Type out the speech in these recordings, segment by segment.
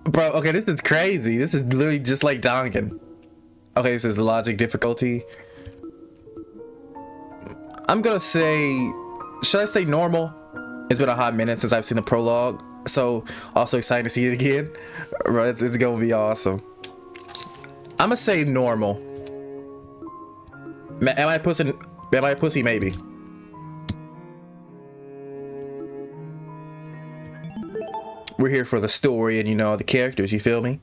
Bro, okay, this is crazy. This is literally just like Dangan. Okay, this is logic difficulty. I'm gonna say, should I say normal? It's been a hot minute since I've seen the prologue, so also excited to see it again. Bro, it's gonna be awesome. I'm gonna say normal. Am I a pussy? Am I a pussy? Maybe. We're here for the story and, you know, the characters, you feel me?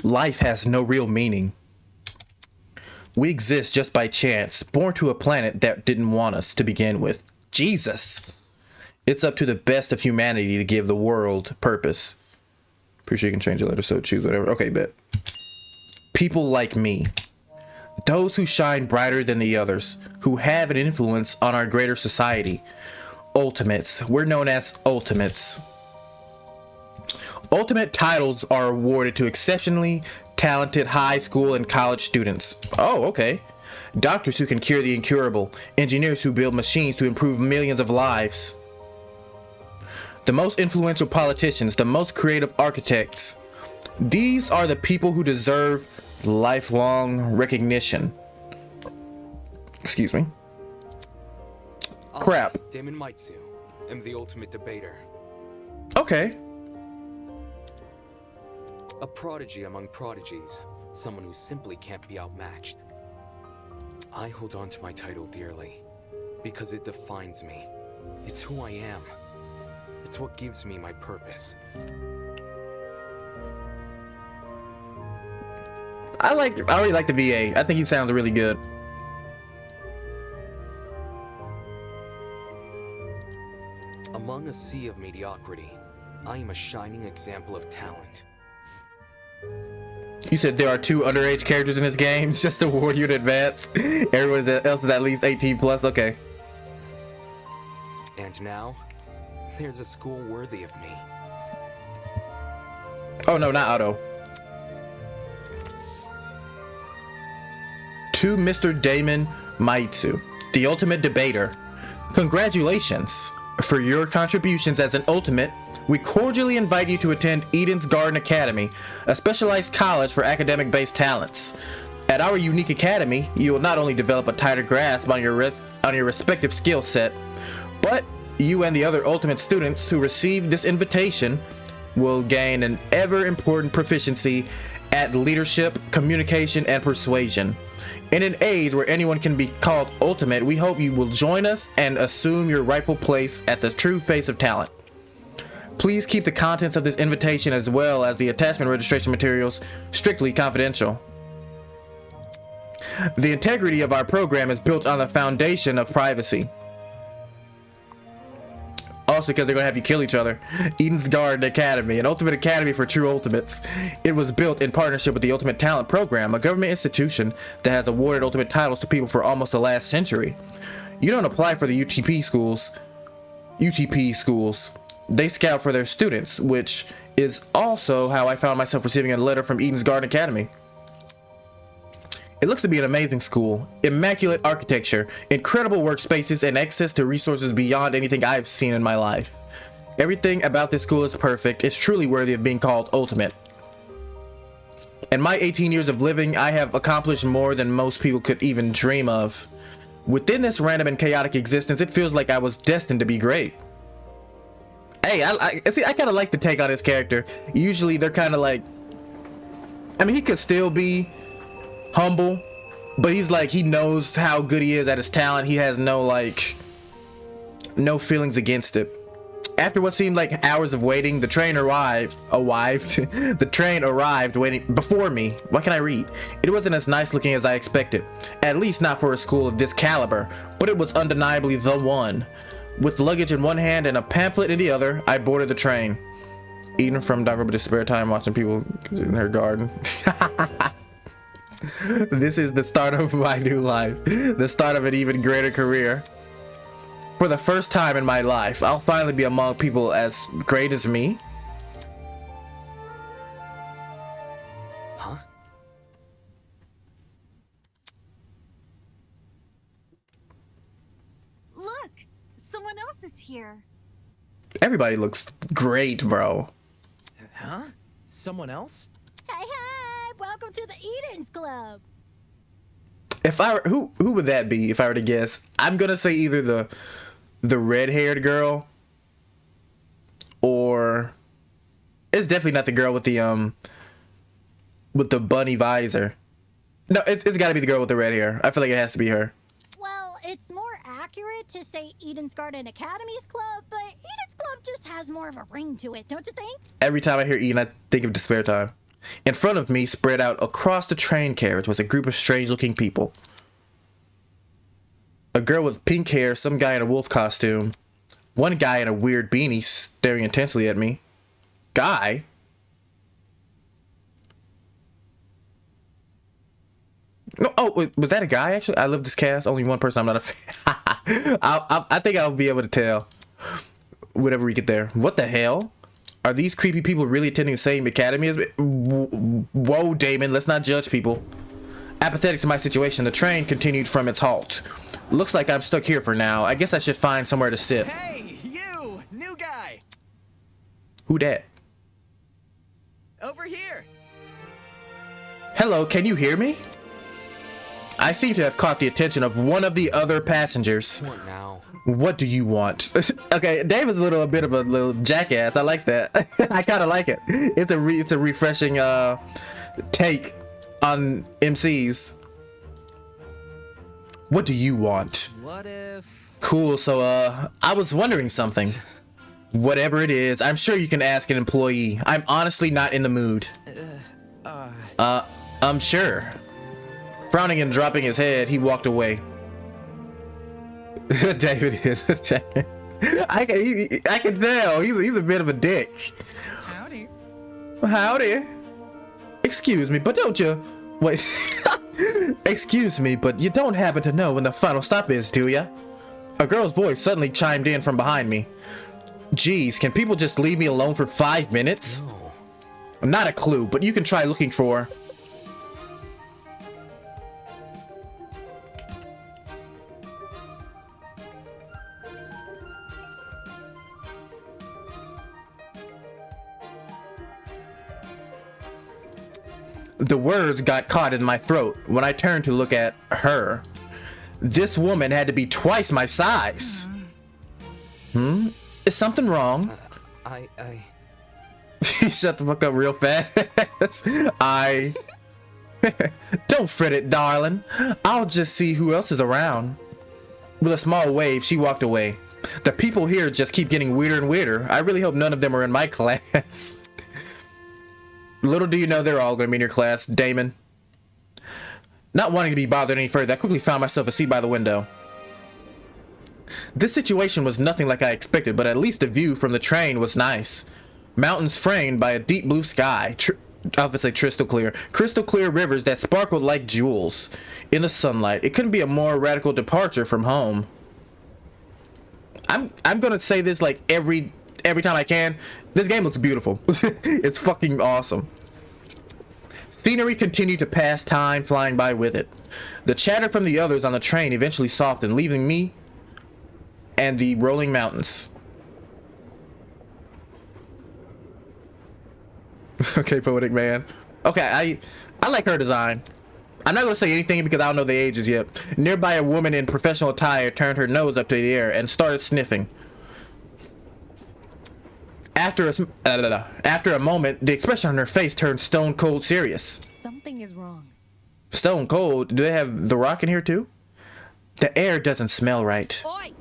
Life has no real meaning. We exist just by chance, born to a planet that didn't want us to begin with. Jesus! It's up to the best of humanity to give the world purpose. Pretty sure you can change the letter, so choose whatever. Okay, bet. People like me. Those who shine brighter than the others, who have an influence on our greater society. Ultimates. We're known as ultimates. Ultimate titles are awarded to exceptionally talented high school and college students. Oh, okay. Doctors who can cure the incurable. Engineers who build machines to improve millions of lives. The most influential politicians, the most creative architects. These are the people who deserve lifelong recognition. Excuse me. Crap. Damon Maitsu. I'm the ultimate debater. Okay. A prodigy among prodigies. Someone who simply can't be outmatched. I hold on to my title dearly because it defines me. It's who I am. It's what gives me my purpose. I really like the VA. I think he sounds really good. Among a sea of mediocrity, I am a shining example of talent. You said there are 2 underage characters in this game, just to warn you in advance. Everyone else is at least 18 plus. Okay. And now, there's a school worthy of me. Oh no, not Otto. To Mr. Damon Maitsu, the ultimate debater. Congratulations. For your contributions as an ultimate, we cordially invite you to attend Eden's Garden Academy, a specialized college for academic-based talents. At our unique academy, you will not only develop a tighter grasp on your respective skill set, but you and the other ultimate students who receive this invitation will gain an ever-important proficiency at leadership, communication, and persuasion. In an age where anyone can be called ultimate, we hope you will join us and assume your rightful place at the true face of talent. Please keep the contents of this invitation as well as the attachment registration materials strictly confidential. The integrity of our program is built on the foundation of privacy. Also, because they're going to have you kill each other. Eden's Garden Academy, an ultimate academy for true ultimates. It was built in partnership with the Ultimate Talent Program, a government institution that has awarded ultimate titles to people for almost the last century. You don't apply for the UTP schools. They scout for their students, which is also how I found myself receiving a letter from Eden's Garden Academy. It looks to be an amazing school. Immaculate architecture, incredible workspaces, and access to resources beyond anything I've seen in my life. Everything about this school is perfect. It's truly worthy of being called ultimate. In my 18 years of living, I have accomplished more than most people could even dream of. Within this random and chaotic existence, it feels like I was destined to be great. Hey, I kind of like the take on his character. Usually they're kind of like, I mean, he could still be humble, but he's like, he knows how good he is at his talent. He has no feelings against it. After what seemed like hours of waiting, the train arrived the train arrived waiting before me. What can I read? It wasn't as nice looking as I expected, at least not for a school of this caliber, but it was undeniably the one. With luggage in one hand and a pamphlet in the other, I boarded the train. Eden from Danganronpa to spare time watching people in her garden. This is the start of my new life, the start of an even greater career. For the first time in my life, I'll finally be among people as great as me. Huh? here. Everybody looks great, bro. Huh? Someone else? Hey, hey! Welcome to the Eden's Club. If I were, who would that be if I were to guess? I'm gonna say either the red-haired girl, or it's definitely not the girl with the bunny visor. No, it's got to be the girl with the red hair. I feel like it has to be her. Well, it's more accurate to say Eden's Garden Academy's club, but Eden's Club just has more of a ring to it, don't you think? Every time I hear Eden, I think of Despair Time. In front of me, spread out across the train carriage, was a group of strange-looking people. A girl with pink hair, some guy in a wolf costume, one guy in a weird beanie staring intensely at me. Guy? No, oh, wait, was that a guy, actually? I love this cast. Only one person I'm not a fan. I think I'll be able to tell whenever we get there. What the hell? Are these creepy people really attending the same academy as me? Whoa, Damon, let's not judge people. Apathetic to my situation, the train continued from its halt. Looks like I'm stuck here for now. I guess I should find somewhere to sit. Hey, you! New guy! Who dat? Over here! Hello, can you hear me? I seem to have caught the attention of one of the other passengers. What now? What do you want? Okay, Dave is a bit of a little jackass. I like that. I kind of like it. It's a refreshing take on MCs. What do you want? What if... Cool, so I was wondering something. Whatever it is, I'm sure you can ask an employee. I'm honestly not in the mood. I'm sure. Frowning and dropping his head, he walked away. David is a jackass. I can tell. He's a bit of a dick. Howdy. Howdy. Excuse me, but don't you... Wait. Excuse me, but you don't happen to know when the final stop is, do ya? A girl's voice suddenly chimed in from behind me. Geez, can people just leave me alone for 5 minutes? No. Not a clue, but you can try looking for... The words got caught in my throat when I turned to look at her. This woman had to be twice my size. Is something wrong? Shut the fuck up real fast. Don't fret it, darling. I'll just see who else is around. With a small wave, she walked away. The people here just keep getting weirder and weirder. I really hope none of them are in my class. Little do you know they're all going to be in your class, Damon. Not wanting to be bothered any further, I quickly found myself a seat by the window. This situation was nothing like I expected, but at least the view from the train was nice. Mountains framed by a deep blue sky. Obviously crystal clear rivers that sparkled like jewels in the sunlight. It couldn't be a more radical departure from home. I'm going to say this like every time I can. This game looks beautiful. It's fucking awesome. Scenery continued to pass time, flying by with it. The chatter from the others on the train eventually softened, leaving me and the rolling mountains. Okay, Poetic Man. Okay, I like her design. I'm not going to say anything because I don't know the ages yet. Nearby, a woman in professional attire turned her nose up to the air and started sniffing. After a moment, the expression on her face turned stone cold serious. Something is wrong. Stone cold? Do they have The Rock in here too? The air doesn't smell right. Oi!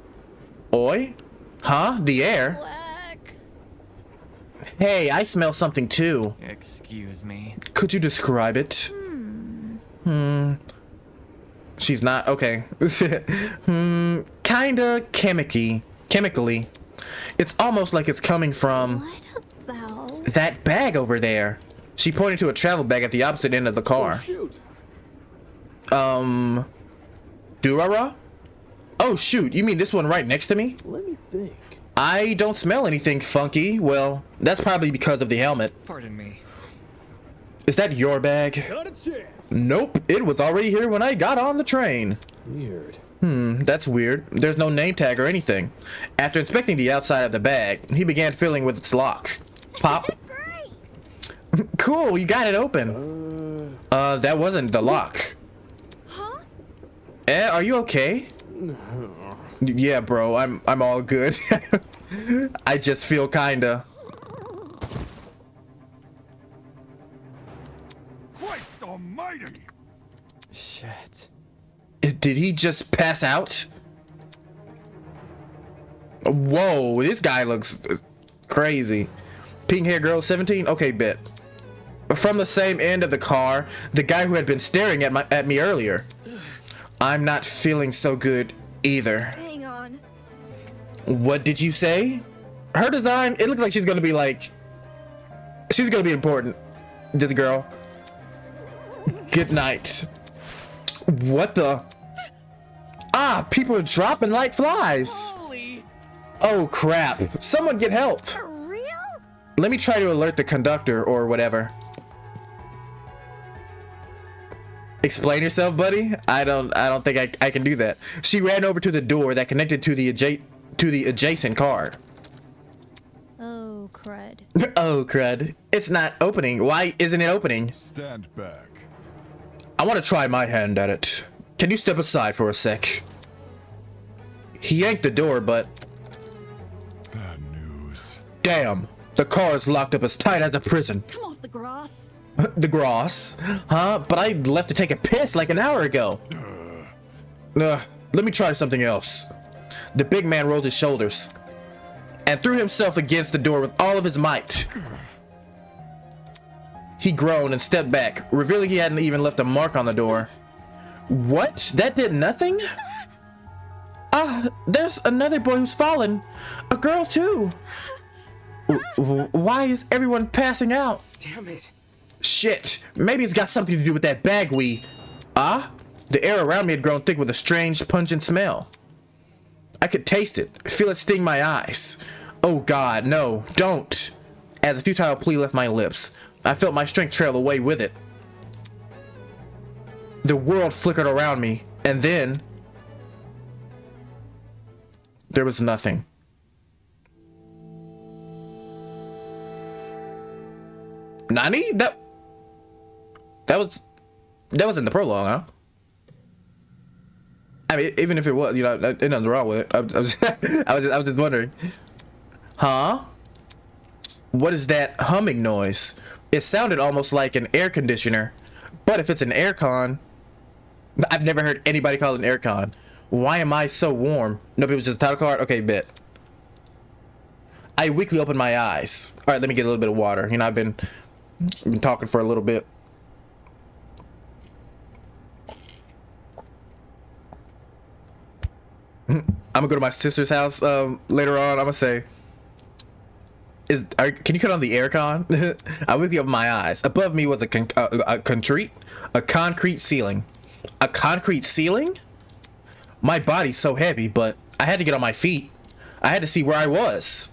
Oi? Huh? The air? Black. Hey, I smell something too. Excuse me. Could you describe it? She's not okay. Kinda chemically. It's almost like it's coming from What about... that bag over there. She pointed to a travel bag at the opposite end of the car. Durara? Oh shoot, you mean this one right next to me? Let me think. I don't smell anything funky. Well, that's probably because of the helmet. Pardon me. Is that your bag? Not a chance. Nope, it was already here when I got on the train. Weird. That's weird. There's no name tag or anything. After inspecting the outside of the bag, he began fiddling with its lock. Pop. Great. Cool, you got it open. That wasn't the lock. Huh? Are you okay? Yeah, bro, I'm all good. I just feel kinda. Christ almighty! Shit. Did he just pass out? Whoa, this guy looks crazy. Pink hair girl 17? Okay, bet. From the same end of the car, the guy who had been staring at me earlier. I'm not feeling so good either. Hang on. What did you say? Her design, it looks like she's gonna be like, she's gonna be important. This girl. Good night. What the? Ah, people are dropping like flies. Holy! Oh crap. Someone get help. For real? Let me try to alert the conductor or whatever. Explain yourself, buddy. I don't think I can do that. She ran over to the door that connected to the adjacent car. Oh, crud. Oh crud. It's not opening. Why isn't it opening? Stand back. I want to try my hand at it. Can you step aside for a sec? He yanked the door, but Bad news. damn, the car is locked up as tight as a prison. Come off the grass. The grass? Huh? But I left to take a piss like an hour ago. Let me try something else. The big man rolled his shoulders and threw himself against the door with all of his might. He groaned and stepped back, revealing he hadn't even left a mark on the door. What? That did nothing? There's another boy who's fallen. A girl too. Why is everyone passing out? Damn it. Shit, maybe it's got something to do with that bag we... The air around me had grown thick with a strange, pungent smell. I could taste it, feel it sting my eyes. Oh god, no, don't. As a futile plea left my lips, I felt my strength trail away with it. The world flickered around me, and then... there was nothing. Nani? That was in the prologue, huh? I mean, even if it was, you know, ain't nothing wrong with it. I was just wondering. Huh? What is that humming noise? It sounded almost like an air conditioner. But if it's an aircon, I've never heard anybody call it an aircon. Why am I so warm? Nope, it was just a title card? Okay, bet. I weakly opened my eyes. Alright, let me get a little bit of water. You know, I've been talking for a little bit. I'm gonna go to my sister's house later on. I'm gonna say, can you cut on the aircon? I weakly opened my eyes. Above me was a concrete ceiling. A concrete ceiling? My body's so heavy, but I had to get on my feet. I had to see where I was.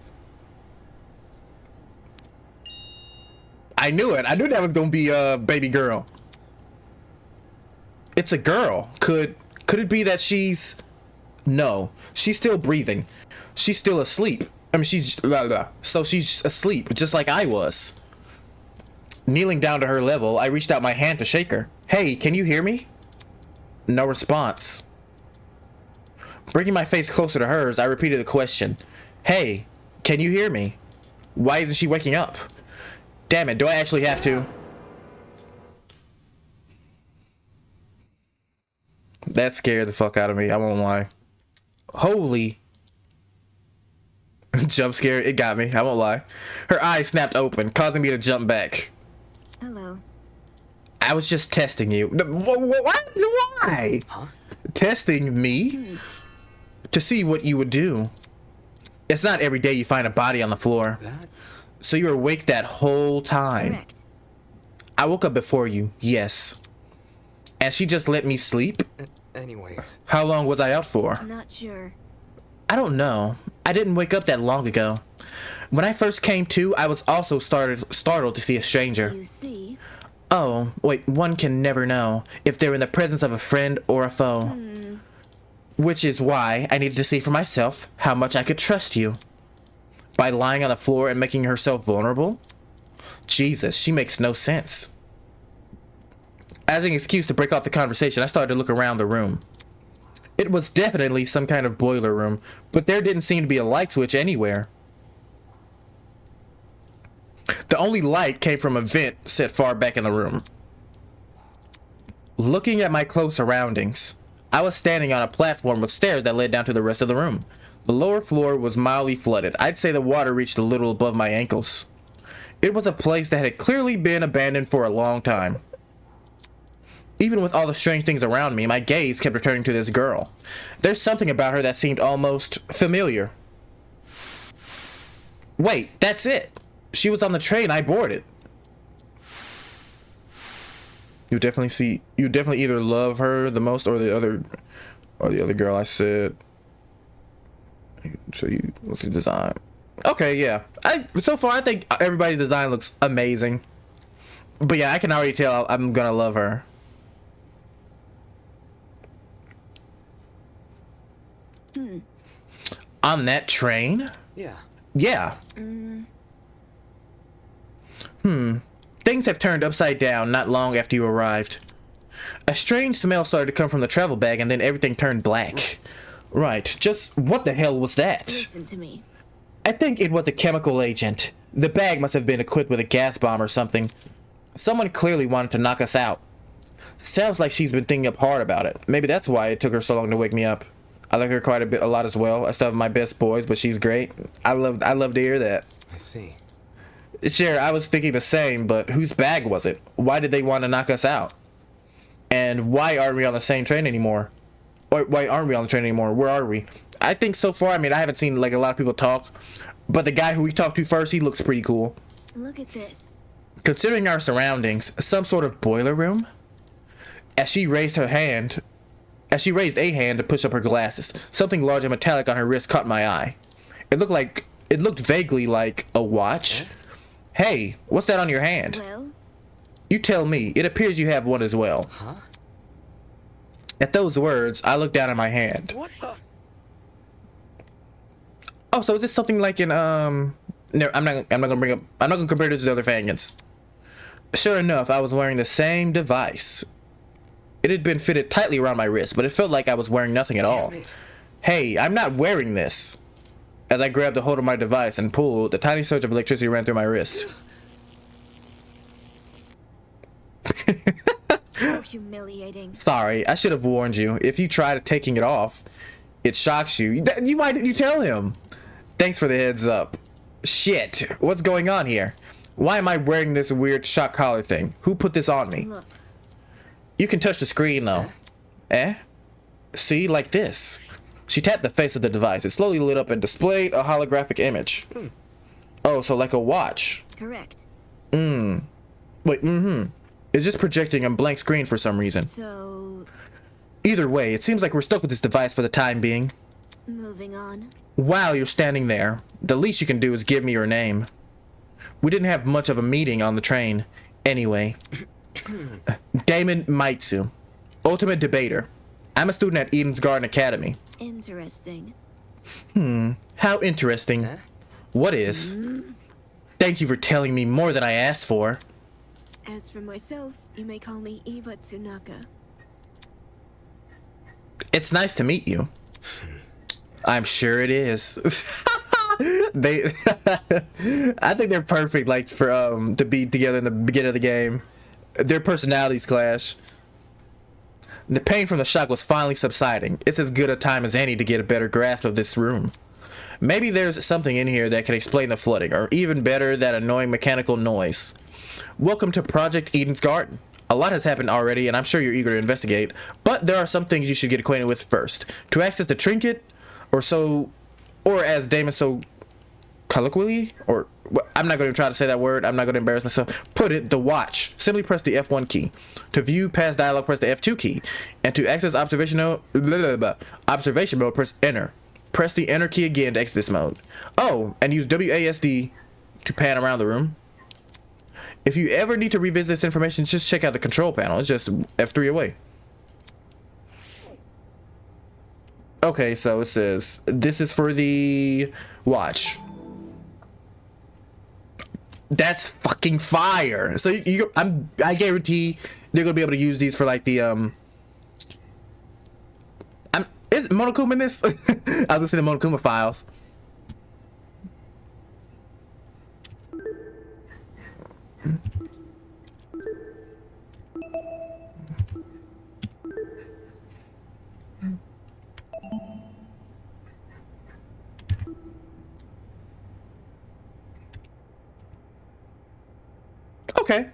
I knew it. I knew that was gonna be a baby girl. It's a girl. Could it be that she's... No, she's still breathing. She's still asleep. I mean, so she's asleep, just like I was. Kneeling down to her level, I reached out my hand to shake her. Hey, can you hear me? No response. Bringing my face closer to hers, I repeated the question. Hey, can you hear me? Why isn't she waking up? Damn it, do I actually have to? That scared the fuck out of me, I won't lie. Holy... Jump scare, it got me, I won't lie. Her eyes snapped open, causing me to jump back. Hello. I was just testing you. What? Why? Huh? Testing me? To see what you would do. It's not every day you find a body on the floor. That's... So you were awake that whole time. Correct. I woke up before you, yes. And she just let me sleep? Anyways. How long was I out for? Not sure. I don't know. I didn't wake up that long ago. When I first came to, I was also startled to see a stranger. You see? Oh, wait, one can never know if they're in the presence of a friend or a foe. Which is why I needed to see for myself how much I could trust you. By lying on the floor and making herself vulnerable? Jesus, she makes no sense. As an excuse to break off the conversation, I started to look around the room. It was definitely some kind of boiler room, but there didn't seem to be a light switch anywhere. The only light came from a vent set far back in the room. Looking at my close surroundings, I was standing on a platform with stairs that led down to the rest of the room. The lower floor was mildly flooded. I'd say the water reached a little above my ankles. It was a place that had clearly been abandoned for a long time. Even with all the strange things around me, my gaze kept returning to this girl. There's something about her that seemed almost familiar. Wait, that's it. She was on the train I boarded. You definitely either love her the most or the other girl I said. So you look at the design. Okay, yeah. So far I think everybody's design looks amazing. But yeah, I can already tell I'm gonna love her. On that train? Yeah. Yeah. Things have turned upside down not long after you arrived. A strange smell started to come from the travel bag and then everything turned black. Right, just what the hell was that? Listen to me. I think it was a chemical agent. The bag must have been equipped with a gas bomb or something. Someone clearly wanted to knock us out. Sounds like she's been thinking up hard about it. Maybe that's why it took her so long to wake me up. I like her quite a lot as well. I still have my best boys, but she's great. I love to hear that. I see. Sure, I was thinking the same, but whose bag was it? Why did they want to knock us out? And why aren't we on the same train anymore? Or why aren't we on the train anymore? Where are we? I think so far, I mean, I haven't seen like a lot of people talk, but the guy who we talked to first, he looks pretty cool. Look at this. Considering our surroundings, some sort of boiler room? As she raised a hand to push up her glasses, something large and metallic on her wrist caught my eye. It looked vaguely like a watch. Hey, what's that on your hand? Well, You tell me. It appears you have one as well. Huh? At those words, I looked down at my hand. What the? Oh, so is this something like in no, I'm not gonna compare this to the other Fangans. Sure enough, I was wearing the same device. It had been fitted tightly around my wrist, but it felt like I was wearing nothing at all. Hey, I'm not wearing this. As I grabbed a hold of my device and pulled, a tiny surge of electricity ran through my wrist. how humiliating. Sorry, I should have warned you. If you try taking it off, it shocks you. Why didn't you tell him? Thanks for the heads up. Shit, what's going on here? Why am I wearing this weird shock collar thing? Who put this on me? Look, You can touch the screen though. Eh? See, like this. She tapped the face of the device. It slowly lit up and displayed a holographic image. Oh, so like a watch. correct. Wait, It's just projecting a blank screen for some reason. So, Either way, it seems like we're stuck with this device for the time being. moving on. While you're standing there, the least you can do is give me your name. We didn't have much of a meeting on the train. Anyway. Damon Maitsu. Ultimate Debater. I'm a student at Eden's Garden Academy. Interesting. How interesting. Huh? What is? Thank you for telling me more than I asked for. As for myself, you may call me Eva Tsunaka. It's nice to meet you. I'm sure it is. I think they're perfect, like for to be together in the beginning of the game. Their personalities clash. The pain from the shock was finally subsiding. It's as good a time as any to get a better grasp of this room. Maybe there's something in here that can explain the flooding, or even better, that annoying mechanical noise. Welcome to Project Eden's Garden. A lot has happened already, and I'm sure you're eager to investigate, but there are some things you should get acquainted with first. To access the trinket, or as Damon so colloquially, or I'm not going to try to say that word, I'm not going to embarrass myself, put it, the watch. Simply press the F1 key. To view past dialogue, press the F2 key. And to access observation mode, press enter. Press the enter key again to exit this mode. Oh, and use WASD to pan around the room. If you ever need to revisit this information, just check out the control panel. It's just F3 away. Okay, so it says this is for the watch. That's fucking fire. So I guarantee they're gonna be able to use these for like the is Monokuma in this? I was gonna say the Monokuma files. Okay.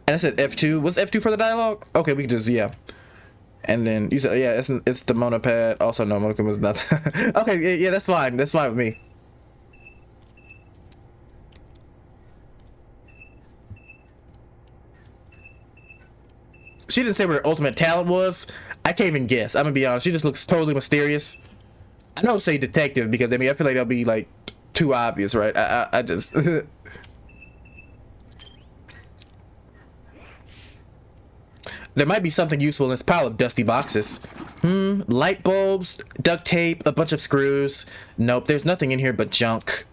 And I said F2. What's F2 for the dialogue? Okay, we can just, yeah. And then you said, yeah, it's the monopad. Also, no, Monokuma was not. Okay, yeah, that's fine. That's fine with me. She didn't say what her ultimate talent was. I can't even guess. I'm gonna be honest. She just looks totally mysterious. I don't say detective because I mean I feel like that'll be like too obvious, right? I just there might be something useful in this pile of dusty boxes. Light bulbs, duct tape, a bunch of screws. Nope, there's nothing in here but junk.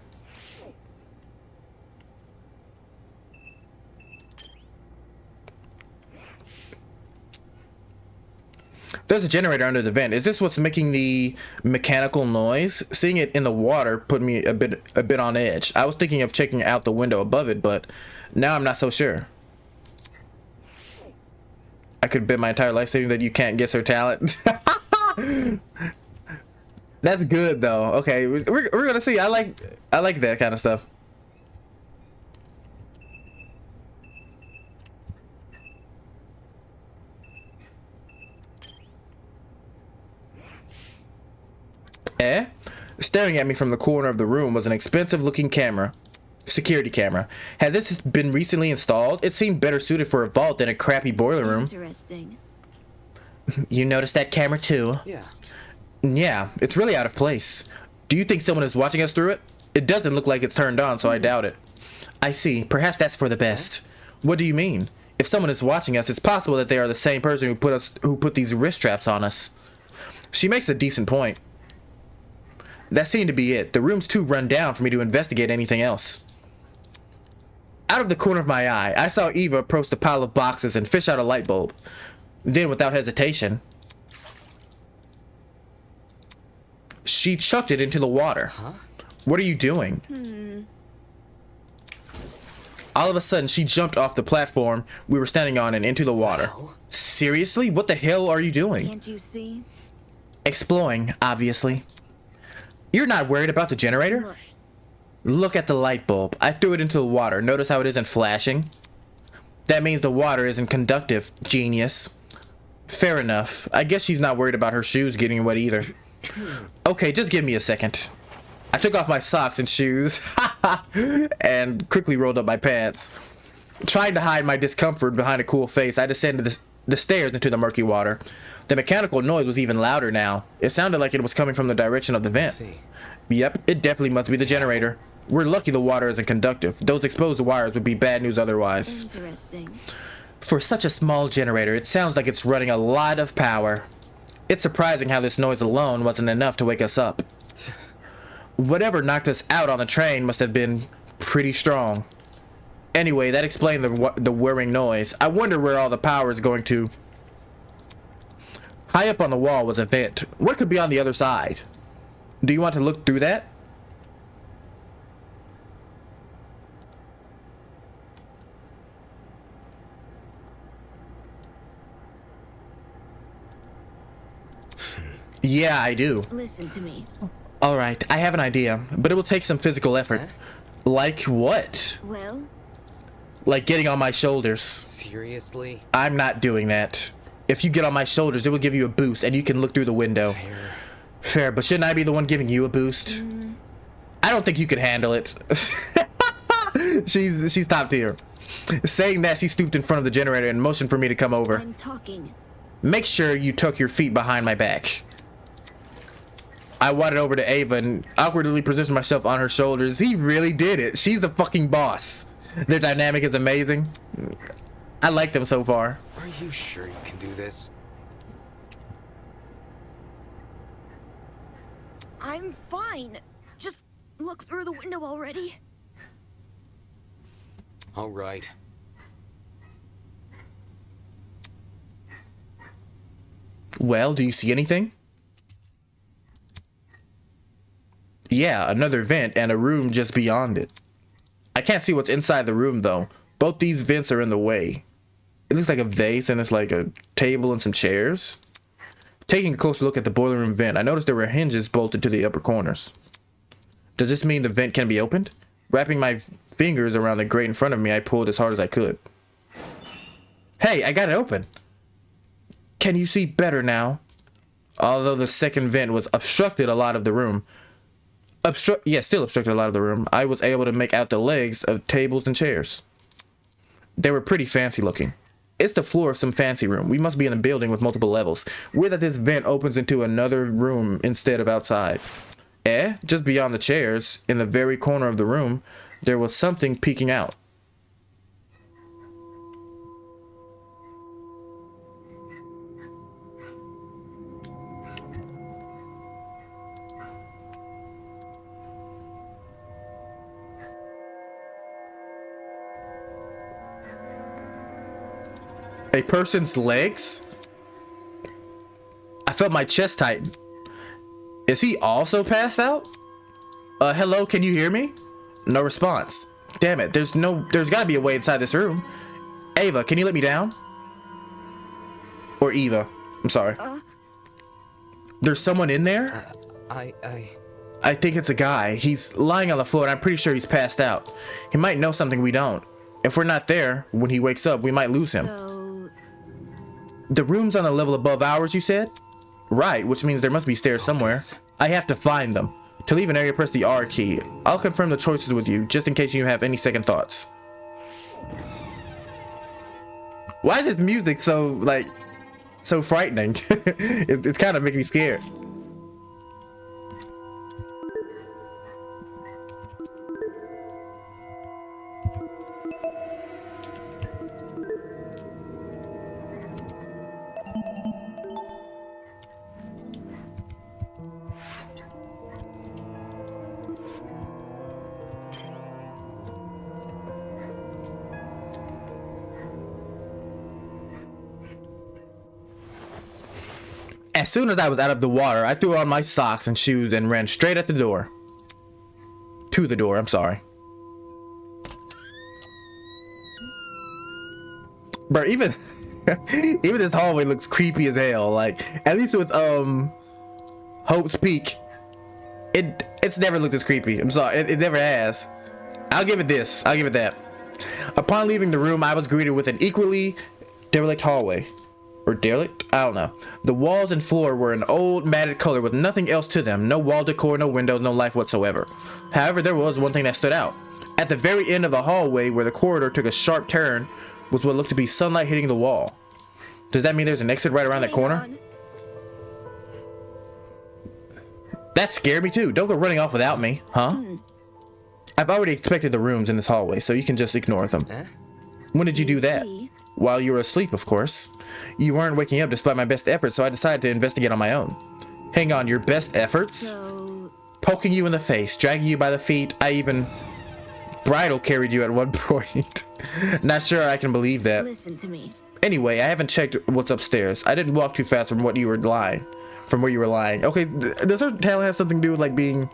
There's a generator under the vent. Is this what's making the mechanical noise? Seeing it in the water put me a bit on edge. I was thinking of checking out the window above it, but now I'm not so sure. I could bet my entire life saving that you can't guess her talent. That's good though. Okay, we're gonna see. I like that kind of stuff. Staring at me from the corner of the room was an expensive looking camera. Security camera. Had this been recently installed, it seemed better suited for a vault than a crappy boiler room. Interesting. You noticed that camera too? Yeah. Yeah, it's really out of place. Do you think someone is watching us through it? It doesn't look like it's turned on, so I doubt it. I see. Perhaps that's for the best. What do you mean? If someone is watching us, it's possible that they are the same person who put these wrist straps on us. She makes a decent point. That seemed to be it. The room's too run down for me to investigate anything else. Out of the corner of my eye, I saw Eva approach the pile of boxes and fish out a light bulb. Then, without hesitation, she chucked it into the water. Huh? What are you doing? All of a sudden, she jumped off the platform we were standing on and into the water. Seriously? What the hell are you doing? Can't you see? Exploring, obviously. You're not worried about the generator? Look at the light bulb. I threw it into the water. Notice how it isn't flashing? That means the water isn't conductive, genius. Fair enough. I guess she's not worried about her shoes getting wet either. Okay, just give me a second. I took off my socks and shoes and quickly rolled up my pants. Trying to hide my discomfort behind a cool face, I descended the stairs into the murky water. The mechanical noise was even louder now. It sounded like it was coming from the direction of the vent. Yep, it definitely must be the generator. We're lucky the water isn't conductive. Those exposed wires would be bad news otherwise. Interesting. For such a small generator, it sounds like it's running a lot of power. It's surprising how this noise alone wasn't enough to wake us up. Whatever knocked us out on the train must have been pretty strong. Anyway, that explained the whirring noise. I wonder where all the power is going to. High up on the wall was a vent. What could be on the other side? Do you want to look through that? Yeah, I do. Listen to me. Alright, I have an idea, but it will take some physical effort. Like what? Well, Like getting on my shoulders. Seriously? I'm not doing that. If you get on my shoulders, it will give you a boost and you can look through the window. Fair, but shouldn't I be the one giving you a boost? I don't think you could handle it. She's top tier. Saying that, she stooped in front of the generator and motioned for me to come over. I'm talking. Make sure you tuck your feet behind my back. I wadded over to Ava and awkwardly positioned myself on her shoulders. He really did it. She's a fucking boss. Their dynamic is amazing. I like them so far. Are you sure you can do this? I'm fine. Just look through the window already. All right. Well, do you see anything? Yeah, another vent and a room just beyond it. I can't see what's inside the room though. Both these vents are in the way. It looks like a vase and it's like a table and some chairs. Taking a closer look at the boiler room vent, I noticed there were hinges bolted to the upper corners. Does this mean the vent can be opened? Wrapping my fingers around the grate in front of me, I pulled as hard as I could. Hey, I got it open. Can you see better now? Although the second vent was obstructed a lot of the room. Still obstructed a lot of the room. I was able to make out the legs of tables and chairs. They were pretty fancy looking. It's the floor of some fancy room. We must be in a building with multiple levels. Weird that this vent opens into another room instead of outside. Just beyond the chairs, in the very corner of the room, there was something peeking out. A person's legs? I felt my chest tighten. Is he also passed out? Hello, can you hear me? No response. Damn it, there's gotta be a way inside this room. Ava, can you let me down? Or Eva, I'm sorry. There's someone in there? I think it's a guy. He's lying on the floor and I'm pretty sure he's passed out. He might know something we don't. If we're not there, when he wakes up, we might lose him. So, The room's on the level above ours, you said? Right, which means there must be stairs somewhere. I have to find them. To leave an area, press the R key. I'll confirm the choices with you, just in case you have any second thoughts. Why is this music so, so frightening? It's kind of making me scared. As soon as I was out of the water, I threw on my socks and shoes and ran straight at the door. To the door, I'm sorry. Bro, even this hallway looks creepy as hell. Like, at least with Hope's Peak, it's never looked this creepy. I'm sorry, it never has. I'll give it this. I'll give it that. Upon leaving the room, I was greeted with an equally derelict hallway. Or derelict? I don't know. The walls and floor were an old matted color with nothing else to them. No wall decor, no windows, no life whatsoever. However, there was one thing that stood out. At the very end of the hallway where the corridor took a sharp turn was what looked to be sunlight hitting the wall. Does that mean there's an exit right around that corner? That scared me too. Don't go running off without me, huh? I've already expected the rooms in this hallway, so you can just ignore them. When did you do that? While you were asleep, of course. You weren't waking up despite my best efforts, so I decided to investigate on my own. Hang on, your best efforts? So, Poking you in the face, dragging you by the feet, I even bridal carried you at one point. Not sure I can believe that. listen to me. Anyway, I haven't checked what's upstairs. I didn't walk too fast from where you were lying. Okay, does her talent have something to do with like being...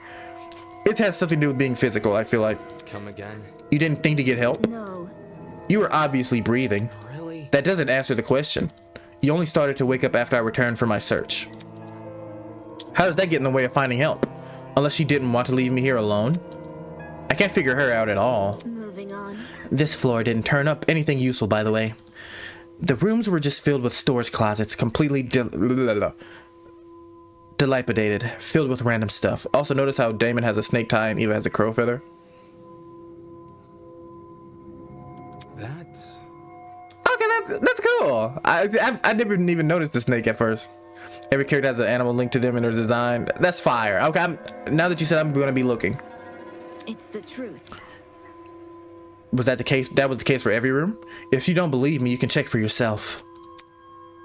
It has something to do with being physical, I feel like. Come again? You didn't think to get help? No. You were obviously breathing. Really? That doesn't answer the question. You only started to wake up after I returned from my search. How does that get in the way of finding help? Unless she didn't want to leave me here alone? I can't figure her out at all. Moving on. This floor didn't turn up anything useful, by the way. The rooms were just filled with storage closets, completely dilapidated, filled with random stuff. Also, notice how Damon has a snake tie and Eva has a crow feather. That's... Okay, that's cool. I never even noticed the snake at first. Every character has an animal linked to them in their design. That's fire. Okay, now that you said, I'm gonna be looking. It's the truth. Was that the case? That was the case for every room? If you don't believe me, you can check for yourself.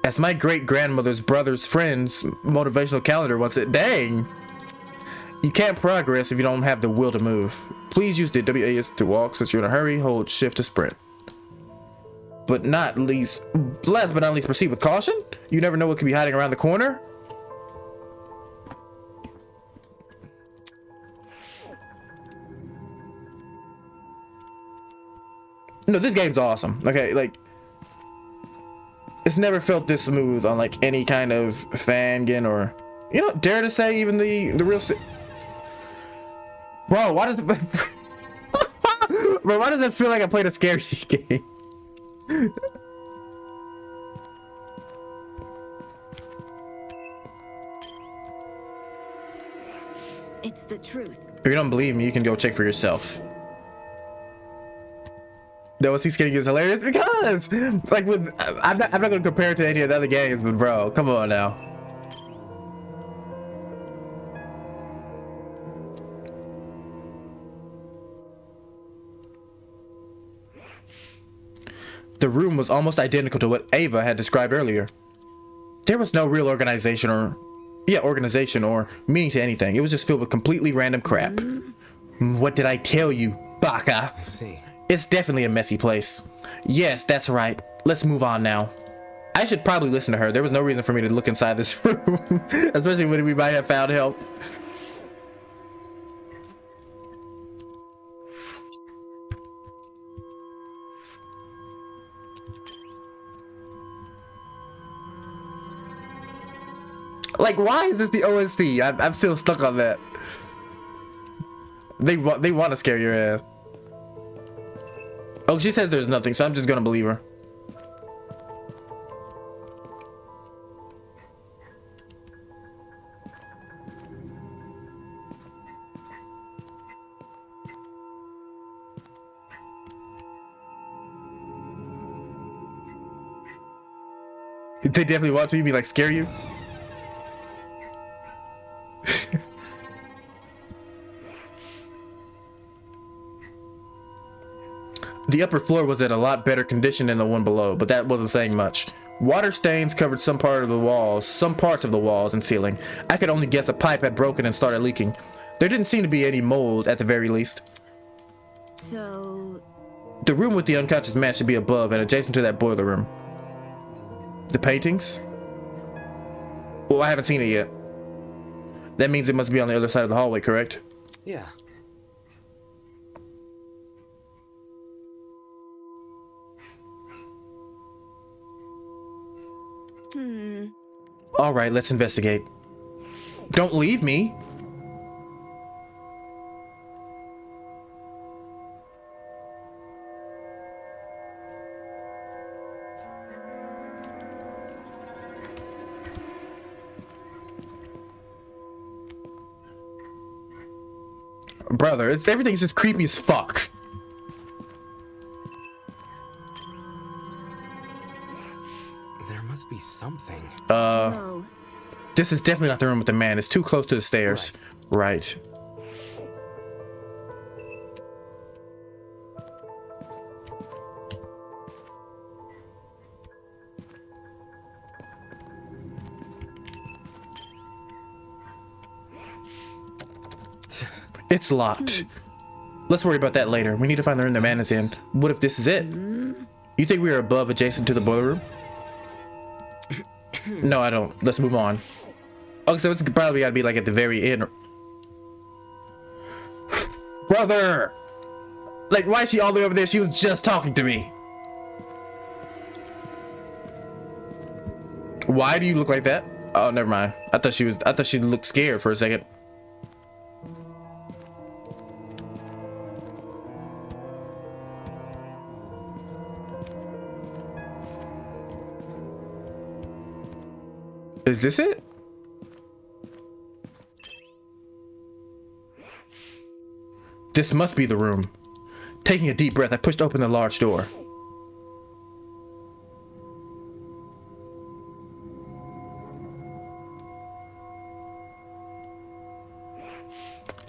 As my great-grandmother's brother's friend's motivational calendar once said, dang! You can't progress if you don't have the will to move. Please use the WAS to walk. Since you're in a hurry, hold shift to sprint. But not least, last but not least, proceed with caution. You never know what could be hiding around the corner. No, this game's awesome. Okay, like, it's never felt this smooth on like any kind of FANGAN or, you know, dare to say even the real. Bro, why does it? Bro, why does it feel like I played a scary game? It's the truth. If you don't believe me, you can go check for yourself. That was scaring you is hilarious because, like, with I'm not gonna compare it to any of the other games, but bro, come on now. The room was almost identical to what Ava had described earlier. There was no real organization or meaning to anything. It was just filled with completely random crap. What did I tell you, Baka? I see. It's definitely a messy place. Yes, that's right. Let's move on now. I should probably listen to her. There was no reason for me to look inside this room, especially when we might have found help. Like, why is this the OST? I'm still stuck on that. They want to scare your ass. Oh, she says there's nothing, so I'm just gonna believe her. They definitely want to be like scare you. The upper floor was in a lot better condition than the one below, but that wasn't saying much. Water stains covered some parts of the walls and ceiling. I could only guess a pipe had broken and started leaking. There didn't seem to be any mold at the very least. So... The room with the unconscious man should be above and adjacent to that boiler room. The paintings? Well, I haven't seen it yet. That means it must be on the other side of the hallway, correct? Yeah. All right, let's investigate. Don't leave me. Brother, everything's just creepy as fuck. There must be something. No. This is definitely not the room with the man. It's too close to the stairs. Right. It's locked. Let's worry about that later. We need to find the room the man is in. What if this is it? You think we are above, adjacent to the boiler room? No, I don't. Let's move on. Okay, so it's probably gotta be like at the very end. Brother! Like, why is she all the way over there? She was just talking to me. Why do you look like that? Oh, never mind. I thought she looked scared for a second. Is this it? This must be the room. Taking a deep breath, I pushed open the large door.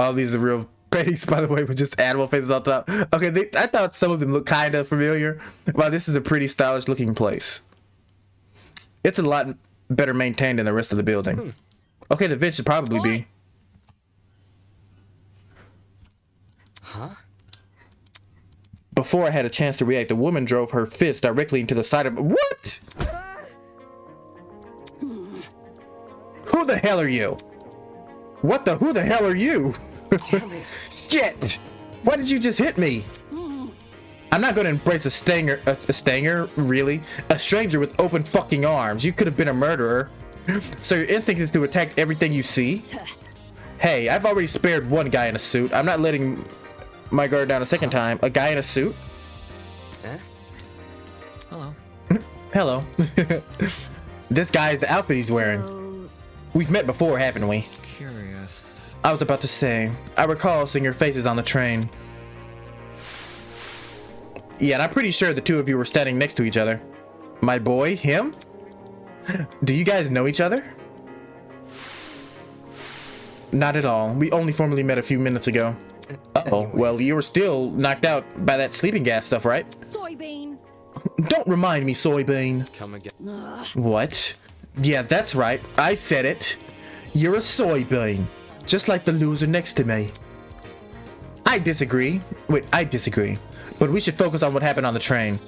Oh, these are real Paintings, by the way, with just animal faces on top. Okay, I thought some of them looked kind of familiar. Wow, this is a pretty stylish looking place. It's a lot better maintained than the rest of the building. Okay, the vent should probably be. Huh? Before I had a chance to react, the woman drove her fist directly into the side of. What? Who the hell are you? What the? Who the hell are you? Damn it. Shit! Why did you just hit me? I'm not gonna embrace a stanger, really? A stranger with open fucking arms. You could have been a murderer. So your instinct is to attack everything you see? Hey, I've already spared one guy in a suit. I'm not letting my guard down a second time. A guy in a suit? Eh? Hello. Hello. This guy is the outfit he's wearing. So, We've met before, haven't we? Curious. I was about to say, I recall seeing your faces on the train. Yeah, and I'm pretty sure the two of you were standing next to each other. My boy, him? Do you guys know each other? Not at all. We only formally met a few minutes ago. Uh-oh. Well, you were still knocked out by that sleeping gas stuff, right? Soybean. Don't remind me, Soybean. Come again. What? Yeah, that's right. I said it. You're a soybean. Just like the loser next to me. I disagree. Wait, I disagree. But we should focus on what happened on the train.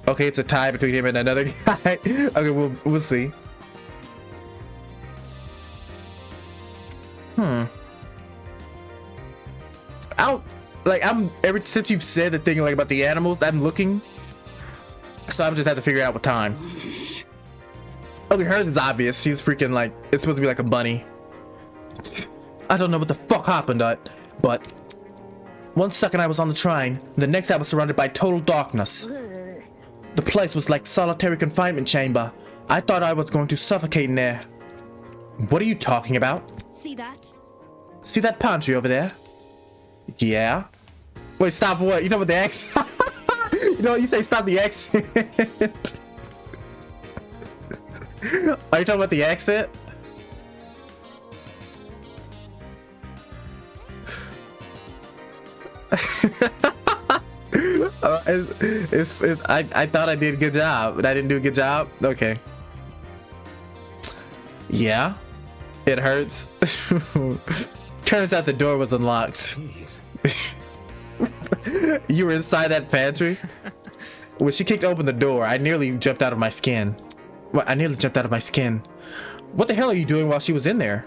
Okay, it's a tie between him and another guy. Okay, we'll see. Ever since you've said the thing like about the animals, I'm looking. So I'm just have to figure out what time. Okay, hers is obvious. She's freaking like, it's supposed to be like a bunny. I don't know what the fuck happened, but 1 second I was on the train, the next I was surrounded by total darkness. The place was like solitary confinement chamber. I thought I was going to suffocate in there. What are you talking about? see that? See that pantry over there? Yeah. Wait, stop what? You know what the accent? You know what? You say stop the accent. Are you talking about the accent? I thought I did a good job, but I didn't do a good job. Okay. Yeah, it hurts. Turns out the door was unlocked. Jeez. You were inside that pantry? When she kicked open the door, I nearly jumped out of my skin. Well, I nearly jumped out of my skin. What the hell are you doing while she was in there?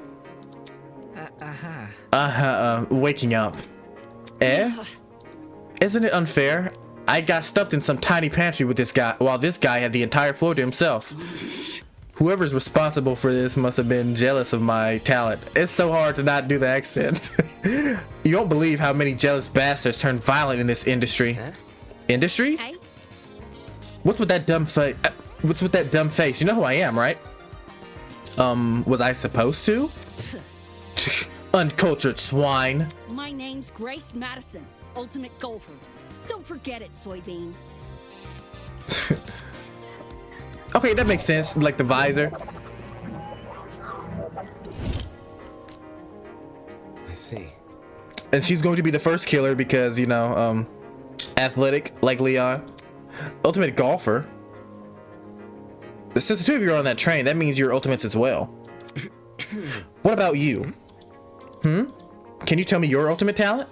Waking up. Eh? Isn't it unfair? I got stuffed in some tiny pantry with this guy, while this guy had the entire floor to himself. Whoever's responsible for this must have been jealous of my talent. It's so hard to not do the accent. You don't believe how many jealous bastards turn violent in this industry. Huh? Industry? Hey? What's with that dumb face? What's with that dumb face? You know who I am, right? Was I supposed to? Uncultured swine. My name's Grace Madison, Ultimate Golfer. Don't forget it, Soybean. Okay, that makes sense. Like the visor. I see. And she's going to be the first killer because, you know, athletic like Leon. Ultimate golfer. Since the two of you are on that train, that means you're ultimates as well. What about you? Can you tell me your ultimate talent?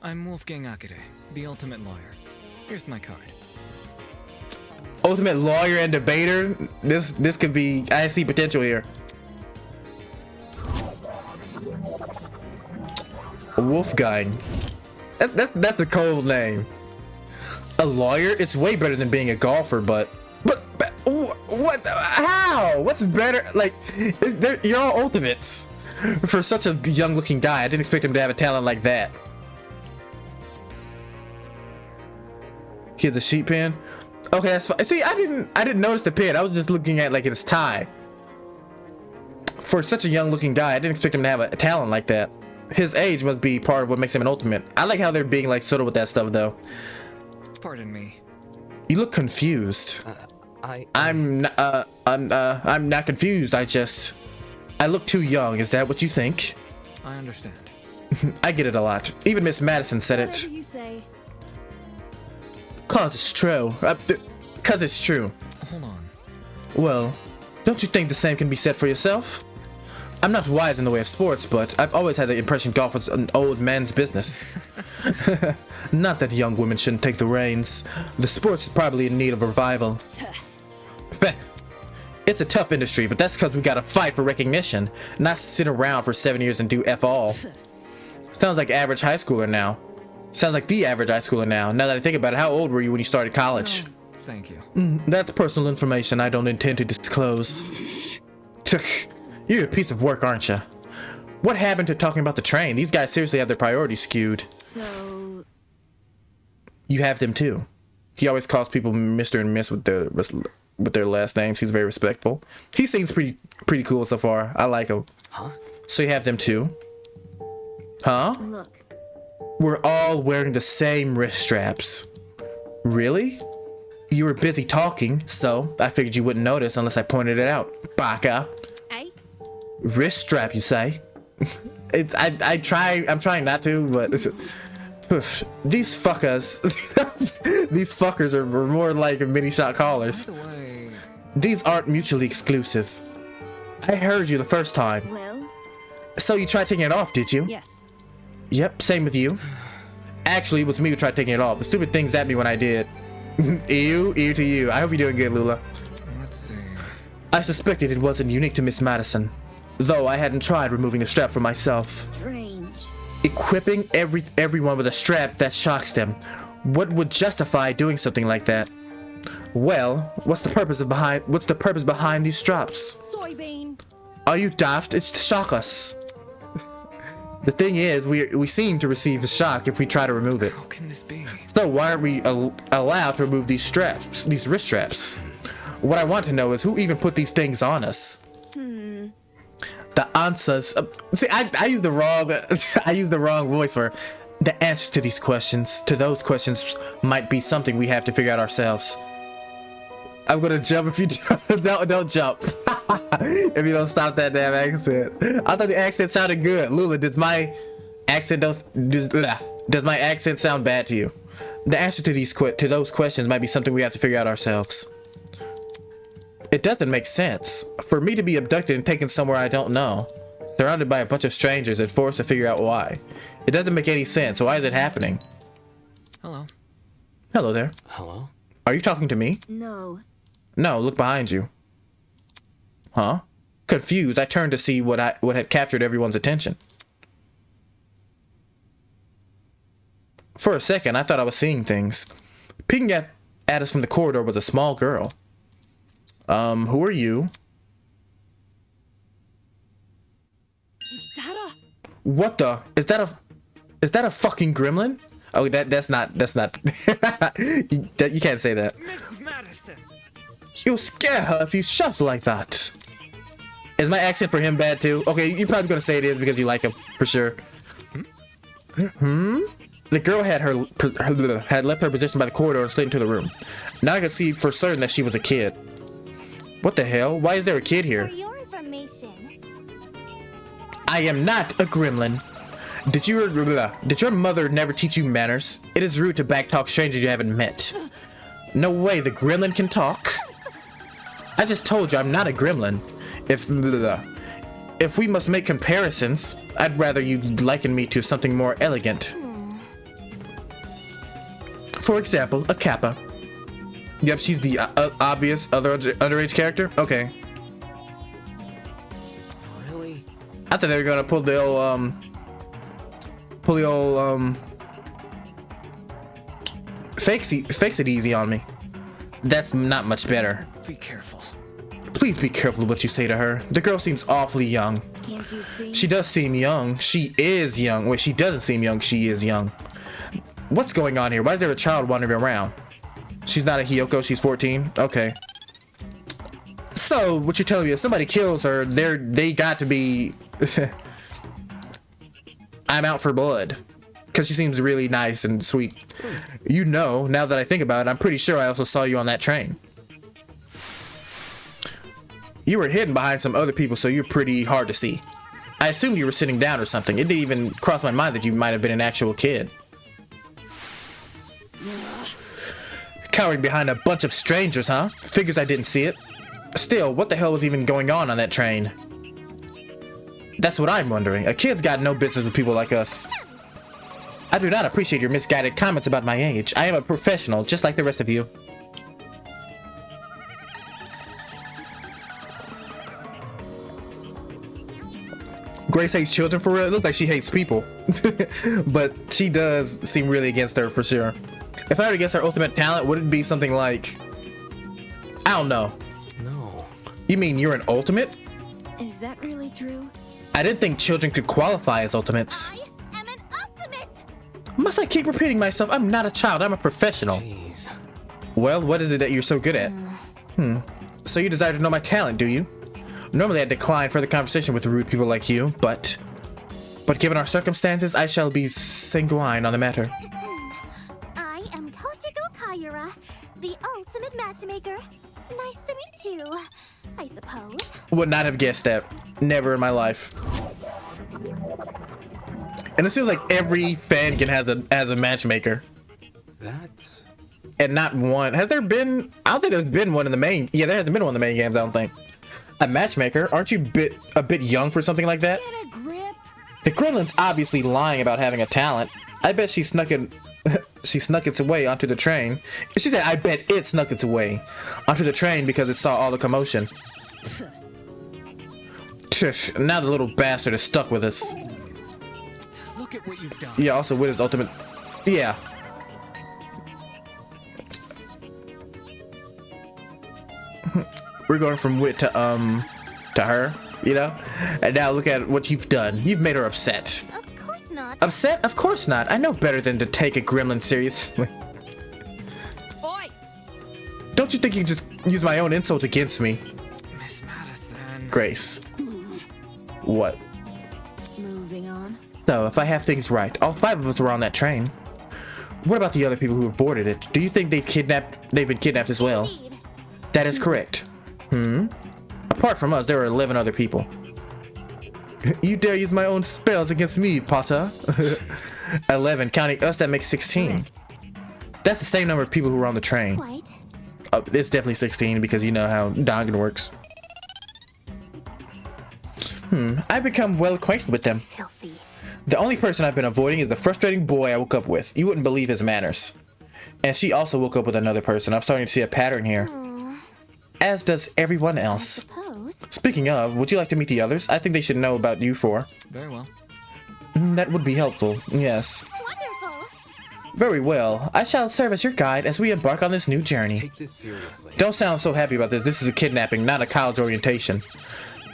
I'm Wolfgang Akere, the ultimate lawyer. Here's my card. Ultimate lawyer and debater. This could be. I see potential here. Wolfgang. That's a cold name. A lawyer? It's way better than being a golfer, but what? How? What's better? Like, you're all ultimates. For such a young-looking guy, I didn't expect him to have a talent like that. He had the sheep pen. Okay, that's fine. See, I didn't notice the pen. I was just looking at like its tie. For such a young-looking guy, I didn't expect him to have a talent like that. His age must be part of what makes him an ultimate. I like how they're being like subtle with that stuff, though. Pardon me. You look confused. I'm not confused. I look too young. Is that what you think? I understand. I get it a lot. Even Miss Madison said it. Whatever you say. Cause it's true. Cause it's true. Hold on. Well, don't you think the same can be said for yourself? I'm not wise in the way of sports, but I've always had the impression golf was an old man's business. Not that young women shouldn't take the reins. The sport's probably in need of a revival. It's a tough industry, but that's because we gotta fight for recognition, not sit around for 7 years and do F all. Sounds like average high schooler now. Sounds like the average high schooler now. Now that I think about it, how old were you when you started college? Thank you. That's personal information I don't intend to disclose. You're a piece of work, aren't you? What happened to talking about the train? These guys seriously have their priorities skewed. So, You have them too. He always calls people Mr. and Miss with their last names. He's very respectful. He seems pretty cool so far. I like him. Huh? So you have them too? Huh? look. We're all wearing the same wrist straps. Really? You were busy talking, so I figured you wouldn't notice unless I pointed it out. Baka. Eh? Wrist strap, you say? I'm trying not to, but these fuckers, these fuckers are more like mini shot callers. By the way, These aren't mutually exclusive. I heard you the first time. Well, So you tried taking it off, did you? yes. Yep, same with you. Actually, it was me who tried taking it off. The stupid thing zapped me when I did. Ew to you. I hope you're doing good, Lula. let's see. I suspected it wasn't unique to Miss Madison, though I hadn't tried removing the strap for myself. Strange. Equipping everyone with a strap that shocks them. What would justify doing something like that? Well, what's the purpose behind these straps? Soybean. Are you daft? It's to shock us. The thing is, we seem to receive a shock if we try to remove it. How can this be? So why aren't we allowed to remove these straps, these wrist straps? What I want to know is who even put these things on us. The answers. See, I use the wrong voice for the answers to these questions. To those questions might be something we have to figure out ourselves. I'm gonna jump if you don't jump. If you don't stop that damn accent. I thought the accent sounded good. Lula, does my accent sound bad to you? The answer to those questions might be something we have to figure out ourselves. It doesn't make sense for me to be abducted and taken somewhere I don't know, surrounded by a bunch of strangers and forced to figure out why. It doesn't make any sense. Why is it happening? Hello. Hello there. Hello? Are you talking to me? No. No, look behind you. Huh? Confused, I turned to see what had captured everyone's attention. For a second, I thought I was seeing things. Peeking at us from the corridor was a small girl. Who are you? Is that What the? Is that a fucking gremlin? Oh, that's not. You can't say that. Miss Madison! You'll scare her if you shout like that. Is my accent for him bad too? Okay, you're probably gonna say it is because you like him, for sure. The girl had left her position by the corridor and slid into the room. Now I can see for certain that she was a kid. What the hell? Why is there a kid For here? your information. I am not a gremlin. Did your mother never teach you manners? It is rude to backtalk strangers you haven't met. No way the gremlin can talk. I just told you I'm not a gremlin. If we must make comparisons, I'd rather you liken me to something more elegant. For example, a Kappa. Yep, she's the obvious other underage character. Okay. Really? I thought they were gonna pull the old fakes it easy on me. That's not much better. Be careful. Please be careful what you say to her. The girl seems awfully young. Can't you see? She does seem young. She is young. Wait, she doesn't seem young. She is young. What's going on here? Why is there a child wandering around? She's not a Hiyoko. She's 14. Okay. So, what you're telling me, if somebody kills her, they got to be... I'm out for blood. Because she seems really nice and sweet. You know, now that I think about it, I'm pretty sure I also saw you on that train. You were hidden behind some other people, so you're pretty hard to see. I assumed you were sitting down or something. It didn't even cross my mind that you might have been an actual kid. Cowering behind a bunch of strangers, huh? Figures I didn't see it. Still, what the hell was even going on that train? That's what I'm wondering. A kid's got no business with people like us. I do not appreciate your misguided comments about my age. I am a professional, just like the rest of you. Grace hates children for real? It looks like she hates people. But she does seem really against her for sure. If I were to guess her ultimate talent, would it be something like... I don't know. No. You mean you're an ultimate? Is that really true? I didn't think children could qualify as ultimates. I am an ultimate! Must I keep repeating myself? I'm not a child, I'm a professional. Jeez. Well, what is it that you're so good at? So you desire to know my talent, do you? Normally I decline further conversation with rude people like you, but given our circumstances, I shall be sanguine on the matter. I am Toshiko Kayura, the ultimate matchmaker. Nice to meet you, I suppose. Would not have guessed that. Never in my life. And it seems like every FANGAN has a matchmaker. That's... And not one. Has there been... I don't think there's been one in the main... Yeah, there hasn't been one in the main games, I don't think. A matchmaker? Aren't you a bit young for something like that? Get a grip. The gremlin's obviously lying about having a talent. I bet she snuck its way onto the train. She said, I bet it snuck its way onto the train because it saw all the commotion. Now the little bastard is stuck with us. Look at what you've done. Yeah, also with his ultimate... Yeah. We're going from wit to her, you know? And now look at what you've done. You've made her upset. Of course not. Upset? Of course not. I know better than to take a gremlin seriously. Oi! Don't you think you just use my own insult against me? Miss Madison. Grace. What? Moving on. So, if I have things right, all 5 of us were on that train. What about the other people who have boarded it? Do you think they've been kidnapped as well? Indeed. That is correct. Apart from us, there are 11 other people. You dare use my own spells against me, Potter? 11, counting us, that makes 16. Correct. That's the same number of people who were on the train. Quite. It's definitely 16 because you know how Dangan works. I've become well acquainted with them. Filthy. The only person I've been avoiding is the frustrating boy I woke up with. You wouldn't believe his manners. And she also woke up with another person. I'm starting to see a pattern here. As does everyone else. Suppose. Speaking of, would you like to meet the others? I think they should know about you four. Very well. That would be helpful, yes. Wonderful. Very well. I shall serve as your guide as we embark on this new journey. Take this seriously. Don't sound so happy about this. This is a kidnapping, not a college orientation.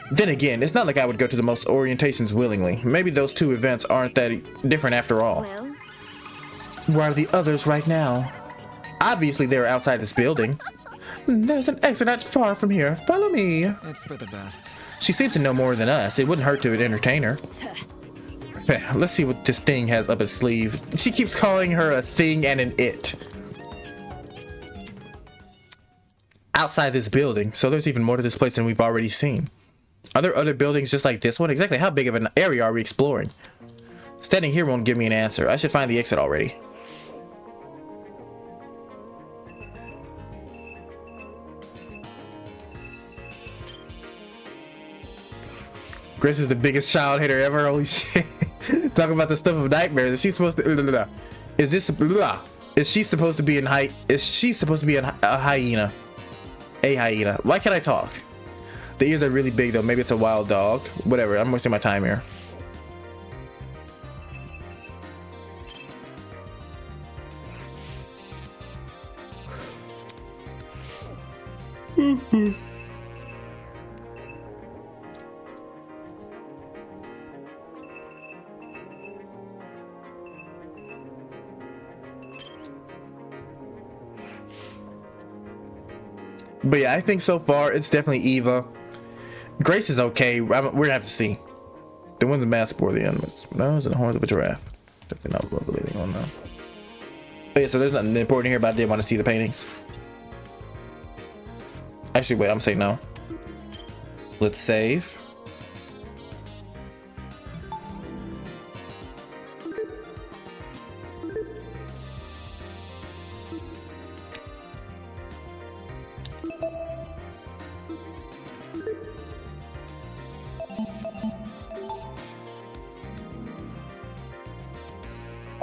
Then again, it's not like I would go to the most orientations willingly. Maybe those 2 events aren't that different after all. Well, Where are the others right now? Obviously, they're outside this building. There's an exit not far from here. Follow me. It's for the best. She seems to know more than us. It wouldn't hurt to entertain her. Let's see what this thing has up its sleeve. She keeps calling her a thing and an it. Outside this building, so there's even more to this place than we've already seen. Are there other buildings just like this one? Exactly how big of an area are we exploring? Standing here won't give me an answer. I should find the exit already. Grace is the biggest child hater ever. Holy shit. Talk about the stuff of nightmares. Is she supposed to... Is this... Is she supposed to be in height? Is she supposed to be a hyena? A hyena. Why can't I talk? The ears are really big though. Maybe it's a wild dog. Whatever. I'm wasting my time here. But yeah, I think so far it's definitely Eva. Grace is okay. We're gonna have to see. The one's a mask or the animals. Nose and the horns of a giraffe. Definitely not what we're believing on now. But yeah, so there's nothing important here, but I did want to see the paintings. Actually, wait, I'm saying no. Let's save.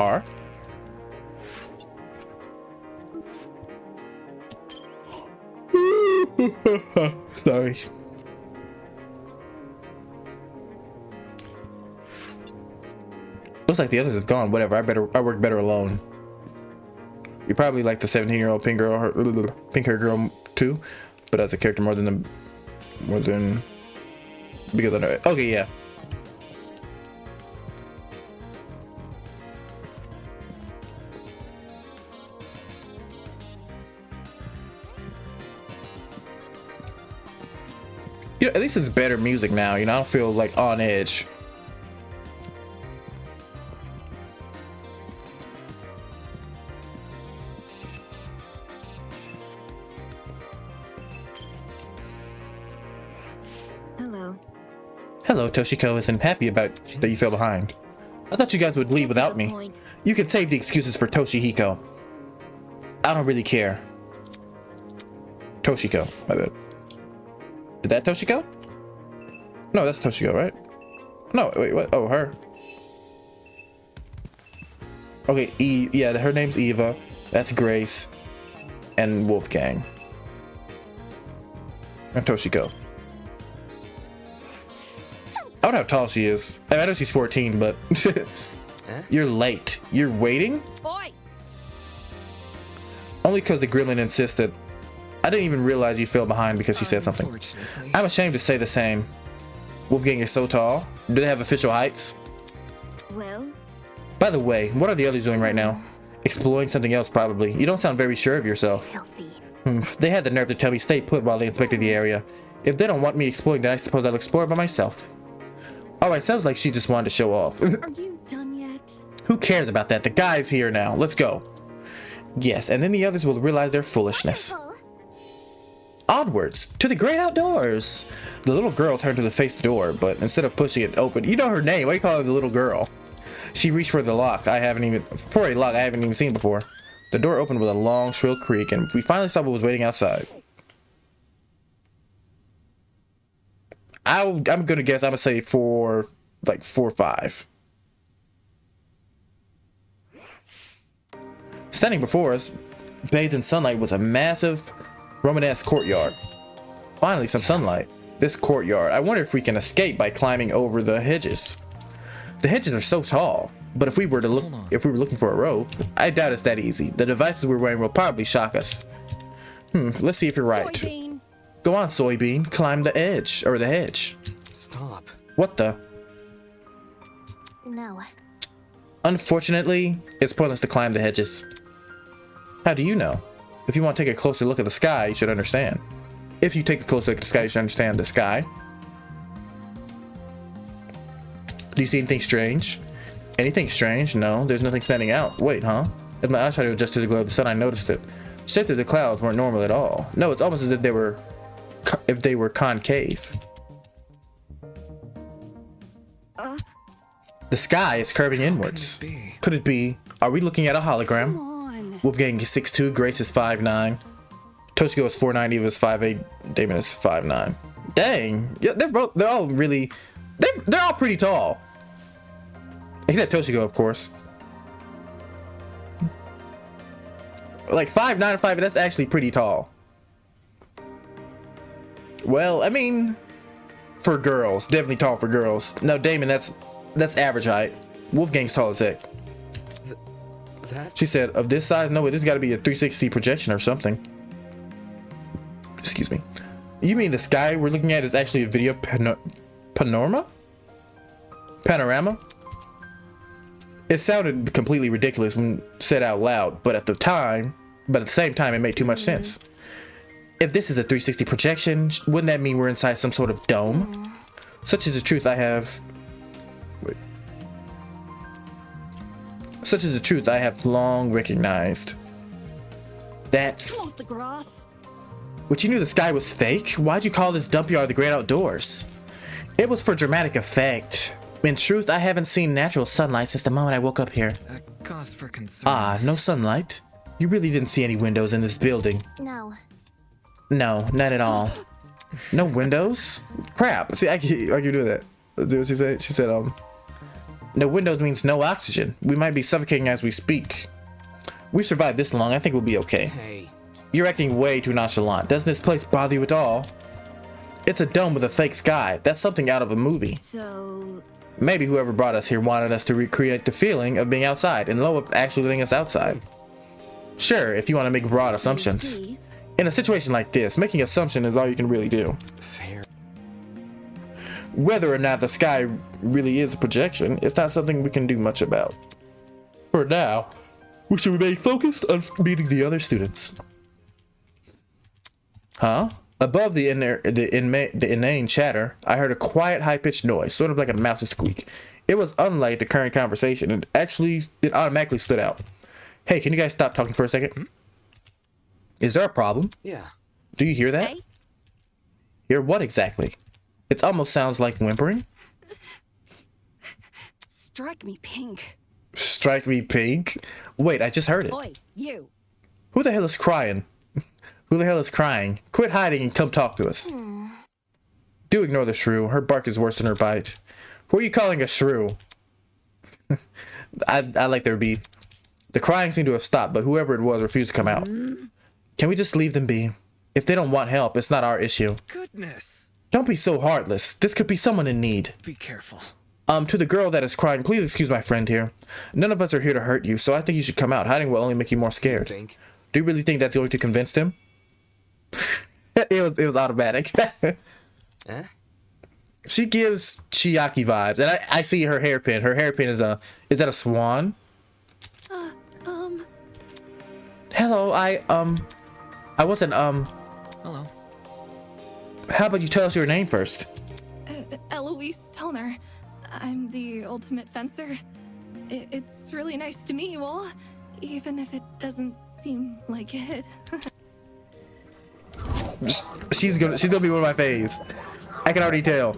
R. Sorry. Looks like the others have gone. Whatever. I work better alone. You probably like the 17-year-old pink hair girl too, but as a character more than because of the, okay, yeah. You know, at least it's better music now. You know, I don't feel like on edge. Hello, Toshiko isn't happy about that you fell behind. I thought you guys would leave without me. You can save the excuses for Toshihiko. I don't really care. Toshiko, my bad. Is that Toshiko? No, that's Toshiko, right? No, wait, what? Oh, her. Okay, yeah, her name's Eva. That's Grace. And Wolfgang. And Toshiko. I don't know how tall she is. I know she's 14, but you're late. You're waiting? Oi! Only because the gremlin insisted. I didn't even realize you fell behind because she said something. I'm ashamed to say the same. Wolfgang is so tall. Do they have official heights? Well. By the way, what are the others doing right now? Exploring something else, probably. You don't sound very sure of yourself. Filthy. They had the nerve to tell me stay put while they inspected the area. If they don't want me exploring, then I suppose I'll explore by myself. Alright, sounds like she just wanted to show off. Are you done yet? Who cares about that? The guy's here now. Let's go. Yes, and then the others will realize their foolishness. Onwards, to the great outdoors. The little girl turned to face the door, but instead of pushing it open, you know her name. Why do you call her the little girl? She reached for the lock. For a lock I haven't even seen before. The door opened with a long, shrill creak, and we finally saw what was waiting outside. I'm gonna guess. I'm gonna say 4 or 5. Standing before us, bathed in sunlight, was a massive Romanesque courtyard. Finally, some sunlight. This courtyard. I wonder if we can escape by climbing over the hedges. The hedges are so tall, but if we were looking for a rope, I doubt it's that easy. The devices we're wearing will probably shock us. Let's see if you're right. Soybean. Go on, Soybean. Climb the edge or the hedge. Stop. What the? No. Unfortunately, it's pointless to climb the hedges. How do you know? If you want to take a closer look at the sky, you should understand. If you take a closer look at the sky, you should understand the sky. Do you see anything strange? Anything strange? No, there's nothing standing out. Wait, huh? As my eyes tried to adjust to the glow of the sun, I noticed it. Shaped of the clouds weren't normal at all. No, it's almost as if they were concave. The sky is curving inwards. Could it be? Are we looking at a hologram? Come on. Wolfgang is 6'2", Grace is 5'9", Toshiko is 4'9", Eva is 5'8", Damon is 5'9". Dang, yeah, they're all really, they're all pretty tall. Except Toshiko, of course. Like 5'9" and 5'8", that's actually pretty tall. Well, I mean, for girls, definitely tall for girls. No, Damon, that's average height. Wolfgang's tall as heck. She said, of this size? No way, this got to be a 360 projection or something. Excuse me. You mean the sky we're looking at is actually a video panorama? Panorama? It sounded completely ridiculous when said out loud, but at the same time, it made too much sense. If this is a 360 projection, wouldn't that mean we're inside some sort of dome? Such is the truth I have... Wait. Such is the truth I have long recognized. That's... Come off the grass. But you knew the sky was fake? Why'd you call this dump yard the great outdoors? It was for dramatic effect. In truth, I haven't seen natural sunlight since the moment I woke up here. A cause for concern. Ah, no sunlight? You really didn't see any windows in this building? No. No, not at all. No windows? Crap. See, I can do that. See what she said? She said, No windows means no oxygen. We might be suffocating as we speak. We've survived this long, I think we'll be okay. Hey, You're acting way too nonchalant. Doesn't this place bother you at all? It's a dome with a fake sky. That's something out of a movie. So, Maybe whoever brought us here wanted us to recreate the feeling of being outside in lieu of actually letting us outside. Sure, if you want to make broad assumptions. see, In a situation like this, making assumption is all you can really do. fair. Whether or not the sky really is a projection, it's not something we can do much about. For now, we should remain focused on meeting the other students. Huh? Above the inane chatter, I heard a quiet, high-pitched noise, sort of like a mouse's squeak. It was unlike the current conversation, and it automatically stood out. Hey, can you guys stop talking for a second? Is there a problem? Yeah. Do you hear that? Hey? Hear what exactly? It almost sounds like whimpering. Strike me pink. Strike me pink. Wait, I just heard it. Oi, you. Who the hell is crying? Who the hell is crying? Quit hiding and come talk to us. Do ignore the shrew. Her bark is worse than her bite. Who are you calling a shrew? I like their beef. The crying seemed to have stopped, but whoever it was refused to come out. Can we just leave them be? If they don't want help, it's not our issue. Goodness. Don't be so heartless. This could be someone in need. Be careful. To the girl that is crying, please excuse my friend here. None of us are here to hurt you, so I think you should come out. Hiding will only make you more scared. Think? Do you really think that's going to convince them? it was automatic. Eh? She gives Chiaki vibes, and I see her hairpin. Her hairpin is that a swan? Hello, I wasn't, Hello. how about you tell us your name first? Eloise Tellner. I'm the ultimate fencer. It's really nice to meet you all, even if it doesn't seem like it. She's gonna be one of my faves. I can already tell.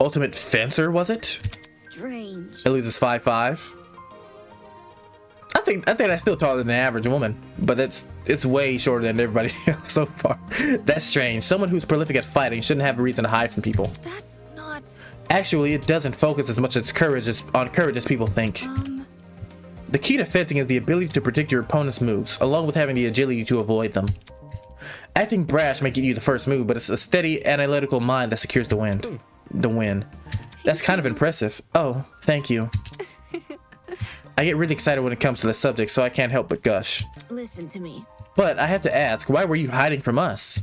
Ultimate fencer, was it? strange. Eloise is 5'5". I think that's still taller than the average woman, but it's way shorter than everybody else so far. That's strange. Someone who's prolific at fighting shouldn't have a reason to hide from people. That's not. Actually, it doesn't focus as much on courage as people think. The key to fencing is the ability to predict your opponent's moves, along with having the agility to avoid them. Acting brash may get you the first move, but it's a steady, analytical mind that secures the win. That's kind of impressive. Oh, thank you. I get really excited when it comes to the subject, so I can't help but gush. Listen to me. But I have to ask, why were you hiding from us?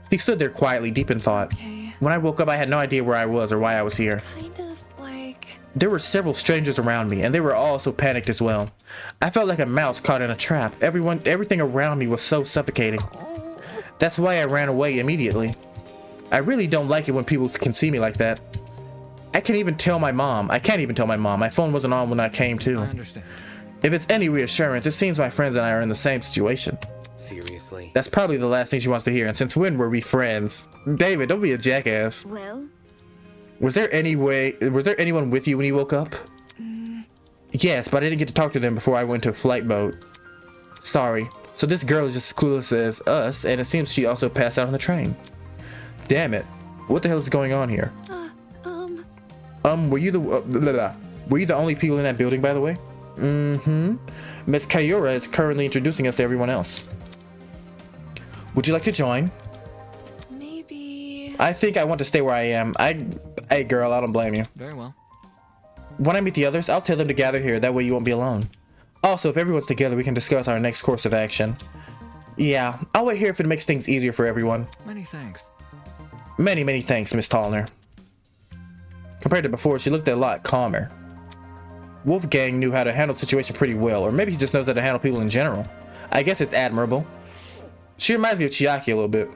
She stood there quietly, deep in thought. Okay. When I woke up, I had no idea where I was or why I was here. Kind of like. There were several strangers around me, and they were all so panicked as well. I felt like a mouse caught in a trap. Everything around me was so suffocating. That's why I ran away immediately. I really don't like it when people can see me like that. I can't even tell my mom. My phone wasn't on when I came to. I understand. If it's any reassurance, it seems my friends and I are in the same situation. Seriously? That's probably the last thing she wants to hear, and since when were we friends? David, don't be a jackass. Well, Was there anyone with you when you woke up? Yes, but I didn't get to talk to them before I went to flight mode. Sorry. So this girl is just as clueless as us, and it seems she also passed out on the train. Damn it. What the hell is going on here? Were you the only people in that building, by the way? Mm-hmm. Miss Kayura is currently introducing us to everyone else. Would you like to join? Maybe. I think I want to stay where I am. Hey girl, I don't blame you. Very well. When I meet the others, I'll tell them to gather here. That way you won't be alone. Also, if everyone's together, we can discuss our next course of action. Yeah, I'll wait here if it makes things easier for everyone. Many thanks. Many, many thanks, Miss Tallner. Compared to before, she looked a lot calmer. Wolfgang knew how to handle the situation pretty well, or maybe he just knows how to handle people in general. I guess it's admirable. She reminds me of Chiaki a little bit.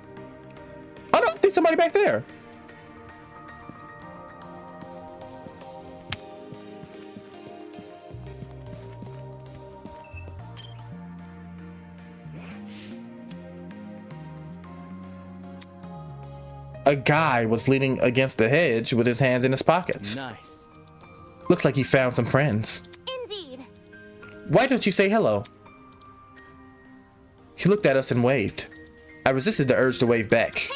Oh no, there's somebody back there. A guy was leaning against the hedge with his hands in his pockets. Nice. Looks like he found some friends. Indeed. Why don't you say hello? He looked at us and waved. I resisted the urge to wave back. Pay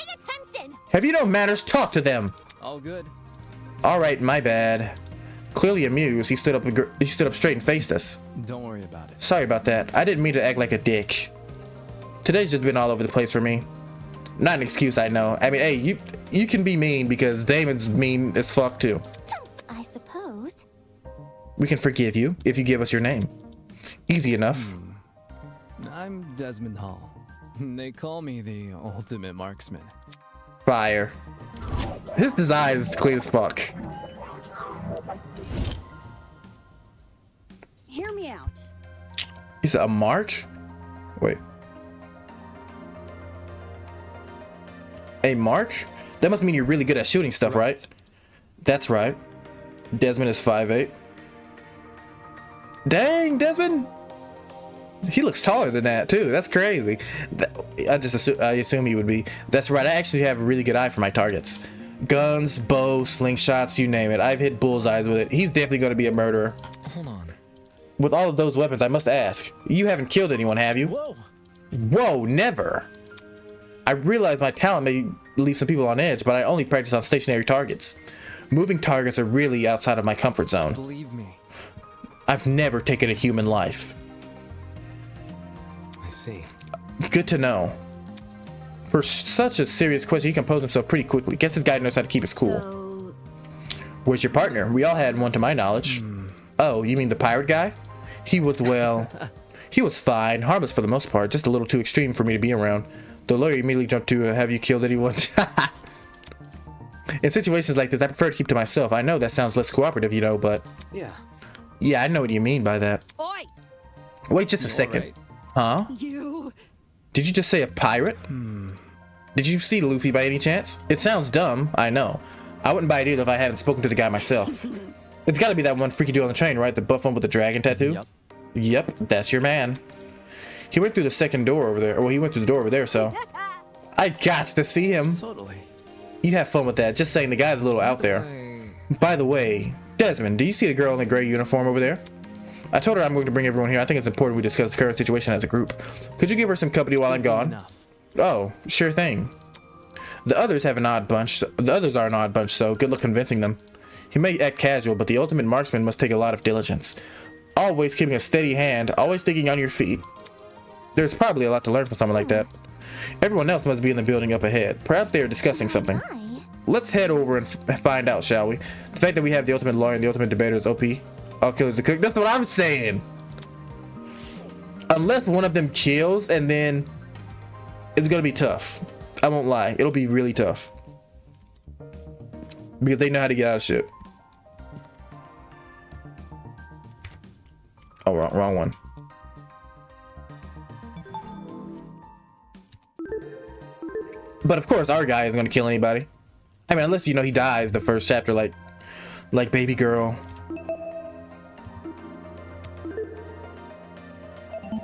attention. Have you no manners? Talk to them. All good. All right, my bad. Clearly amused, he stood up straight and faced us. Don't worry about it. Sorry about that. I didn't mean to act like a dick. Today's just been all over the place for me. Not an excuse, I know. I mean, hey, you can be mean because Damon's mean as fuck too. I suppose. We can forgive you if you give us your name. Easy enough. I'm Desmond Hall. They call me the ultimate marksman. Fire. His design is clean as fuck. Hear me out. He said a mark? Wait. A mark? That must mean you're really good at shooting stuff, right? That's right. Desmond is 5'8". Dang, Desmond! He looks taller than that too. That's crazy. I assume he would be. That's right. I actually have a really good eye for my targets. Guns, bow, slingshots, you name it. I've hit bullseyes with it. He's definitely going to be a murderer. Hold on. With all of those weapons, I must ask, you haven't killed anyone, have you? Whoa! Whoa, never. I realize my talent may leave some people on edge, but I only practice on stationary targets. Moving targets are really outside of my comfort zone. Believe me. I've never taken a human life. I see. Good to know. For such a serious question, he composed himself pretty quickly. Guess this guy knows how to keep his cool. So, Where's your partner? We all had one to my knowledge. Oh, you mean the pirate guy? He was, well, he was fine, harmless for the most part, just a little too extreme for me to be around. The lawyer immediately jumped to, have you killed anyone? In situations like this, I prefer to keep to myself. I know that sounds less cooperative, you know, but... Yeah, I know what you mean by that. Oi! Wait just a second. Right. Huh? You. Did you just say a pirate? Did you see Luffy by any chance? It sounds dumb, I know. I wouldn't buy it either if I hadn't spoken to the guy myself. It's gotta be that one freaky dude on the train, right? The buff one with the dragon tattoo? Yep. Yep, that's your man. He went through the second door over there. Well, he went through the door over there, so... I got to see him. Totally. You have fun with that. Just saying the guy's a little out there. By the way, Desmond, do you see the girl in the gray uniform over there? I told her I'm going to bring everyone here. I think it's important we discuss the current situation as a group. Could you give her some company while I'm gone? Enough. Oh, sure thing. The others are an odd bunch, so good luck convincing them. He may act casual, but the ultimate marksman must take a lot of diligence. Always keeping a steady hand, always thinking on your feet. There's probably a lot to learn from someone like that. Everyone else must be in the building up ahead. Perhaps they are discussing something. Let's head over and find out, shall we? The fact that we have the ultimate lawyer and the ultimate debater is OP. All killers are cooked. That's what I'm saying. Unless one of them kills, and then it's gonna be tough. I won't lie. It'll be really tough. Because they know how to get out of shit. Oh, wrong one. But of course, our guy isn't gonna kill anybody. I mean, unless, you know, he dies the first chapter, like baby girl.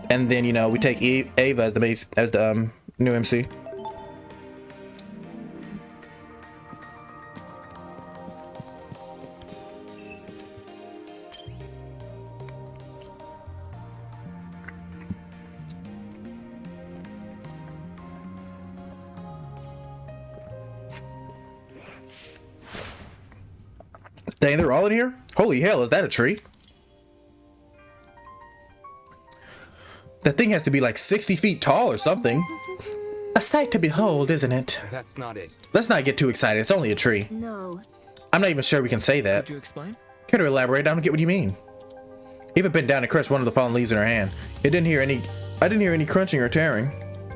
And then, you know, we take Ava as the new MC. Dang, they're all in here? Holy hell, is that a tree? That thing has to be like 60 feet tall or something. A sight to behold, isn't it? That's not it. Let's not get too excited. It's only a tree. no. I'm not even sure we can say that. Could you explain? Care to elaborate? I don't get what you mean. Eva bent down and crushed one of the fallen leaves in her hand. I didn't hear any crunching or tearing.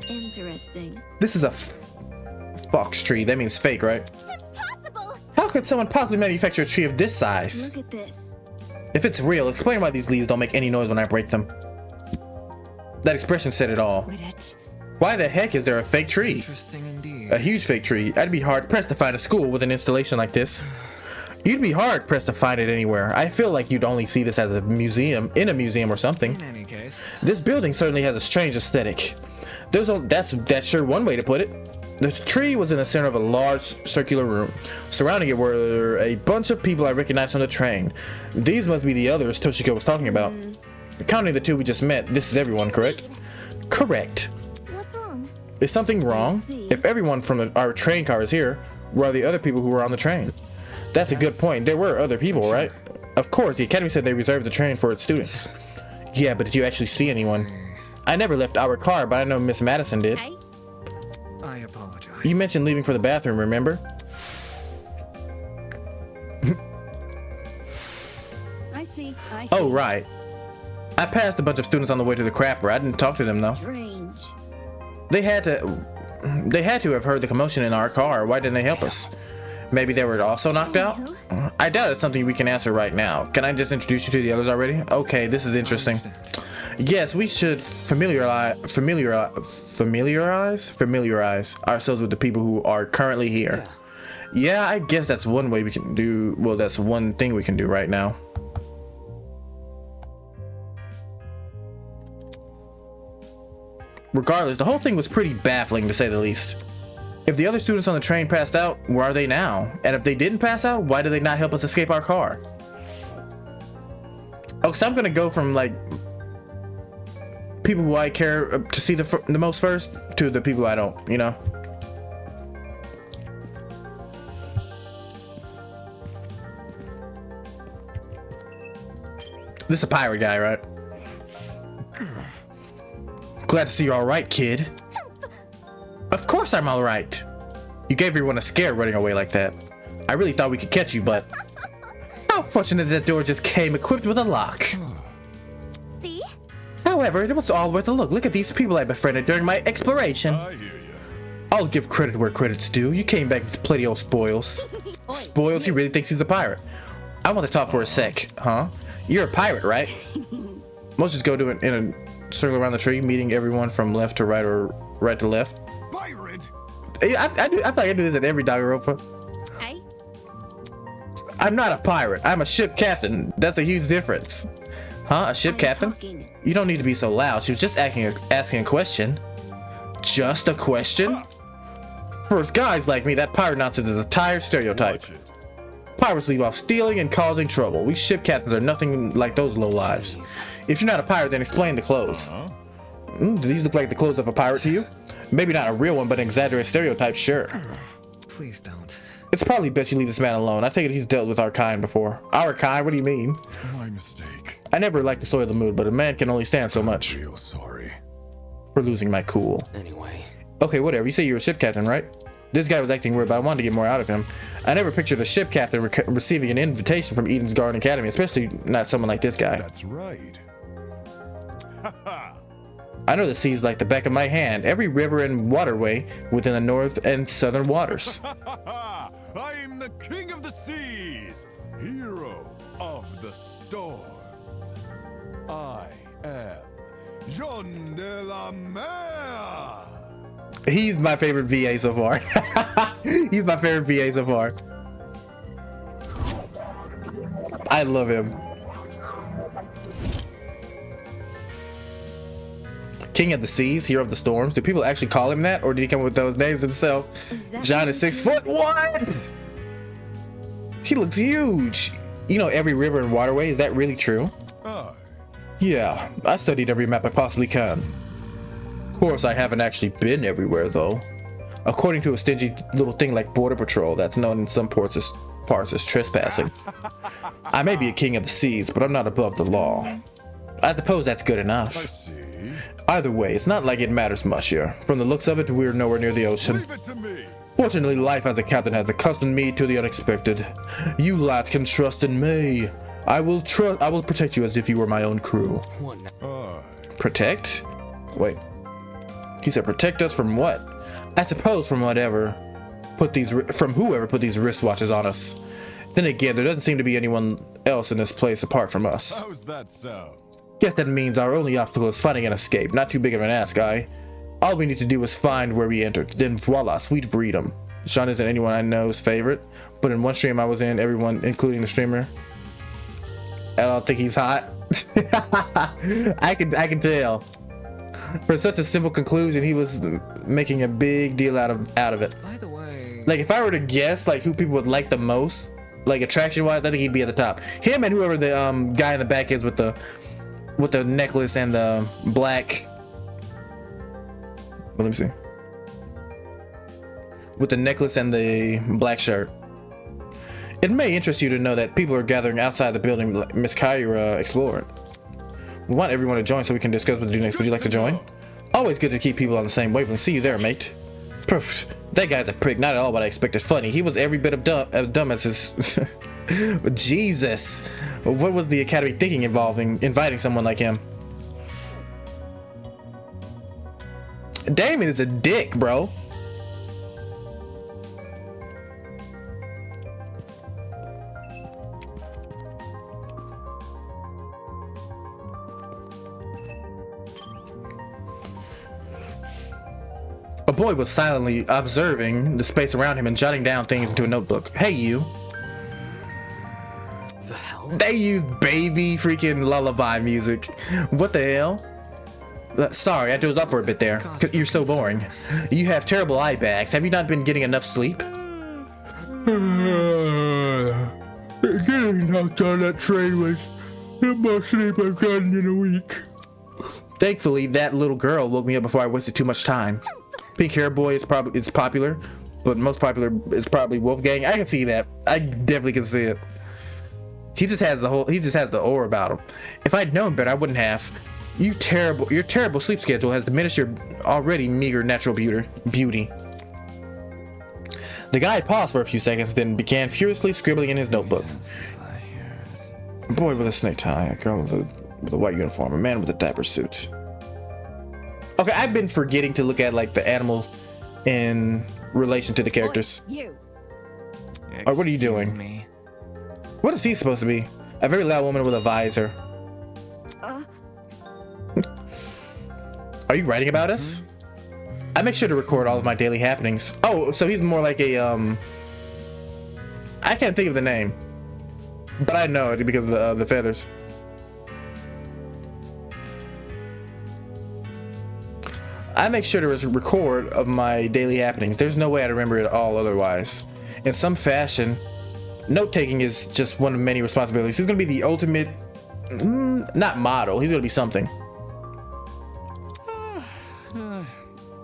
Interesting. This is a fox tree. That means fake, right? Impossible! How could someone possibly manufacture a tree of this size? Look at this. If it's real, explain why these leaves don't make any noise when I break them. That expression said it all. With it. Why the heck is there a fake tree? Interesting indeed. A huge fake tree. I'd be hard pressed to find a school with an installation like this. You'd be hard pressed to find it anywhere. I feel like you'd only see this as a museum, in a museum or something. In any case, This building certainly has a strange aesthetic. That's sure one way to put it. The tree was in the center of a large circular room. Surrounding it were a bunch of people I recognized from the train. These must be the others Toshiko was talking about. Counting the two we just met, this is everyone, correct? Correct. What's wrong? Is something wrong? see. If everyone from our train car is here, where are the other people who were on the train? That's a good point. There were other people, right? Of course, the academy said they reserved the train for its students. Yeah, but did you actually see anyone? I never left our car, but I know Miss Madison did. Hey? I apologize. You mentioned leaving for the bathroom, remember? I see. Oh, right. I passed a bunch of students on the way to the crapper. I didn't talk to them, though. Strange. They had to have heard the commotion in our car. Why didn't they help us? Maybe they were also knocked out? I doubt it's something we can answer right now. Can I just introduce you to the others already? Okay, this is interesting. Yes, we should familiarize ourselves with the people who are currently here. Yeah, I guess that's one way we can do. Well, that's one thing we can do right now. Regardless, the whole thing was pretty baffling to say the least. If the other students on the train passed out, where are they now? And if they didn't pass out, why did they not help us escape our car? Oh, so I'm gonna go from like people who I care to see the most first to the people I don't, you know? This is a pirate guy, right? Glad to see you're all right, kid. Of course I'm all right. You gave everyone a scare running away like that. I really thought we could catch you, but how fortunate that door just came equipped with a lock. See? However, it was all worth a look. Look at these people I befriended during my exploration. I hear ya. I'll give credit where credit's due. You came back with plenty of spoils. Spoils? He really thinks he's a pirate. I want to talk for a sec, huh? You're a pirate, right? Let's just go do it in a circle around the tree, meeting everyone from left to right or right to left. Pirate? I feel like I do this at every Danganronpa. Hey? I'm not a pirate. I'm a ship captain. That's a huge difference. Huh? A ship I'm captain? talking. You don't need to be so loud. She was just asking a question. Just a question? For guys like me, that pirate nonsense is a tired stereotype. Watch it. Pirates leave off stealing and causing trouble. We ship captains are nothing like those lowlives. If you're not a pirate, then explain the clothes. Do these look like the clothes of a pirate to you? Maybe not a real one, but an exaggerated stereotype, sure. Please don't. It's probably best you leave this man alone. I take it he's dealt with our kind before. Our kind? What do you mean? My mistake. I never like to soil the mood, but a man can only stand so much. Real sorry. For losing my cool. Anyway, Okay, whatever. You say you're a ship captain, right? This guy was acting weird, but I wanted to get more out of him. I never pictured a ship captain receiving an invitation from Eden's Garden Academy, especially not someone like this guy. That's right. I know the seas like the back of my hand, every river and waterway within the north and southern waters. I'm the king of the seas, hero of the storms. I am John de la Mer. He's my favorite VA so far. He's my favorite VA so far. I love him. King of the seas, hero of the storms. Do people actually call him that, or did he come up with those names himself? John is 6 foot. What? He looks huge. You know every river and waterway. Is that really true? I Yeah, I studied every map I possibly can. Of course, I haven't actually been everywhere, though. According to a stingy little thing like Border Patrol, that's known in some parts as trespassing. I may be a king of the seas, but I'm not above the law. I suppose that's good enough. see. Either way, it's not like it matters much here. From the looks of it, we're nowhere near the ocean. Leave it to me. Fortunately, life as a captain has accustomed me to the unexpected. You lads can trust in me. I will protect you as if you were my own crew. what now? Protect? Wait. He said protect us from what? I suppose from whoever put these wristwatches on us. Then again, there doesn't seem to be anyone else in this place apart from us. How's that sound? Guess that means our only obstacle is finding an escape. Not too big of an ask, guy. All we need to do is find where we entered. Then voila, sweet freedom. Sean isn't anyone I know's favorite, but in one stream I was in, everyone, including the streamer, I don't think he's hot. I can tell. For such a simple conclusion, he was making a big deal out of it. By the way, Like if I were to guess like who people would like the most, like attraction wise, I think he'd be at the top. Him and whoever the guy in the back is with the necklace and the black. Well, let me see. with the necklace and the black shirt. It may interest you to know that people are gathering outside the building Miss Kyra explored. We want everyone to join so we can discuss what to do next. Would you like to join? Always good to keep people on the same wavelength. See you there, mate. Poof. That guy's a prick. Not at all what I expected. Funny. He was every bit of dumb as his... Jesus. What was the Academy thinking inviting someone like him? Damon is a dick, bro. A boy was silently observing the space around him and jotting down things into a notebook. Hey, you. The hell? They use baby freaking lullaby music. What the hell? Sorry, I dozed up for a bit there. 'Cause you're so boring. You have terrible eye bags. Have you not been getting enough sleep? Getting knocked on that train was the most sleep I've gotten in a week. Thankfully, that little girl woke me up before I wasted too much time. Pink Hair Boy is popular, but most popular is probably Wolfgang. I can see that. I definitely can see it. He just has the aura about him. If I'd known better, I wouldn't have. Your terrible sleep schedule has diminished your already meager natural beauty. The guy paused for a few seconds, then began furiously scribbling in his notebook. A boy with a snake tie, a girl with a white uniform, a man with a diaper suit. Okay, I've been forgetting to look at like the animal in relation to the characters. You. Or what are you doing? What is he supposed to be? A very loud woman with a visor. Are you writing about us? I make sure to record all of my daily happenings. Oh, so he's more like a I can't think of the name, but I know it because of the feathers. I make sure to record of my daily happenings. There's no way I'd remember it all otherwise. In some fashion, note-taking is just one of many responsibilities. He's gonna be the ultimate, not model. He's gonna be something.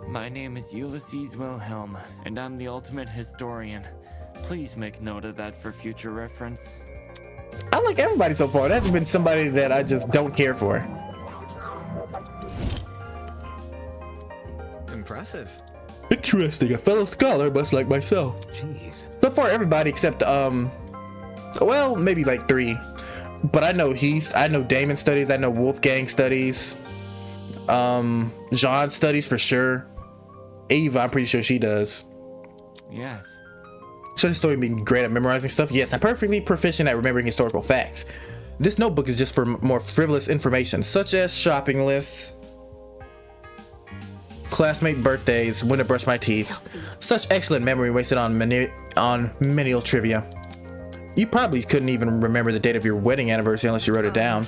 My name is Ulysses Wilhelm, and I'm the ultimate historian. Please make note of that for future reference. I like everybody so far. There hasn't been somebody that I just don't care for. Impressive. Interesting. A fellow scholar, much like myself. Jeez. So far, everybody except well, maybe like 3. But I know Damon studies. I know Wolfgang studies. Jean studies for sure. Ava, I'm pretty sure she does. Yes. Should the story be great at memorizing stuff? Yes, I'm perfectly proficient at remembering historical facts. This notebook is just for more frivolous information, such as shopping lists, classmate birthdays, when to brush my teeth. Such excellent memory wasted on menial trivia. You probably couldn't even remember the date of your wedding anniversary unless you wrote it down.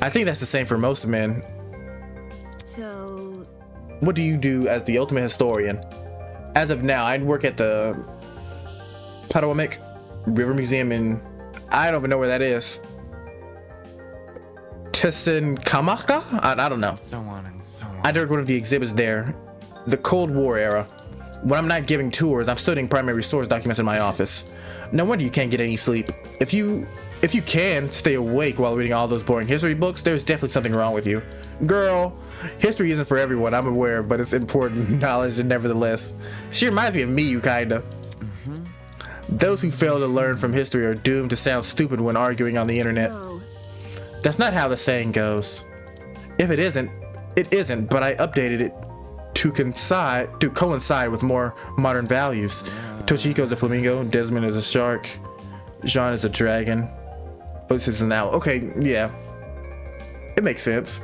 I think that's the same for most men. So, What do you do as the ultimate historian? As of now, I work at the Patawamik River Museum in, I don't even know where that is. Tessenkamaka? I don't know. So on and so on. I direct one of the exhibits there. The Cold War era. When I'm not giving tours, I'm studying primary source documents in my office. No wonder you can't get any sleep. If you can stay awake while reading all those boring history books, there's definitely something wrong with you. Girl, history isn't for everyone, I'm aware, but it's important knowledge and nevertheless. She reminds me of me, you kinda. Those who fail to learn from history are doomed to sound stupid when arguing on the internet. no. That's not how the saying goes. If it isn't, it isn't, but I updated it to coincide with more modern values. Toshiko's a flamingo, Desmond is a shark, Jean is a dragon. Oh, this is an owl. Okay, yeah. It makes sense.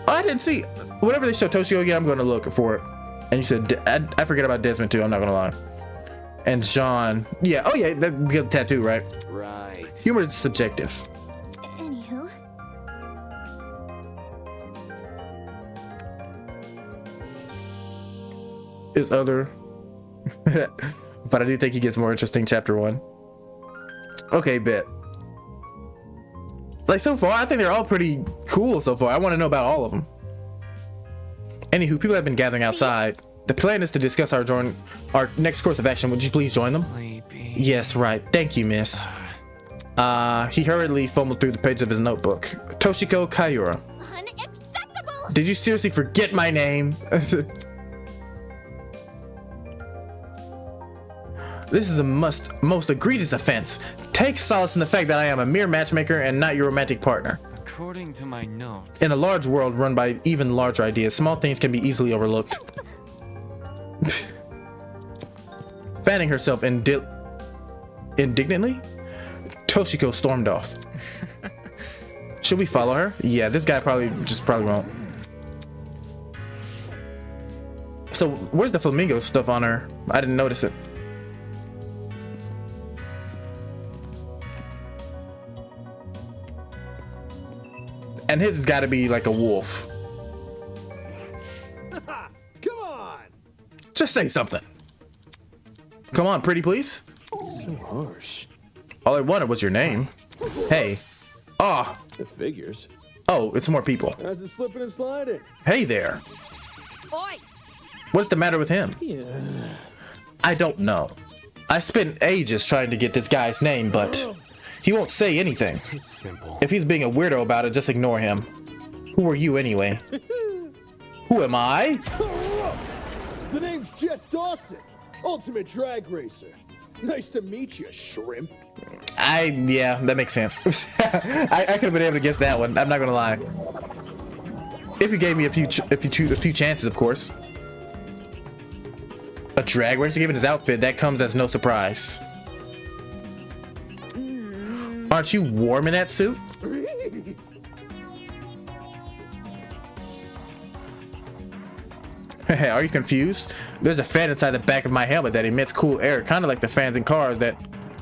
Oh, I didn't see. Whenever they show Toshiko again, I'm going to look for it. And you said, I forget about Desmond too, I'm not going to lie. And Jean. Yeah, oh yeah, that because of the tattoo, right? Right. Humor is subjective. Anywho, Is other. But I do think he gets more interesting chapter 1. Okay, bet. Like so far, I think they're all pretty cool so far. I want to know about all of them. Anywho, people have been gathering outside. The plan is to discuss our next course of action. Would you please join them? Sleepy. Yes, right. Thank you, miss. He hurriedly fumbled through the page of his notebook. Toshiko Kaiura. Unacceptable! Did you seriously forget my name? This is a most egregious offense. Take solace in the fact that I am a mere matchmaker and not your romantic partner. According to my notes. In a large world run by even larger ideas, small things can be easily overlooked. Fanning herself indignantly, Toshiko stormed off. Should we follow her? Yeah, this guy probably won't. So where's the flamingo stuff on her? I didn't notice it. And his has got to be like a wolf. Come on! Just say something. Come on, pretty please. So harsh. All I wanted was your name. Hey. Ah. It figures. Oh, it's more people. How's it slipping and sliding? Hey there. Oi! What's the matter with him? Yeah. I don't know. I spent ages trying to get this guy's name, but he won't say anything. It's simple. If he's being a weirdo about it, just ignore him. Who are you anyway? Who am I? The name's Jet Dawson, Ultimate Drag Racer. Nice to meet you, shrimp. Yeah, that makes sense. I could have been able to guess that one. I'm not gonna lie. If you gave me a few chances, of course. A drag racer given his outfit, that comes as no surprise. Aren't you warm in that suit? Hey, are you confused? There's a fan inside the back of my helmet that emits cool air, kind of like the fans in cars that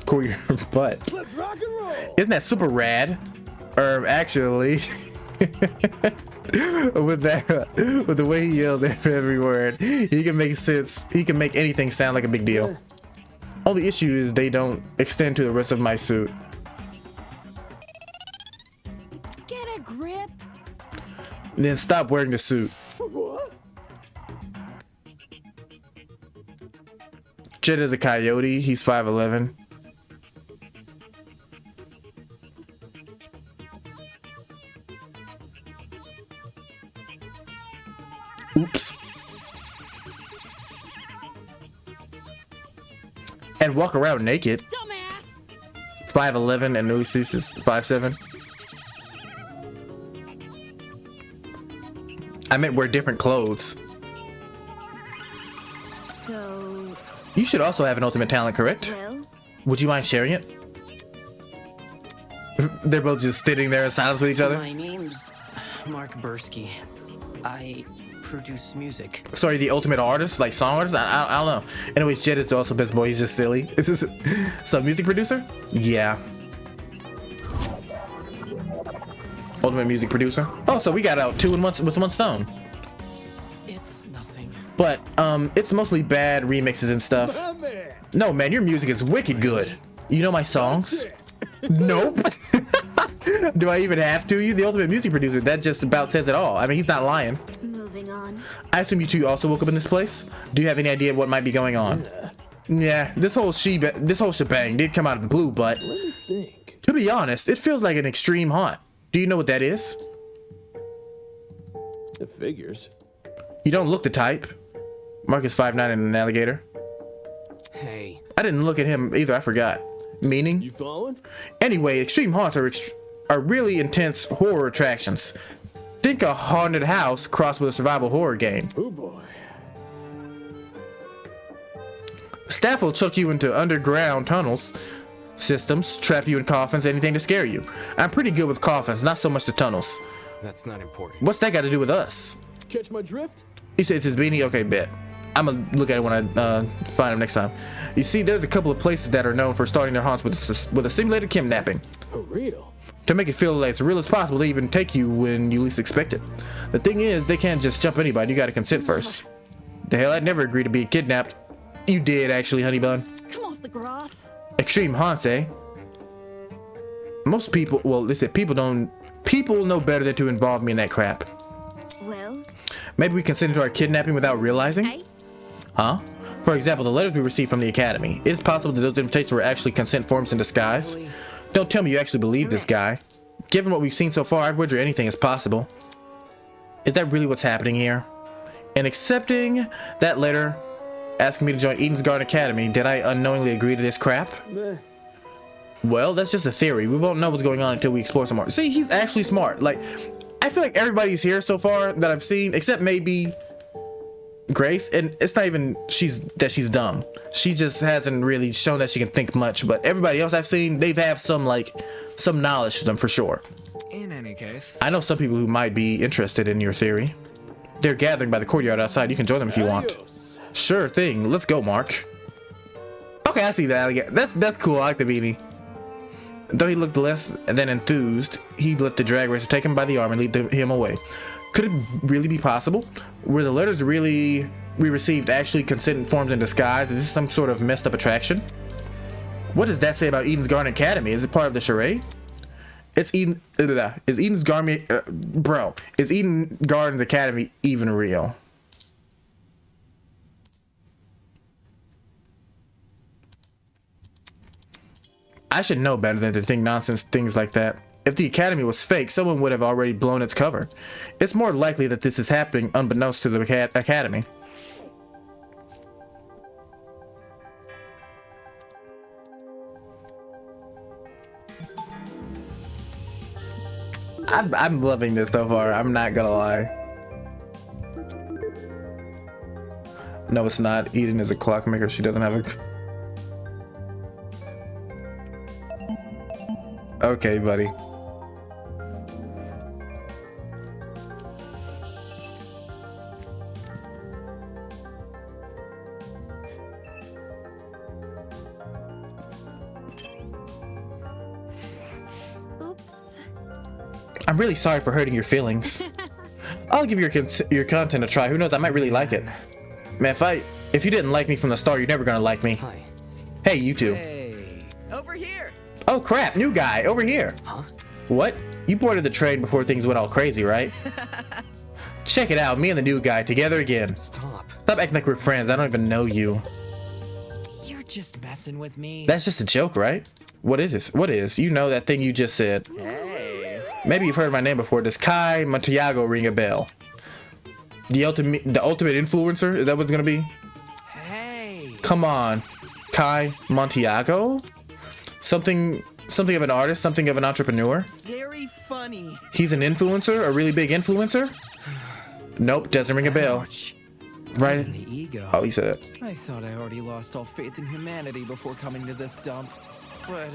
cool your butt. Let's rock and roll. Isn't that super rad? Or actually, with the way he yelled every word, he can make sense. He can make anything sound like a big deal. Only issue is they don't extend to the rest of my suit. Get a grip. Then stop wearing the suit. What? Jet is a coyote. He's 5'11". Oops. And walk around naked. Dumbass! 5'11" and Ulysses is 5'7". I meant wear different clothes. So, You should also have an ultimate talent, correct? well, Would you mind sharing it? They're both just sitting there in silence with each other. My name's Mark Bursky. I produce music. Sorry, the ultimate artist, like song artist? I don't know. Anyways, Jet is also best boy. He's just silly. So, music producer? Yeah. Ultimate music producer. Oh, so we got out two in one with one stone. It's nothing. But it's mostly bad remixes and stuff. My man. No, man, your music is wicked good. You know my songs? Nope. Do I even have to? You the ultimate music producer. That just about says it all. I mean, he's not lying. moving on. I assume you two also woke up in this place. Do you have any idea what might be going on? Yeah, this whole shebang did come out of the blue, but Let me think. to be honest, it feels like an extreme haunt. Do you know what that is? It figures. You don't look the type. Mark is 5'9" and an alligator. Hey, I didn't look at him either. I forgot. Meaning? You following? Anyway, extreme haunts are really intense horror attractions. Think a haunted house crossed with a survival horror game. Oh boy. Staff will chuck you into underground tunnels systems, trap you in coffins, anything to scare you. I'm pretty good with coffins, not so much the tunnels. that's not important. What's that got to do with us? Catch my drift? He said it's his beanie. Okay, bet. I'm gonna look at it when I find him next time. You see, there's a couple of places that are known for starting their haunts with a simulated kidnapping. For real? To make it feel like as real as possible, they even take you when you least expect it. The thing is, they can't just jump anybody. You gotta consent first. The hell, I'd never agree to be kidnapped. You did, actually, honey bun. Come off the grass. Extreme haunts, eh? Most people, well, they said people know better than to involve me in that crap. Well, Maybe we consented to our kidnapping without realizing? Hey, Huh? For example, the letters we received from the Academy. It is possible that those invitations were actually consent forms in disguise. Don't tell me you actually believe this guy. Given what we've seen so far, I'd wager anything is possible. Is that really what's happening here? In accepting that letter, asking me to join Eden's Garden Academy, did I unknowingly agree to this crap? Well, that's just a theory. We won't know what's going on until we explore some more. See, he's actually smart. Like, I feel like everybody's here so far that I've seen, except maybe Grace, and it's not even she's dumb. She just hasn't really shown that she can think much, but everybody else I've seen, they've have some knowledge to them for sure. In any case, I know some people who might be interested in your theory. They're gathering by the courtyard outside. You can join them if you want. Sure thing. Let's go, Mark. Okay, I see that. That's cool. I like the beanie. Though he looked less than enthused, he let the drag racer take him by the arm and lead him away. Could it really be possible? Were the letters we received actually consent forms in disguise? Is this some sort of messed up attraction? What does that say about Eden's Garden Academy? Is it part of the charade? Is Eden's Garden is Eden Gardens Academy even real? I should know better than to think nonsense things like that. If the Academy was fake, someone would have already blown its cover. It's more likely that this is happening unbeknownst to the Academy. I'm loving this so far. I'm not gonna lie. No, it's not. Eden is a clockmaker. She doesn't have a... Okay, buddy. Oops. I'm really sorry for hurting your feelings. I'll give your content a try. Who knows? I might really like it. Man, if you didn't like me from the start, you're never gonna like me. Hi. Hey, you two. hey, over here. Oh crap, new guy, over here. Huh? What? You boarded the train before things went all crazy, right? Check it out, me and the new guy together again. Stop. Stop acting like we're friends, I don't even know you. You're just messing with me. That's just a joke, right? What is this? What is? You know that thing you just said. Hey. Maybe you've heard my name before. Does Kai Montiago ring a bell? The ultimate influencer? Is that what it's gonna be? Hey. Come on. Kai Montiago? Something of an artist, something of an entrepreneur? Very funny. He's an influencer? A really big influencer? Nope, doesn't ring a bell. Ouch. Right? And the ego. Oh, he said it. I thought I already lost all faith in humanity before coming to this dump, but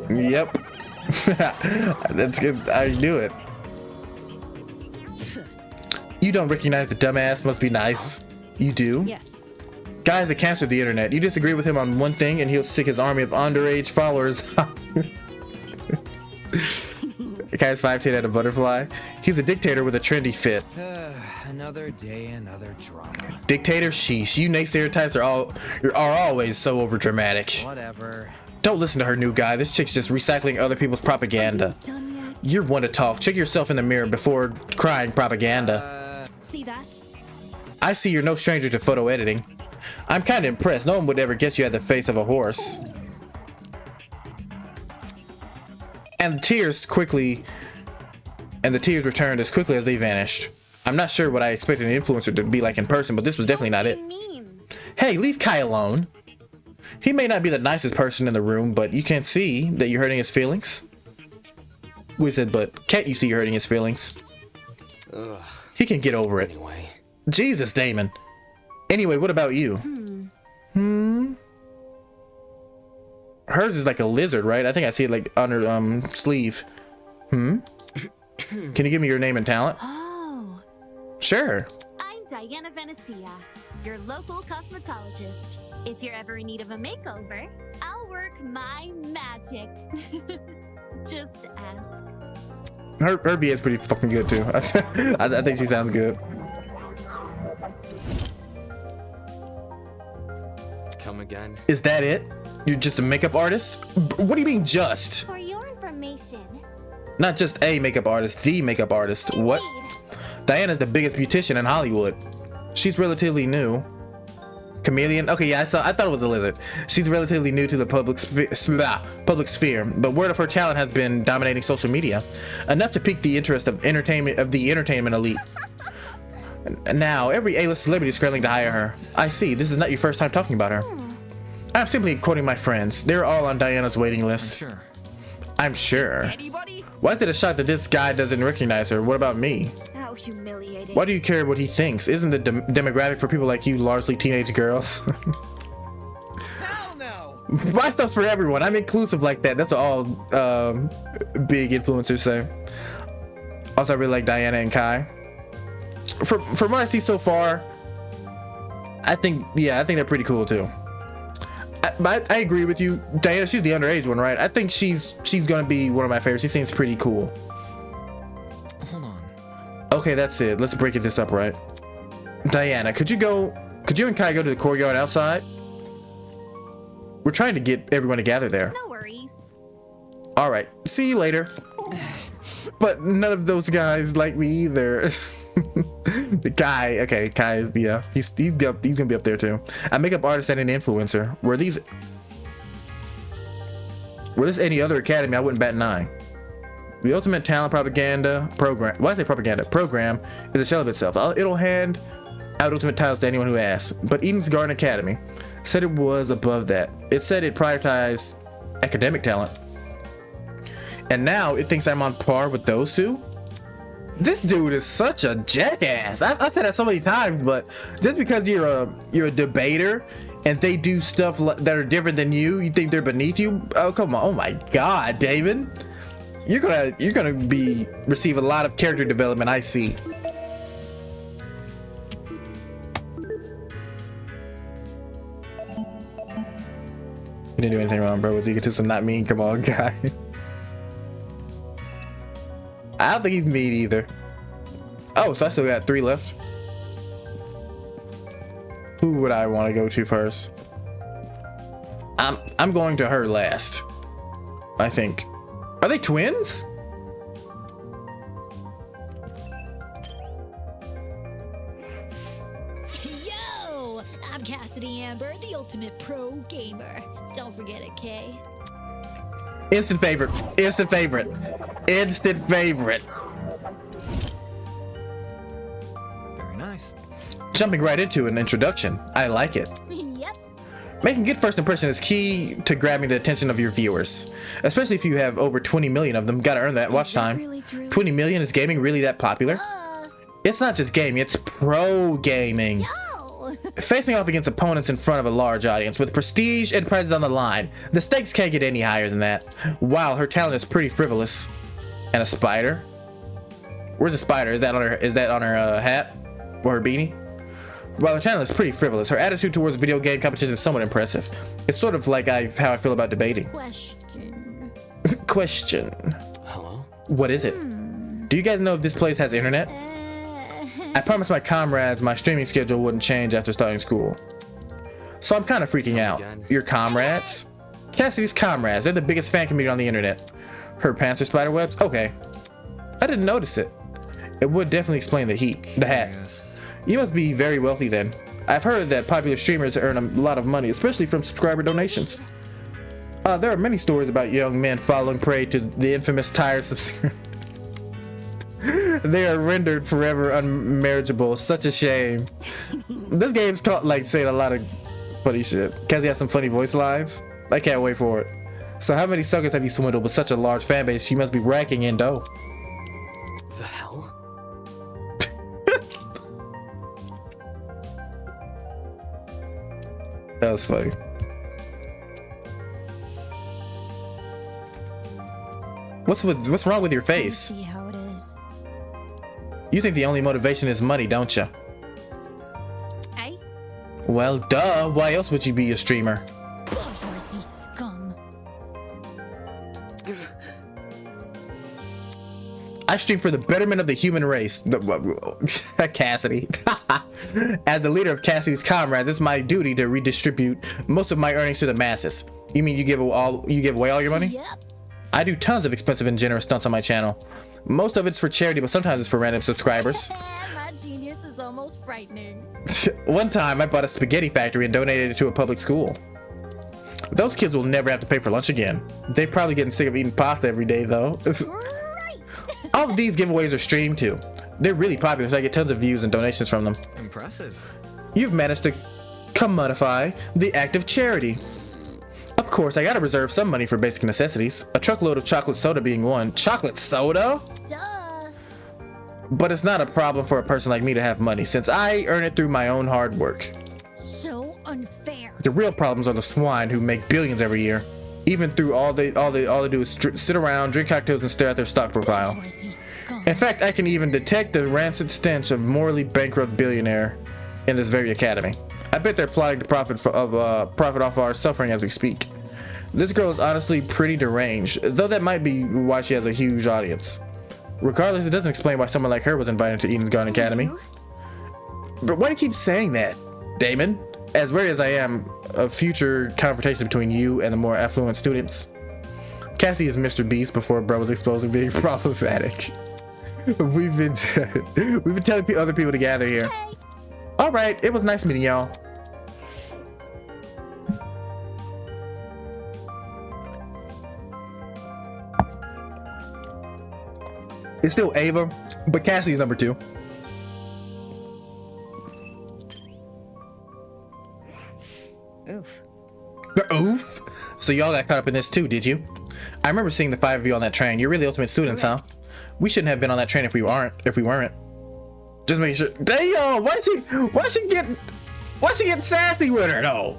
Yep. That's good. I knew it. You don't recognize the dumbass? Must be nice. You do? Yes. Guy's the cancer of the internet. You disagree with him on one thing and he'll stick his army of underage followers. The guy's 5'10" at a butterfly. He's a dictator with a trendy fit. another day, another drama. Dictator, sheesh. You naysayer types are always so over dramatic. Whatever. Don't listen to her, new guy. This chick's just recycling other people's propaganda. You're one to talk. Check yourself in the mirror before crying propaganda. See that? I see you're no stranger to photo editing. I'm kind of impressed. No one would ever guess you had the face of a horse. And the tears returned as quickly as they vanished. I'm not sure what I expected an influencer to be like in person, but this was definitely not it. Hey, leave Kai alone. He may not be the nicest person in the room, but you can see that you're hurting his feelings. We said, but can't you see you're hurting his feelings? Ugh. He can get over it. Anyway. Jesus, Damon. Anyway, what about you? Hers is like a lizard, right? I think I see it like on her sleeve. Can you give me your name and talent? Oh, Sure. I'm Diana Venecia, your local cosmetologist. If you're ever in need of a makeover, I'll work my magic. Just ask. Her BA is pretty fucking good too. I think she sounds good. Come again? Is that it? You're just a makeup artist? What do you mean just? For your information, Not just a makeup artist, the makeup artist. What? Diana's the biggest beautician in Hollywood. She's relatively new. Chameleon? Okay, yeah, I thought it was a lizard. She's relatively new to the public sphere, but word of her talent has been dominating social media, enough to pique the interest of the entertainment elite. Now, every A-list celebrity is scrambling to hire her. I see, this is not your first time talking about her. I'm simply quoting my friends. They're all on Diana's waiting list. I'm sure. Anybody? Why is it a shock that this guy doesn't recognize her? What about me? How humiliating. Why do you care what he thinks? Isn't the demographic for people like you largely teenage girls? Hell no! My stuff's for everyone. I'm inclusive like that. That's what all big influencers say. Also, I really like Diana and Kai. From what I see so far, I think they're pretty cool too. But I agree with you, Diana. She's the underage one, right? I think she's gonna be one of my favorites. She seems pretty cool. Hold on. Okay, that's it. Let's break this up, right? Diana, could you and Kai go to the courtyard outside? We're trying to get everyone to gather there. No worries. All right, see you later. But none of those guys like me either. The guy, okay, Kai is he's gonna be up there too. A makeup artist and an influencer. Were this any other academy, I wouldn't bat an eye. The ultimate talent propaganda program. Why I say propaganda? Program is a shell of itself. It'll hand out ultimate titles to anyone who asks. But Eden's Garden Academy said it was above that. It said it prioritized academic talent. And now it thinks I'm on par with those two? This dude is such a jackass. I've said that so many times, but just because you're a debater and they do stuff that are different than you think they're beneath you? Oh, come on. Oh my God, David. You're gonna receive a lot of character development, I see. You didn't do anything wrong, bro. Was egotism not mean? Come on, guy. I don't think he's mean either. Oh, so I still got 3 left. Who would I want to go to first? I'm going to her last, I think. Are they twins? Yo! I'm Cassidy Amber, the ultimate pro gamer. Don't forget it, Kay. Instant favorite. Instant favorite. Instant favorite. Very nice. Jumping right into an introduction. I like it. Yep. Making good first impression is key to grabbing the attention of your viewers, especially if you have over 20 million of them. Gotta earn that watch time. Really 20 million? Is gaming really that popular? It's not just gaming, it's pro gaming. Yo! Facing off against opponents in front of a large audience with prestige and prizes on the line. The stakes can't get any higher than that. Wow, her talent is pretty frivolous. And a spider? Where's the spider? Is that on her hat? Or her beanie? While her talent is pretty frivolous, her attitude towards video game competition is somewhat impressive. It's sort of like how I feel about debating. Question. Question. Hello? What is it? Do you guys know if this place has internet? I promised my comrades my streaming schedule wouldn't change after starting school. So I'm kind of freaking out. Your comrades? Cassidy's comrades. They're the biggest fan community on the internet. Her pants are spider webs? Okay. I didn't notice it. It would definitely explain the hat. You must be very wealthy then. I've heard that popular streamers earn a lot of money, especially from subscriber donations. There are many stories about young men falling prey to the infamous tired subscriber. They are rendered forever unmarriageable. Such a shame. This game's caught like saying a lot of funny shit. Cassie has some funny voice lines. I can't wait for it. So how many suckers have you swindled with such a large fan base? You must be racking in dough. The hell? That was funny. What's wrong with your face? See how it is. You think the only motivation is money, don't you? Hey? Well, duh. Why else would you be a streamer? Bourgeoisie scum. I stream for the betterment of the human race. Cassidy. As the leader of Cassidy's comrades, it's my duty to redistribute most of my earnings to the masses. You mean you give away all your money? Yep. I do tons of expensive and generous stunts on my channel. Most of it's for charity, but sometimes it's for random subscribers. My genius is almost frightening. One time I bought a spaghetti factory and donated it to a public school. Those kids will never have to pay for lunch again. They're probably getting sick of eating pasta every day though. All of these giveaways are streamed too. They're really popular, so I get tons of views and donations from them. Impressive. You've managed to commodify the act of charity. Of course, I gotta reserve some money for basic necessities. A truckload of chocolate soda being one. Chocolate soda? Duh. But it's not a problem for a person like me to have money, since I earn it through my own hard work. So unfair. The real problems are the swine who make billions every year. Even through all they do is sit around, drink cocktails, and stare at their stock profile. In fact, I can even detect the rancid stench of morally bankrupt billionaire in this very academy. I bet they're plotting to profit off our suffering as we speak. This girl is honestly pretty deranged, though that might be why she has a huge audience. Regardless, it doesn't explain why someone like her was invited to Eden's Garden Academy. But why do you keep saying that, Damon? As wary as I am of future confrontation between you and the more affluent students. Cassie is Mr. Beast before bro was exposed as being problematic. We've been telling other people to gather here. Hey. All right, it was nice meeting y'all. It's still Ava, but Cassie's number 2. Oof. Oof. So y'all got caught up in this too, did you? I remember seeing the 5 of you on that train. You're really ultimate students, huh? We shouldn't have been on that train if we weren't. Just making sure. Damn, why she get sassy with her though?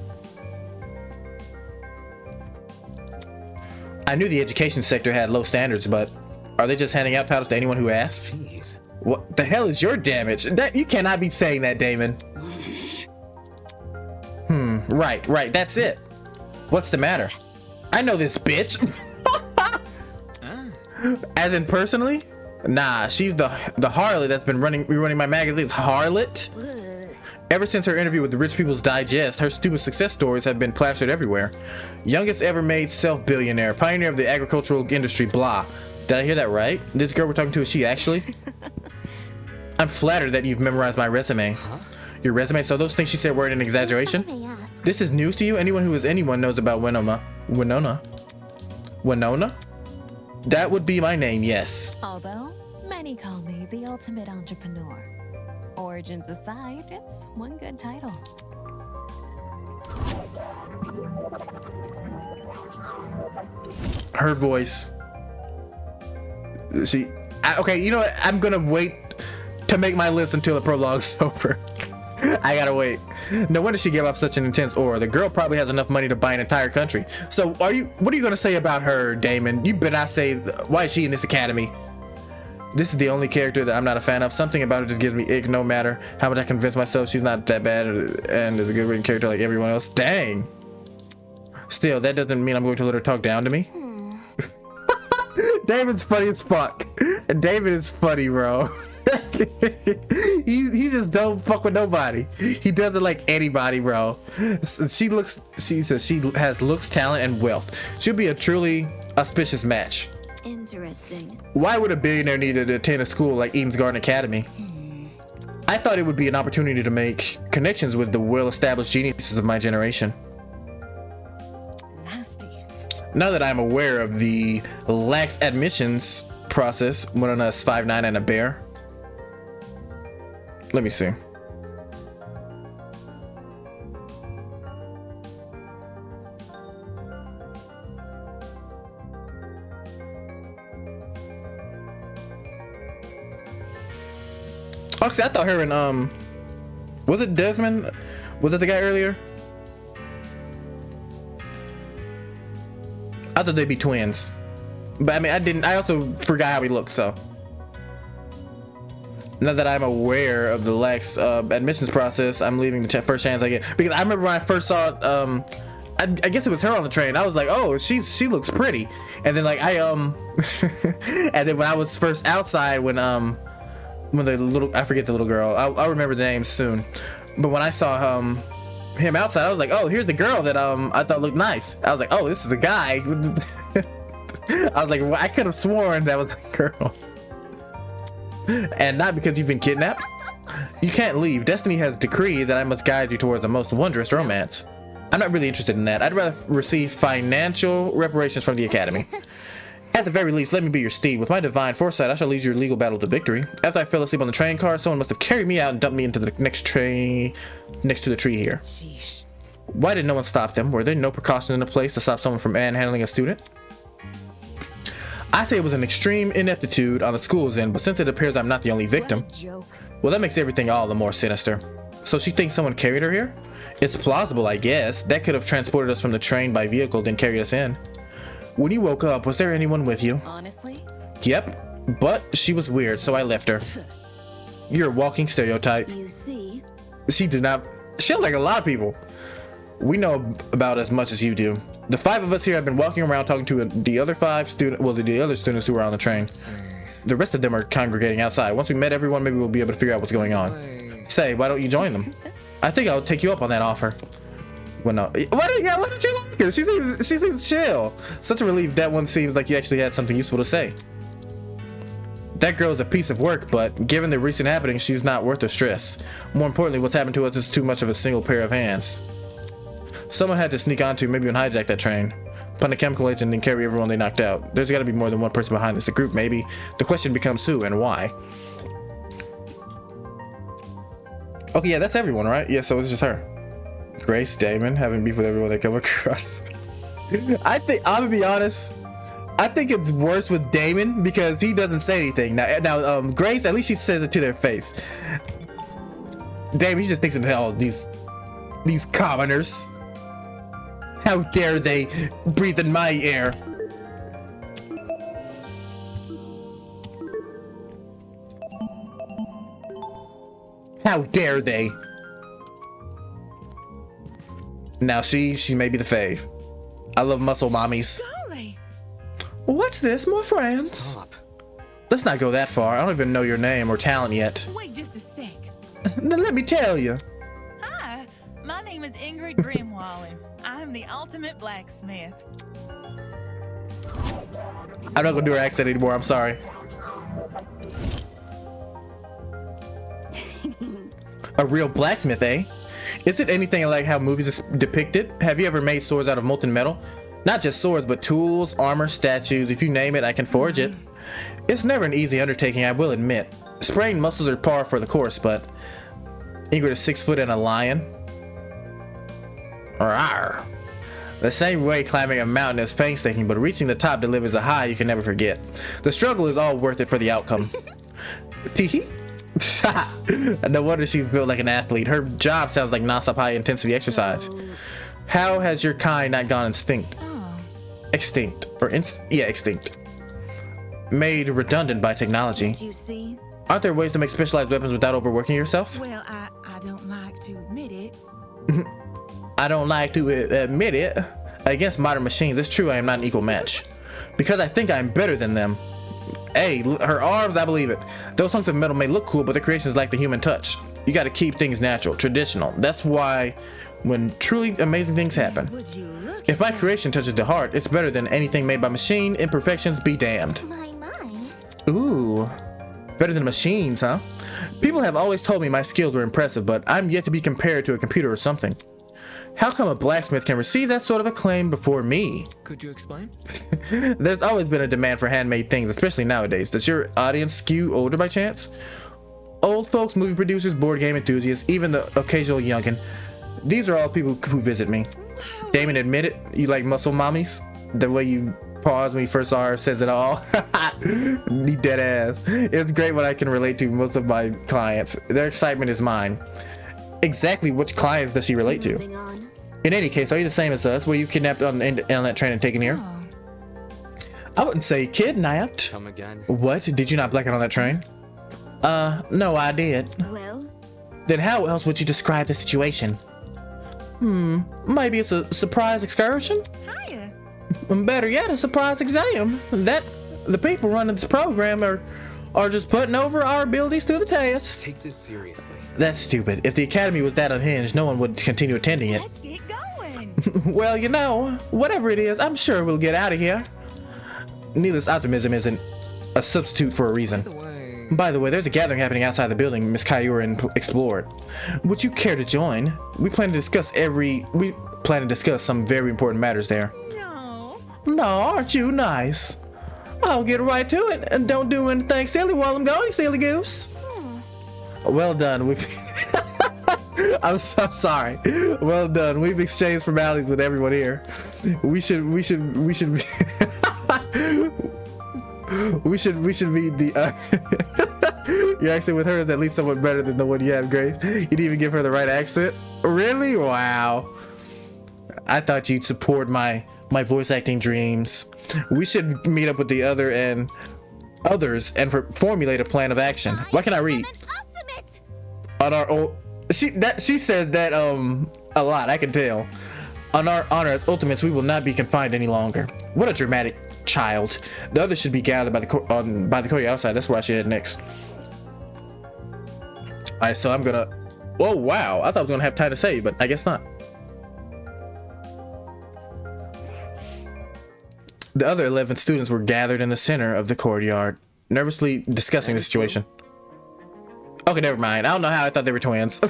I knew the education sector had low standards, but are they just handing out titles to anyone who asks? Jeez. What the hell is your damage? That you cannot be saying that, Damon. Right, that's it. What's the matter? I know this bitch. As in personally? Nah, she's the harlot that's been rerunning my magazines. Harlot? Ever since her interview with the Rich People's Digest, her stupid success stories have been plastered everywhere. Youngest ever made self-billionaire, pioneer of the agricultural industry, blah. Did I hear that right? This girl we're talking to, is she actually? I'm flattered that you've memorized my resume. Huh? Your resume? So those things she said weren't an exaggeration? This is news to you? Anyone who is anyone knows about Winona? That would be my name, yes. Although, many call me the ultimate entrepreneur. Origins aside, it's one good title. Her voice. Okay, you know what? I'm gonna wait to make my list until the prologue's over. I gotta wait. No wonder she gave off such an intense aura. The girl probably has enough money to buy an entire country. So what are you gonna say about her, Damon? You better not say, why is she in this academy? This is the only character that I'm not a fan of. Something about her just gives me ick, no matter how much I convince myself she's not that bad and is a good written character like everyone else. Dang. Still, that doesn't mean I'm going to let her talk down to me. David's funny as fuck. David is funny, bro. he just don't fuck with nobody. He doesn't like anybody, bro. She says she has looks, talent, and wealth. She'll be a truly auspicious match. Interesting. Why would a billionaire need to attend a school like Eden's Garden Academy? I thought it would be an opportunity to make connections with the well-established geniuses of my generation. Nasty. Now that I'm aware of the lax admissions process when on us 5'9" and a bear. Let me see. Actually, I thought her and was it Desmond? Was it the guy earlier? I thought they'd be twins, but I mean, I also forgot how he looked. So now that I'm aware of the lax admissions process, I'm leaving the first chance I get, because I remember when I first saw it, I guess it was her on the train. I was like, oh, she looks pretty, and then like and then when I was first outside, when the little, I forget the little girl, I'll remember the name soon, but when I saw him outside, I was like, oh, here's the girl that I thought looked nice. I was like, oh, this is a guy. I was like, well, I could have sworn that was a girl. And not because you've been kidnapped. You can't leave. Destiny has decreed that I must guide you towards the most wondrous romance. I'm not really interested in that. I'd rather receive financial reparations from the Academy. At the very least, let me be your steed. With my divine foresight, I shall lead your legal battle to victory. After I fell asleep on the train car, someone must have carried me out and dumped me into the next tree, next to the tree here. Why did no one stop them? Were there no precautions in the place to stop someone from manhandling a student? I say it was an extreme ineptitude on the school's end, but since it appears I'm not the only victim, well, that makes everything all the more sinister. So she thinks someone carried her here? It's plausible, I guess. That could have transported us from the train by vehicle, then carried us in. When you woke up, was there anyone with you? Honestly? Yep, but she was weird, so I left her. You're a walking stereotype. You see? She did not. She like a lot of people. We know about as much as you do. The 5 of us here have been walking around talking to the other 5 students, well, the other students who were on the train. The rest of them are congregating outside. Once we met everyone, maybe we'll be able to figure out what's going on. Say, why don't you join them? I think I'll take you up on that offer. Well, no. Why don't you like her? She seems chill. Such a relief. That one seems like you actually had something useful to say. That girl's a piece of work, but given the recent happenings, she's not worth the stress. More importantly, what's happened to us is too much of a single pair of hands. Someone had to sneak onto, maybe even hijack that train, put a chemical agent and carry everyone they knocked out. There's got to be more than one person behind this. A group, maybe. The question becomes who and why. Okay, yeah, that's everyone, right? Yeah, so it's just her. Grace, Damon, having beef with everyone they come across. I'm gonna be honest. I think it's worse with Damon because he doesn't say anything. Now, Grace, at least she says it to their face. Damon, he just thinks of all these commoners. How dare they breathe in my air? How dare they? Now she may be the fave. I love muscle mommies. Golly. What's this? More friends? Stop. Let's not go that far. I don't even know your name or talent yet. Wait just a sec. Then let me tell you. Hi, my name is Ingrid Grimwall, and I'm the ultimate blacksmith. I'm not gonna do her accent anymore. I'm sorry. A real blacksmith, eh? Is it anything like how movies depict it? Have you ever made swords out of molten metal? Not just swords, but tools, armor, statues. If you name it, I can forge it. It's never an easy undertaking, I will admit. Sprained muscles are par for the course, but Ingrid is 6 foot and a lion. Rawr. The same way climbing a mountain is painstaking, but reaching the top delivers a high you can never forget. The struggle is all worth it for the outcome. Teehee. No wonder she's built like an athlete. Her job sounds like non-stop high-intensity exercise. How has your kind not gone extinct? Extinct. Extinct. Made redundant by technology. You see? Aren't there ways to make specialized weapons without overworking yourself? Well, I don't like to admit it. I don't like to admit it. Against modern machines, it's true I am not an equal match. Because I think I'm better than them. Hey, her arms, I believe it. Those hunks of metal may look cool, but the creations lack the human touch. You gotta keep things natural, traditional. That's why when truly amazing things happen. If my creation touches the heart, it's better than anything made by machine. Imperfections be damned. Ooh, better than machines, huh? People have always told me my skills were impressive, but I'm yet to be compared to a computer or something. How come a blacksmith can receive that sort of acclaim before me? Could you explain? There's always been a demand for handmade things, especially nowadays. Does your audience skew older by chance? Old folks, movie producers, board game enthusiasts, even the occasional youngin'. These are all people who visit me. Damon, admit it, you like muscle mommies? The way you paused when you first saw her says it all. You dead ass. It's great when I can relate to most of my clients. Their excitement is mine. Exactly which clients does she relate to? In any case, are you the same as us? Were you kidnapped on that train and taken here? I wouldn't say kidnapped. Come again? What? Did you not black out on that train? No, I did. Well? Then how else would you describe the situation? Maybe it's a surprise excursion? Hiya. Better yet, a surprise exam. That the people running this program are just putting over our abilities to the test. Take this seriously. That's stupid. If the academy was that unhinged, no one would continue attending it. Let's get going. Well, you know, whatever it is, I'm sure we'll get out of here. Needless optimism isn't a substitute for a reason. By the way, By the way, there's a gathering happening outside the building Miss Kyura explored. Would you care to join? We plan to discuss some very important matters there. No, aren't you nice? I'll get right to it and don't do anything silly while I'm gone, you silly goose. Well done. I'm so sorry. Well done. We've exchanged formalities with everyone here. We should be the your accent with her is at least somewhat better than the one you have, Grace. You didn't even give her the right accent. Really? Wow. I thought you'd support my voice acting dreams. We should meet up with the others and formulate a plan of action. What can I read? On our old she said that a lot, I can tell. On our honor as ultimates, we will not be confined any longer. What a dramatic child. The others should be gathered by the courtyard outside. That's where I should head next. Alright, so I'm gonna. Oh wow, I thought I was gonna have time to save, but I guess not. The other 11 students were gathered in the center of the courtyard, nervously discussing the situation. Okay, never mind. I don't know how I thought they were twins.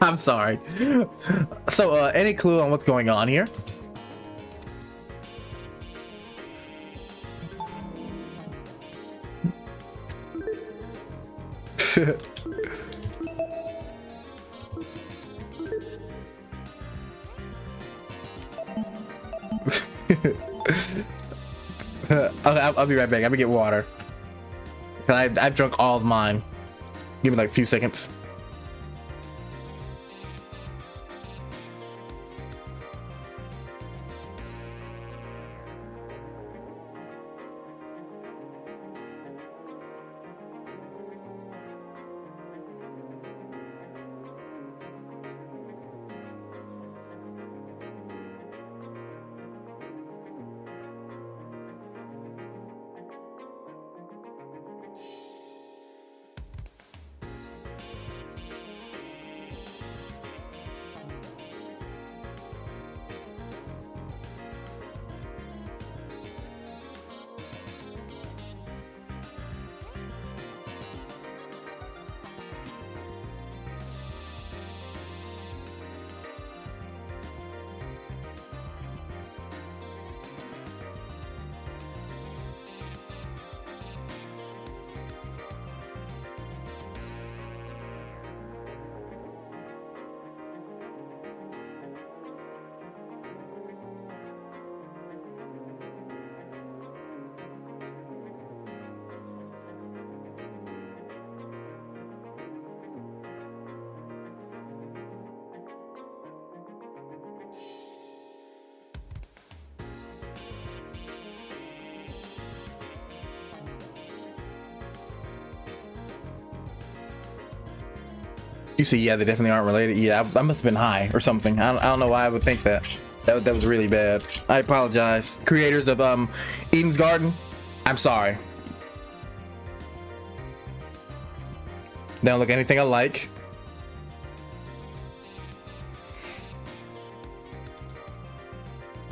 I'm sorry. So, any clue on what's going on here? I'll be right back. I'm gonna get water. I've drunk all of mine. Give me like a few seconds. You see, yeah, they definitely aren't related. Yeah, I must have been high or something. I don't know why I would think that. That was really bad. I apologize. Creators of Eden's Garden, I'm sorry. They don't look anything alike.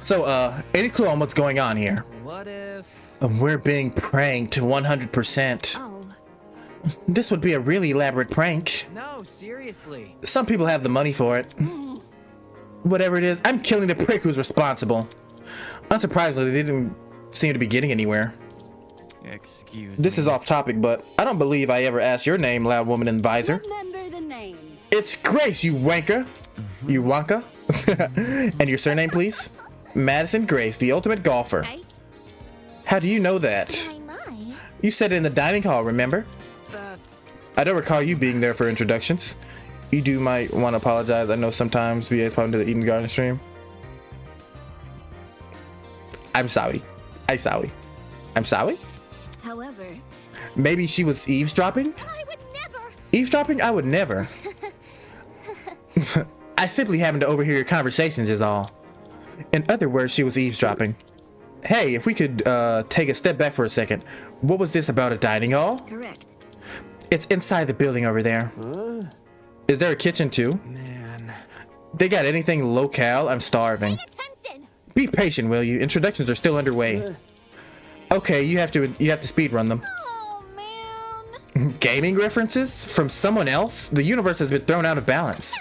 So, any clue on what's going on here? What if... We're being pranked 100%. Oh. This would be a really elaborate prank. No, seriously. Some people have the money for it. Whatever it is, I'm killing the prick who's responsible. Unsurprisingly, they didn't seem to be getting anywhere. Excuse This me. is off topic, but I don't believe I ever asked your name, loud woman in visor. Remember the name. It's Grace, you wanker. You wanka. And your surname, please? Madison Grace, the ultimate golfer. Hey. How do you know that? You said it in the dining hall, remember? I don't recall you being there for introductions. You might want to apologize. I know sometimes VA's popping to the Eden Garden stream. I'm sorry. I'm sorry. However, Maybe she was eavesdropping? I would never. Eavesdropping? I would never. I simply happened to overhear your conversations is all. In other words, she was eavesdropping. Hey, if we could take a step back for a second. What was this about a dining hall? correct. It's inside the building over there. Is there a kitchen too? Man. They got anything locale? I'm starving. Attention. Be patient, will you? Introductions are still underway. Okay, you have to speed run them. Oh Gaming references from someone else? The universe has been thrown out of balance.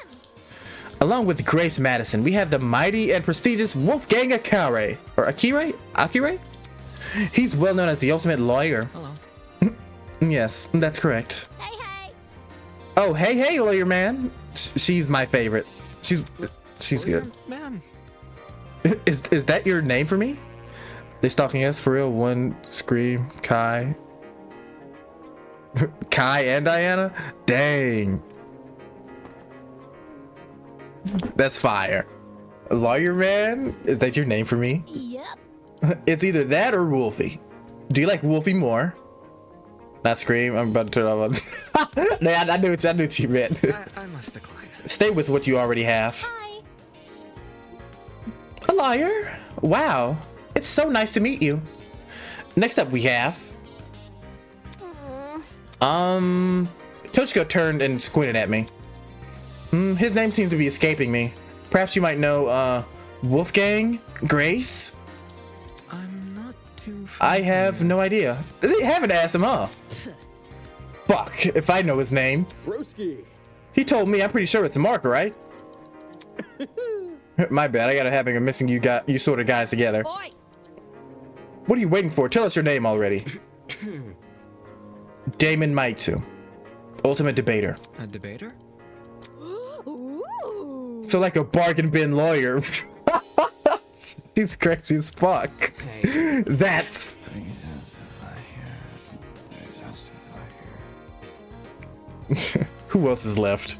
Along with Grace Madison, we have the mighty and prestigious Wolfgang Akire. Or Akire? Akire? He's well known as the ultimate lawyer. Hello. Yes, that's correct. Hey, hey. Oh, hey, lawyer man. She's my favorite. She's good. Man. Is that your name for me? They stalking us for real? One scream, Kai. Kai and Diana? Dang. That's fire. Lawyer man? Is that your name for me? Yep. It's either that or Wolfie. Do you like Wolfie more? Not scream. I'm about to turn off. Nah, I knew what you meant. I must decline. Stay with what you already have. Hi. A liar? Wow. It's so nice to meet you. Next up we have... Toshiko turned and squinted at me. His name seems to be escaping me. Perhaps you might know, Wolfgang? Grace? I'm not too familiar. I have no idea. They haven't asked him, huh? Fuck, if I know his name. Broski. He told me. I'm pretty sure it's Mark, right? My bad, I gotta having a missing you sort of guys together. Oi! What are you waiting for? Tell us your name already. Damon Maitsu. Ultimate debater. A debater? Ooh. So like a bargain bin lawyer. He's crazy as fuck. Hey. That's... Who else is left?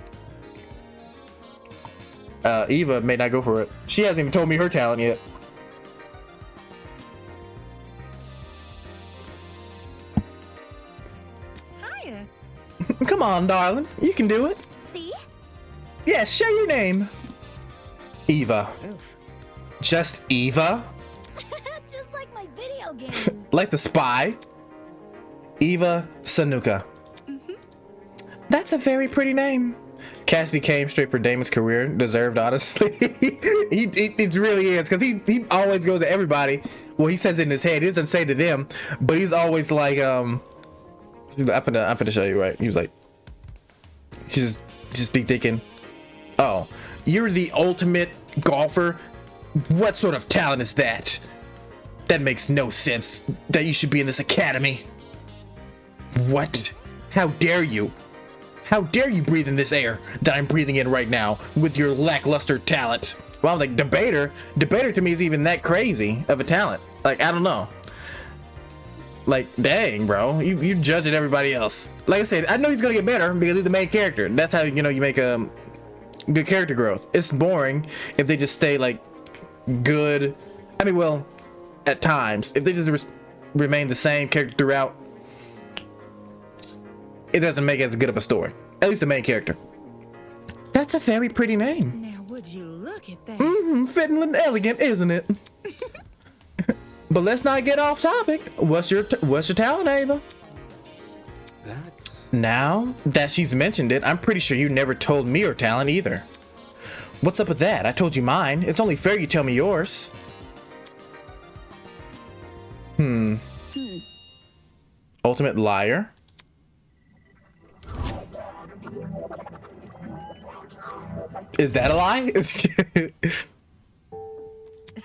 Eva may not go for it. She hasn't even told me her talent yet. Hiya. Come on, darling. You can do it. See? Yes, share your name. Eva. Just Eva? Just like my video games. Like the spy? Eva Sanuka. That's a very pretty name. Cassidy came straight for Damon's career. Deserved, honestly. It really is, because he always goes to everybody. Well, he says it in his head. He doesn't say to them, but he's always like, I'm finna show you, right? He was like, he just be thinking, oh, you're the ultimate golfer? What sort of talent is that? That makes no sense that you should be in this academy. What? How dare you? How dare you breathe in this air that I'm breathing in right now with your lackluster talent? Well, I'm like, debater to me is even that crazy of a talent. Like, I don't know. Like, dang, bro, you're judging everybody else. Like I said, I know he's gonna get better because he's the main character. That's how, you know, you make a good character growth. It's boring if they just stay like good. I mean, well, at times, if they just remain the same character throughout, it doesn't make as good of a story. At least the main character. That's a very pretty name. Now, would you look at that? Fitting and elegant, isn't it? But let's not get off topic. What's your talent, Ava? That's... Now that she's mentioned it, I'm pretty sure you never told me your talent either. What's up with that? I told you mine. It's only fair you tell me yours. Ultimate liar. Is that a lie?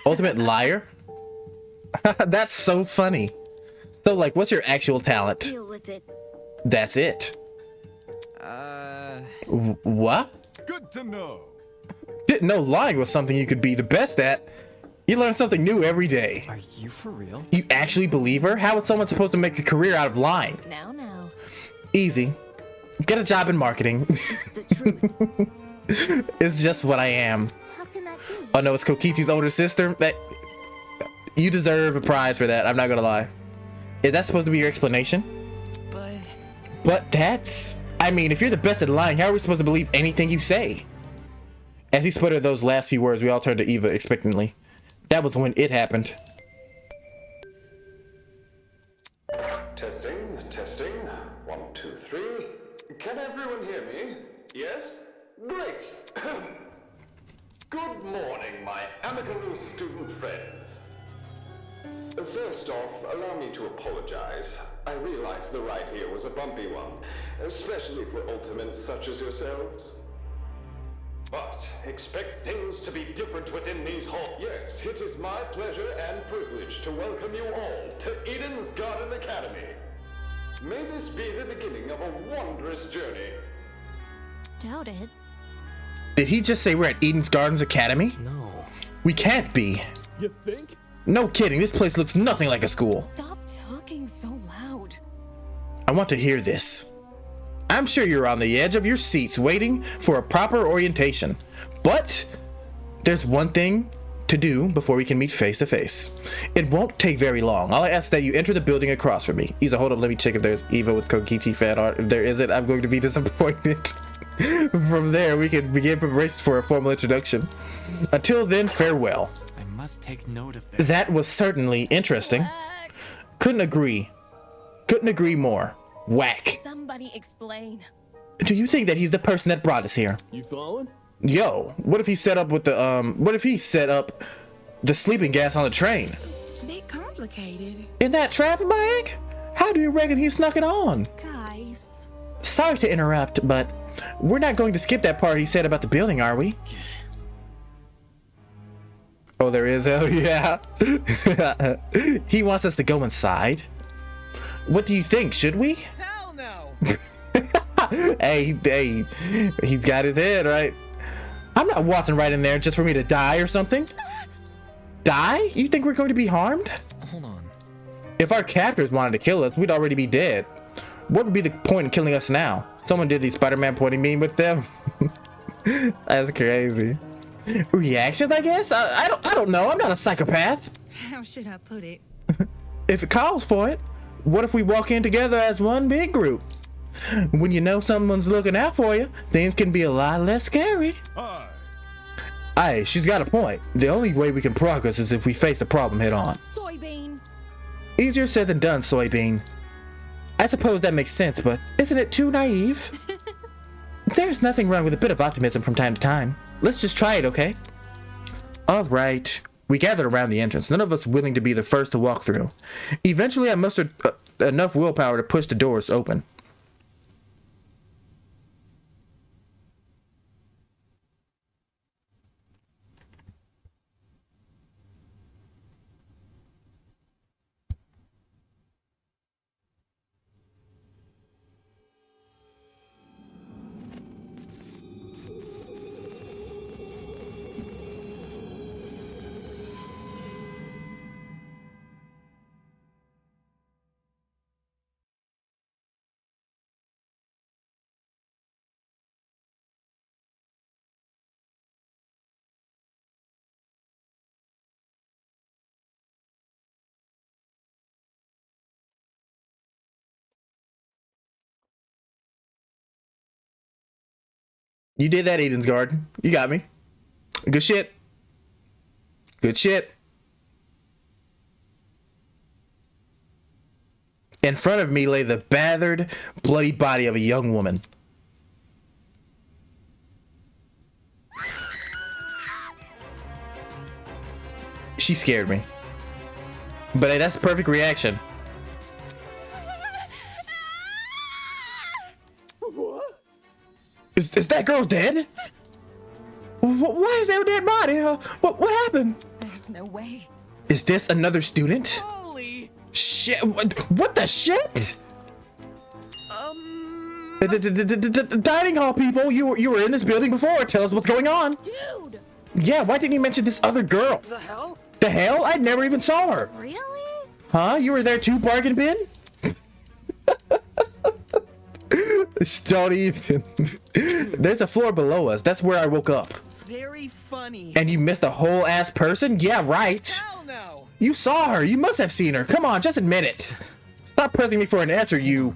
Ultimate liar? That's so funny. So, like, what's your actual talent? Deal with it. That's it. What? Good to know. Didn't know lying was something you could be the best at. You learn something new every day. Are you for real? You actually believe her? How is someone supposed to make a career out of lying? Now. Easy. Get a job in marketing. It's the truth. It's just what I am. How can that be? Oh no, it's Kokichi's older sister. That you deserve a prize for that. I'm not gonna lie. Is that supposed to be your explanation? But that's... I mean, if you're the best at lying, how are we supposed to believe anything you say? As he sputtered those last few words, we all turned to Eva expectantly. That was when it happened. Testing. 1, 2, 3. Can everyone hear me? Yes? Great. Good morning, my amicable student friends. First off, allow me to apologize. I realize the ride here was a bumpy one, especially for ultimates such as yourselves. But expect things to be different within these halls. Yes, it is my pleasure and privilege to welcome you all to Eden's Garden Academy. May this be the beginning of a wondrous journey. Doubt it. Did he just say we're at Eden's Gardens Academy? No. We can't be. You think? No kidding, this place looks nothing like a school. Stop talking so loud. I want to hear this. I'm sure you're on the edge of your seats waiting for a proper orientation. But there's one thing to do before we can meet face to face. It won't take very long. All I ask is that you enter the building across from me. Either hold up, let me check if there's Eva with Kokichi fan art. If there isn't, I'm going to be disappointed. From there, we can begin preparations for a formal introduction. Until then, farewell. I must take note of this. That was certainly interesting. Couldn't agree more. Whack. Somebody explain. Do you think that he's the person that brought us here? You following? Yo, what if he set up with the what if he set up the sleeping gas on the train? Bit complicated. In that traffic bag? How do you reckon he snuck it on? Guys. Sorry to interrupt, but we're not going to skip that part he said about the building, are we? Oh, there is. Oh, yeah. He wants us to go inside. What do you think? Should we? Hell no. Hey, he's got his head right. I'm not waltzing right in there just for me to die or something. Die? You think we're going to be harmed? Hold on. If our captors wanted to kill us, we'd already be dead. What would be the point in killing us now? Someone did the Spider-Man pointing meme with them. That's crazy. Reactions, I guess? I don't know. I'm not a psychopath. How should I put it? If it calls for it. What if we walk in together as one big group? When you know someone's looking out for you, things can be a lot less scary. Aye, she's got a point. The only way we can progress is if we face the problem head on. Soybean. Easier said than done, Soybean. I suppose that makes sense, but isn't it too naive? There's nothing wrong with a bit of optimism from time to time. Let's just try it, okay? Alright. We gathered around the entrance, none of us willing to be the first to walk through. Eventually, I mustered enough willpower to push the doors open. You did that, Eden's Garden. You got me. Good shit. Good shit. In front of me lay the battered, bloody body of a young woman. She scared me. But hey, that's the perfect reaction. What? Is that girl dead? Why is there a dead body? What happened? There's no way. Is this another student? Holy. Shit! What the shit? The dining hall people. You were in this building before. Tell us what's going on. Dude. Yeah. Why didn't you mention this other girl? The hell? The hell? I never even saw her. Really? Huh? You were there too, bargain bin? Don't even. There's a floor below us. That's where I woke up. Very funny. And you missed a whole ass person? Yeah, right. Hell no. You saw her. You must have seen her. Come on, just admit it. Stop pressing me for an answer, you.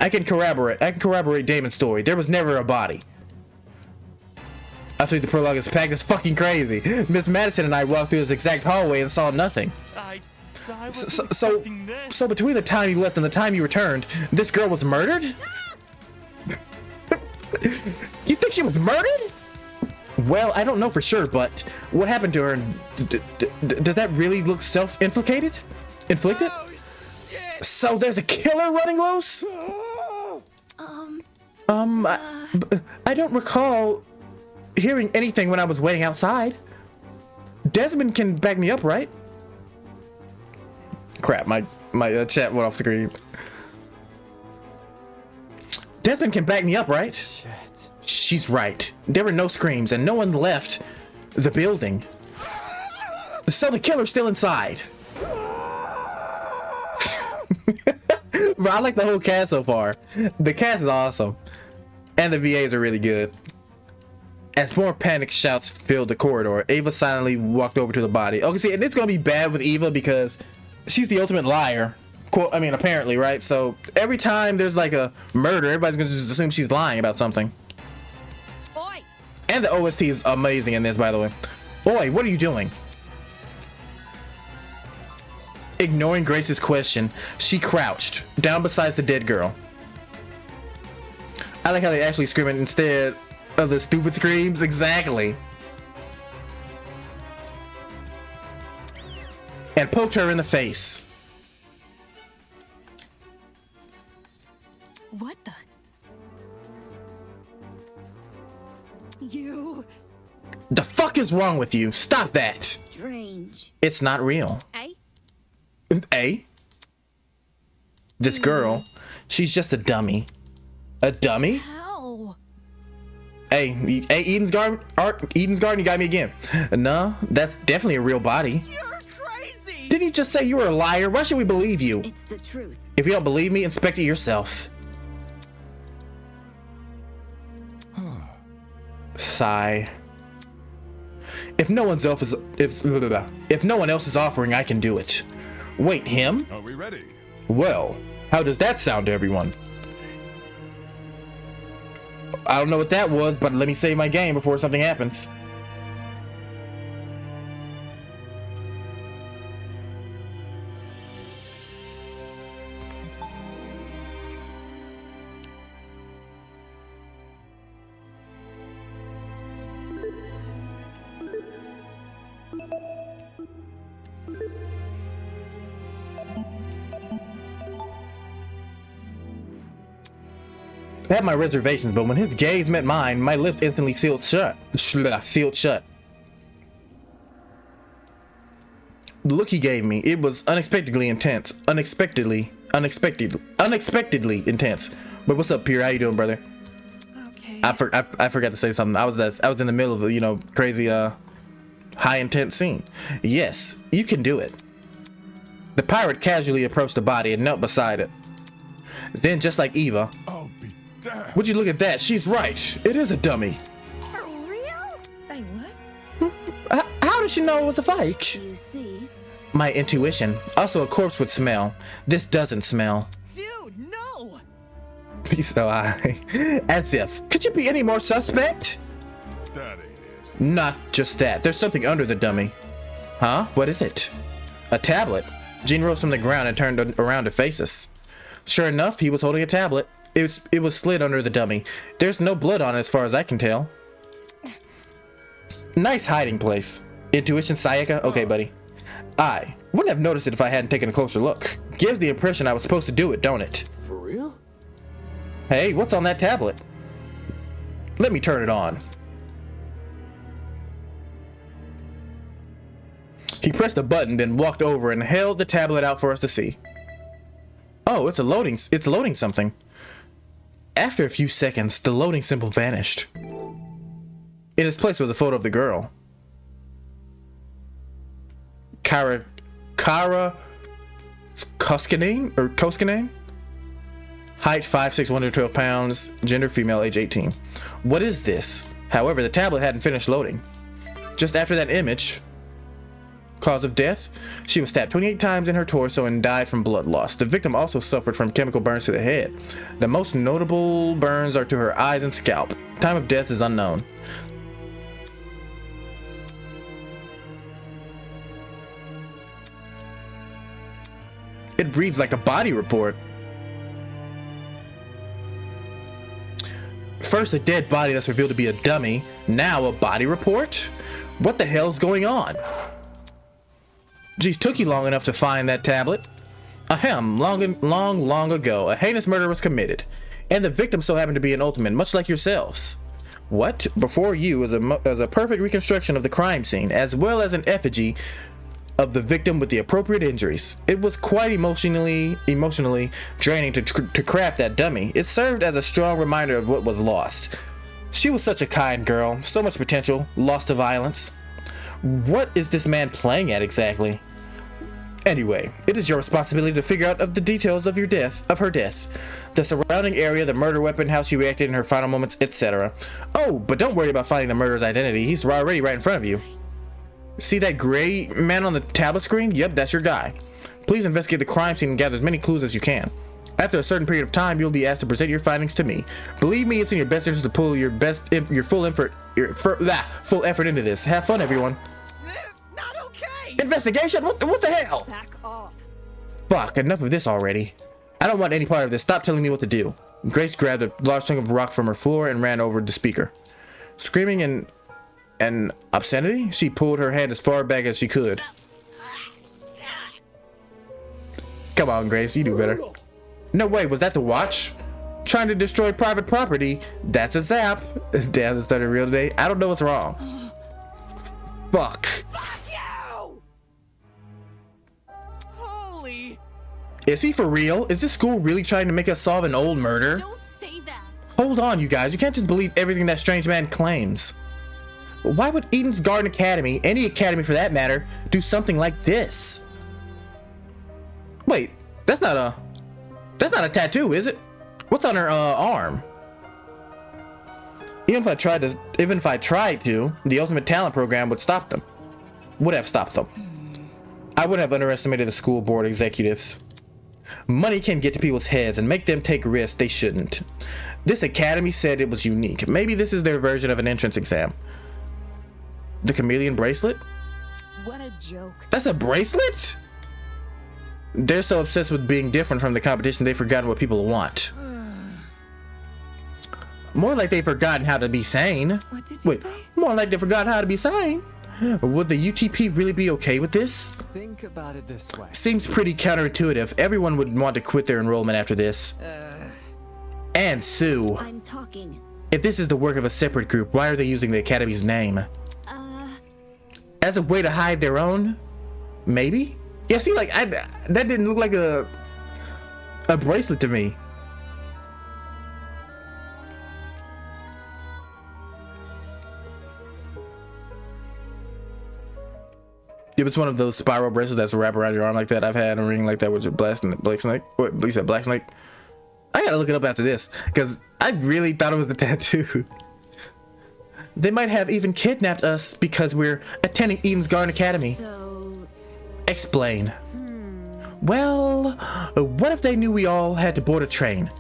I can corroborate Damon's story. There was never a body. I'll tell you the prologue is packed. It's fucking crazy. Miss Madison and I walked through this exact hallway and saw nothing. So between the time you left and the time you returned, this girl was murdered? You think she was murdered? Well, I don't know for sure, but what happened to her? Does that really look self-inflicted? Inflicted? Oh, so there's a killer running loose? I don't recall hearing anything when I was waiting outside. Desmond can back me up, right? Crap, my chat went off screen. Desmond can back me up, right? Shit. She's right. There were no screams and no one left the building. So the killer's still inside. Bro, I like the whole cast so far. The cast is awesome. And the VAs are really good. As more panic shouts filled the corridor, Ava silently walked over to the body. Okay, see, and it's gonna be bad with Eva because she's the ultimate liar. Quote, I mean, apparently, right? So every time there's like a murder, everybody's gonna just assume she's lying about something. Oi! And the OST is amazing in this, by the way. Oi, what are you doing? Ignoring Grace's question, she crouched down beside the dead girl. I like how they actually scream it instead of the stupid screams. Exactly. And poked her in the face. What the? You... The fuck is wrong with you? Stop that. Strange. It's not real. Eh? Eh? This girl, she's just a dummy. A dummy? How? Hey, Eden's Garden, you got me again. No, that's definitely a real body. You're crazy! Didn't you just say you were a liar? Why should we believe you? It's the truth. If you don't believe me, inspect it yourself. Sigh. If no one else is offering, I can do it. Wait, him? Are we ready? Well, how does that sound to everyone? I don't know what that was, but let me save my game before something happens. I had my reservations, but when his gaze met mine, my lips instantly sealed shut. Sealed shut. The look he gave me, it was unexpectedly intense. Unexpectedly intense. But what's up, Pierre? How you doing, brother? Okay. I forgot to say something. I was in the middle of a, crazy high intense scene. Yes, you can do it. The pirate casually approached the body and knelt beside it. Then, just like Eva, I'll be damned. would you look at that? She's right. It is a dummy. For real? Say what? How did she know it was a fake? You see? My intuition. Also, a corpse would smell. This doesn't smell. Dude, no! So as if. Could you be any more suspect? That ain't it. Not just that. There's something under the dummy. Huh? What is it? A tablet. Jean rose from the ground and turned around to face us. Sure enough, he was holding a tablet. It was slid under the dummy. There's no blood on it as far as I can tell. Nice hiding place. Intuition, Sayaka? Okay, buddy. I wouldn't have noticed it if I hadn't taken a closer look. Gives the impression I was supposed to do it, don't it? For real? Hey, what's on that tablet? Let me turn it on. He pressed a button, then walked over and held the tablet out for us to see. Oh, it's loading something. After a few seconds, the loading symbol vanished. In its place was a photo of the girl. Kara Koskinen? Height 5'6", 112 pounds, gender female, age 18. What is this? However, the tablet hadn't finished loading. Just after that image, cause of death, she was stabbed 28 times in her torso and died from blood loss. The victim also suffered from chemical burns to the head. The most notable burns are to her eyes and scalp. Time of death is unknown. It reads like a body report. First a dead body that's revealed to be a dummy, now a body report? What the hell's going on? Geez, took you long enough to find that tablet. Ahem, long ago, a heinous murder was committed, and the victim so happened to be an ultimate, much like yourselves. What? Before you is a perfect reconstruction of the crime scene, as well as an effigy of the victim with the appropriate injuries. It was quite emotionally draining to craft that dummy. It served as a strong reminder of what was lost. She was such a kind girl, so much potential, lost to violence. What is this man playing at exactly? Anyway, it is your responsibility to figure out of the details of her death, the surrounding area, the murder weapon, how she reacted in her final moments, etc. Oh, but don't worry about finding the murderer's identity. He's already right in front of you. See that gray man on the tablet screen? Yep, that's your guy. Please investigate the crime scene and gather as many clues as you can. After a certain period of time, you'll be asked to present your findings to me. Believe me, it's in your best interest to pull your full effort into this. Have fun, everyone. Not okay. Investigation? What the hell? Back off. Fuck, enough of this already. I don't want any part of this. Stop telling me what to do. Grace grabbed a large chunk of rock from her floor and ran over the speaker. Screaming in obscenity, she pulled her hand as far back as she could. Come on, Grace, you do better. No way, was that the watch? Trying to destroy private property? That's a zap. Damn, this started real today. I don't know what's wrong. Fuck. Holy. Is he for real? Is this school really trying to make us solve an old murder? Don't say that. Hold on, you guys. You can't just believe everything that strange man claims. Why would Eden's Garden Academy, any academy for that matter, do something like this? Wait, that's not a tattoo, is it? What's on her arm? Even if I tried to, the Ultimate Talent Program would stop them. Would have stopped them. I would have underestimated the school board executives. Money can get to people's heads and make them take risks they shouldn't. This academy said it was unique. Maybe this is their version of an entrance exam. The chameleon bracelet? What a joke. That's a bracelet? They're so obsessed with being different from the competition they've forgotten what people want. More like they've forgotten how to be sane. What did you say? More like they forgot how to be sane. Would the UTP really be okay with this? Think about it this way. Seems pretty counterintuitive. Everyone would want to quit their enrollment after this. And Sue. I'm talking. If this is the work of a separate group, why are they using the Academy's name? As a way to hide their own? Maybe? Yeah, see, like, that didn't look like a bracelet to me. It was one of those spiral bracelets that's wrapped around your arm like that. I've had a ring like that with a black snake. What, you said black snake? I gotta look it up after this, because I really thought it was the tattoo. They might have even kidnapped us because we're attending Eden's Garden Academy. So... Explain. Well, what if they knew we all had to board a train?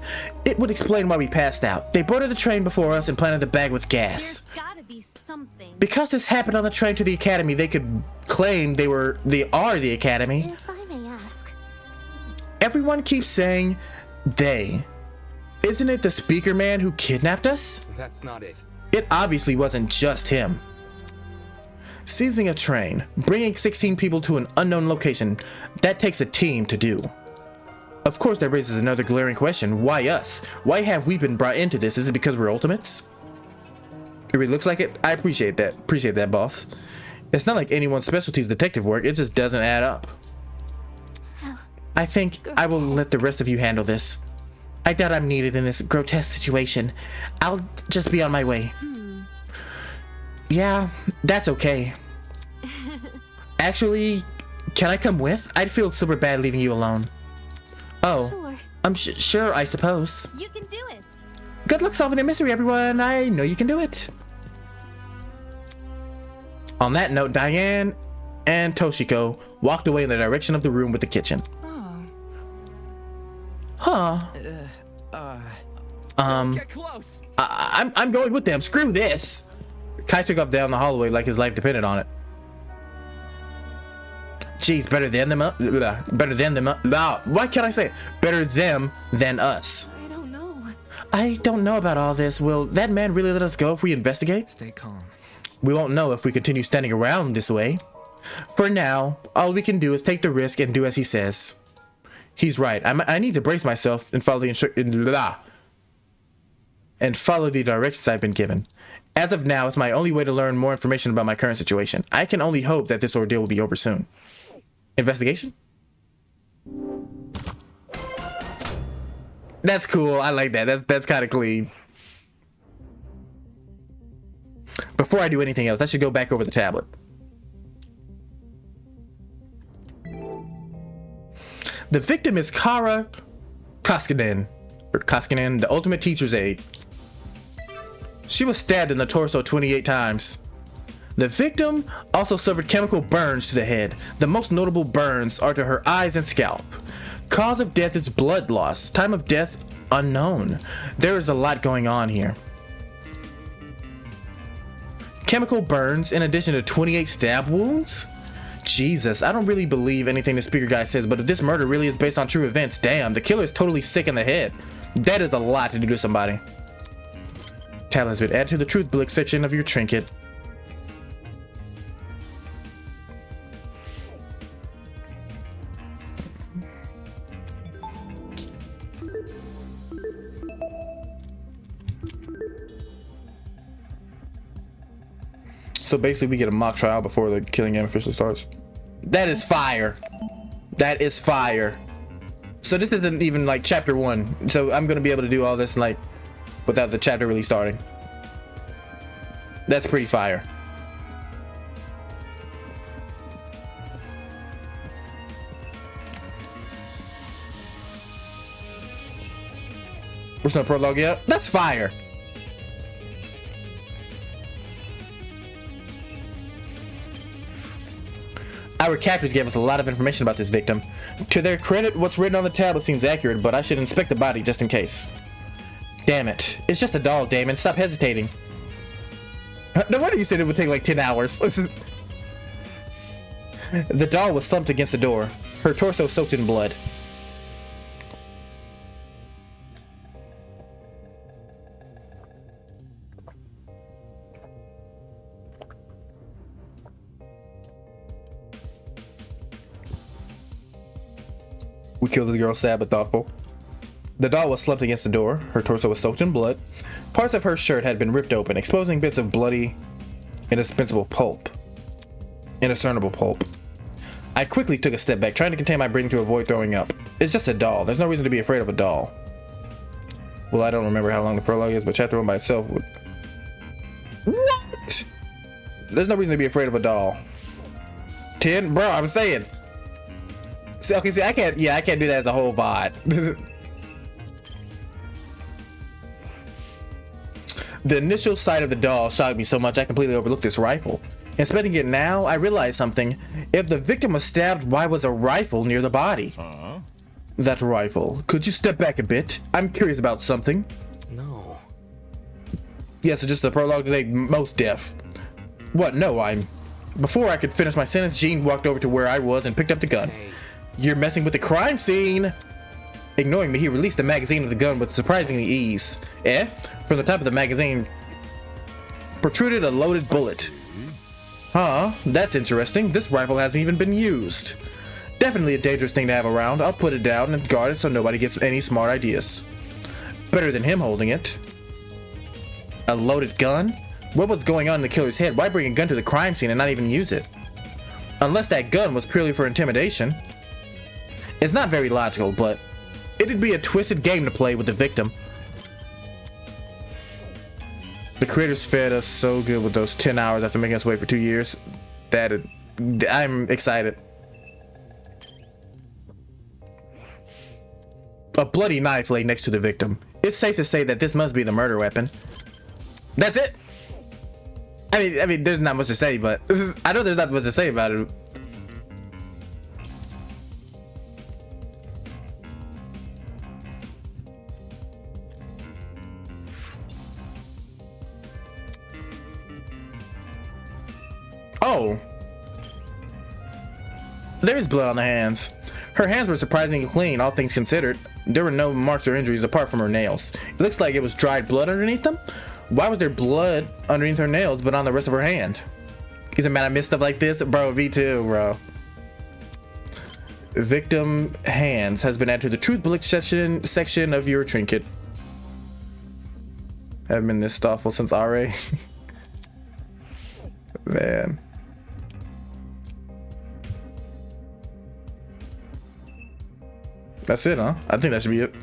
It would explain why we passed out. They boarded the train before us and planted the bag with gas. There's gotta be something. Because this happened on the train to the academy, they could claim they are the academy. If I may ask. Everyone keeps saying they. Isn't it the speaker man who kidnapped us? That's not it. It obviously wasn't just him. Seizing a train, bringing 16 people to an unknown location, that takes a team to do. Of course, that raises another glaring question. Why us? Why have we been brought into this? Is it because we're ultimates? It really looks like it. I appreciate that. Appreciate that, boss. It's not like anyone's specialty is detective work. It just doesn't add up. I think I will let the rest of you handle this. I doubt I'm needed in this grotesque situation. I'll just be on my way. Yeah, that's okay. Actually, can I come with? I'd feel super bad leaving you alone. Oh, Sure. I'm sure, I suppose. You can do it. Good luck solving the mystery, everyone. I know you can do it. On that note, Diane and Toshiko walked away in the direction of the room with the kitchen. Huh. Get close. I'm going with them. Screw this. Kai took off down the hallway like his life depended on it. Jeez, better than them. Better than them. No, why can't I say it? Better them than us? I don't know. I don't know about all this. Will that man really let us go if we investigate? Stay calm. We won't know if we continue standing around this way. For now, all we can do is take the risk and do as he says. He's right. I need to brace myself and follow the directions I've been given. As of now, it's my only way to learn more information about my current situation. I can only hope that this ordeal will be over soon. Investigation? That's cool. I like that. That's kind of clean. Before I do anything else, I should go back over the tablet. The victim is Kara Koskinen, the ultimate teacher's aide. She was stabbed in the torso 28 times. The victim also suffered chemical burns to the head. The most notable burns are to her eyes and scalp. Cause of death is blood loss. Time of death unknown. There is a lot going on here. Chemical burns in addition to 28 stab wounds? Jesus, I don't really believe anything the speaker guy says, but if this murder really is based on true events, damn, the killer is totally sick in the head. That is a lot to do to somebody. Tablet has been added to the truth book section of your trinket. So basically we get a mock trial before the killing game officially starts. That is fire. That is fire. So this isn't even like chapter 1. So I'm gonna be able to do all this like without the chapter really starting. That's pretty fire. There's no prologue yet. That's fire. Our captors gave us a lot of information about this victim. To their credit, what's written on the tablet seems accurate, but I should inspect the body just in case. Damn it. It's just a doll, Damon. Stop hesitating. No wonder you said it would take like 10 hours. The doll was slumped against the door, her torso soaked in blood. We killed the girl, sad but thoughtful. The doll was slumped against the door. Her torso was soaked in blood. Parts of her shirt had been ripped open, exposing bits of bloody, indiscernible pulp. I quickly took a step back, trying to contain my breathing to avoid throwing up. It's just a doll. There's no reason to be afraid of a doll. Well, I don't remember how long the prologue is, but chapter 1 by itself would... What? There's no reason to be afraid of a doll. 10? Bro, I'm saying... See, okay, see, I can't do that as a whole VOD. The initial sight of the doll shocked me so much I completely overlooked this rifle. Inspecting it now, I realized something. If the victim was stabbed, why was a rifle near the body? That rifle. Could you step back a bit? I'm curious about something. No. Yeah, so just the prologue today, most deaf. What? No, Before I could finish my sentence, Jean walked over to where I was and picked up the gun. Hey. You're messing with the crime scene. Ignoring me, he released the magazine of the gun with surprising ease. From the top of the magazine protruded a loaded bullet. Huh, that's interesting. This rifle hasn't even been used. Definitely a dangerous thing to have around. I'll put it down and guard it so nobody gets any smart ideas. Better than him holding it. A loaded gun? What was going on in the killer's head? Why bring a gun to the crime scene and not even use it? Unless that gun was purely for intimidation. It's not very logical, but it'd be a twisted game to play with the victim. The creators fed us so good with those 10 hours after making us wait for 2 years. I'm excited. A bloody knife lay next to the victim. It's safe to say that this must be the murder weapon. That's it. I mean, there's not much to say, but I know there's not much to say about it. Oh. There is blood on the hands. Her hands were surprisingly clean, all things considered. There were no marks or injuries apart from her nails. It looks like it was dried blood underneath them. Why was there blood underneath her nails but on the rest of her hand? Is it mad I missed stuff like this? Bro, me too, bro. Victim hands has been added to the truth bullet section of your trinket. Haven't been this thoughtful since RA. Man. That's it, huh? I think that should be it.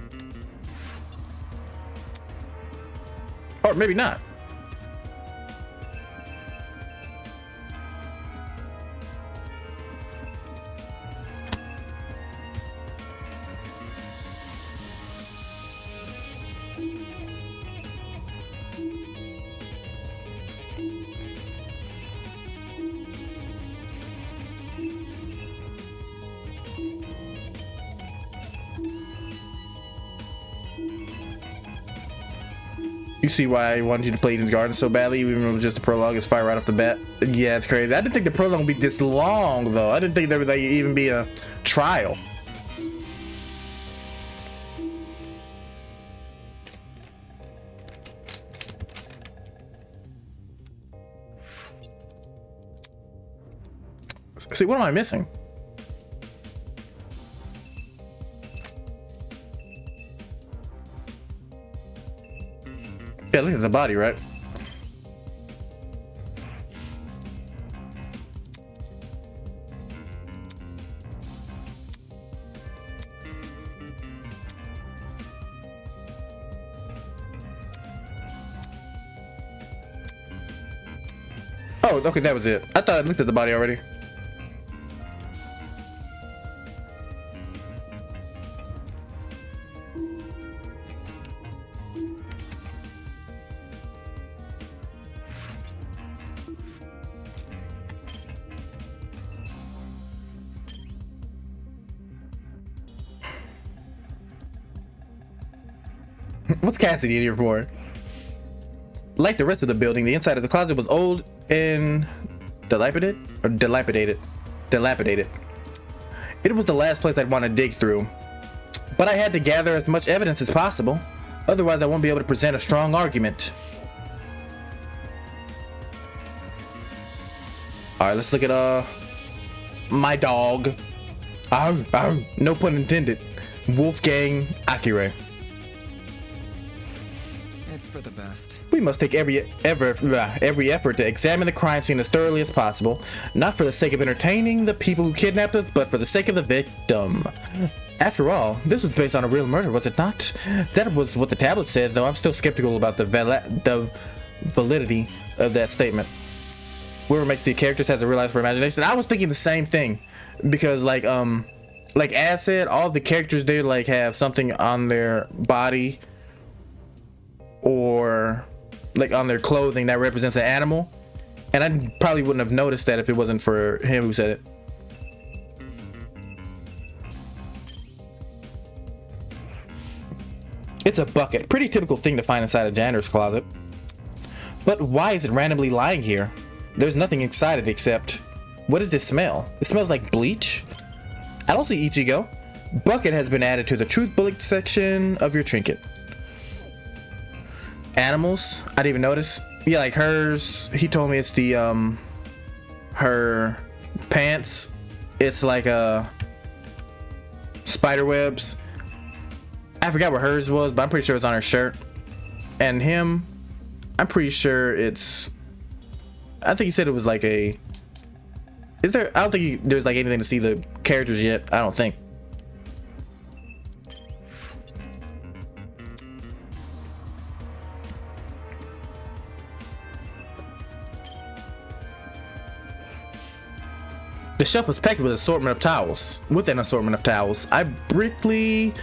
Or maybe not. You see why I wanted you to play Eden's Garden so badly, even though it was just a prologue. It's fire right off the bat. Yeah, it's crazy. I didn't think the prologue would be this long, though. I didn't think there would like, even be a trial. See, what am I missing? Yeah, look at the body, right? Oh, okay, that was it. I thought I looked at the body already. What's Cassidy in here for? Like the rest of the building, the inside of the closet was old and dilapidated. It was the last place I'd want to dig through, but I had to gather as much evidence as possible. Otherwise, I won't be able to present a strong argument. All right, let's look at my dog. No pun intended. Wolfgang Akira. It's for the best. We must take every effort to examine the crime scene as thoroughly as possible, not for the sake of entertaining the people who kidnapped us, but for the sake of the victim. After all, this was based on a real murder, was it not? That was what the tablet said, though I'm still skeptical about the validity of that statement. Whoever makes the characters has a real life for imagination. I was thinking the same thing, because like Az said, all the characters there like have something on their body or like on their clothing that represents an animal, and I probably wouldn't have noticed that if it wasn't for him who said it. It's a bucket, pretty typical thing to find inside a janitor's closet. But why is it randomly lying here? There's nothing inside it except, what is this smell? It smells like bleach. I don't see Ichigo. Bucket has been added to the truth bullet section of your trinket. Animals, I didn't even notice. Yeah, like hers, he told me it's the her pants, it's like spider webs. I forgot what hers was, but I'm pretty sure it's on her shirt. And him, I'm pretty sure it's, I think he said it was like a, is there, I don't think there's like anything to see the characters yet, I don't think. The shelf was packed with an assortment of towels. I briskly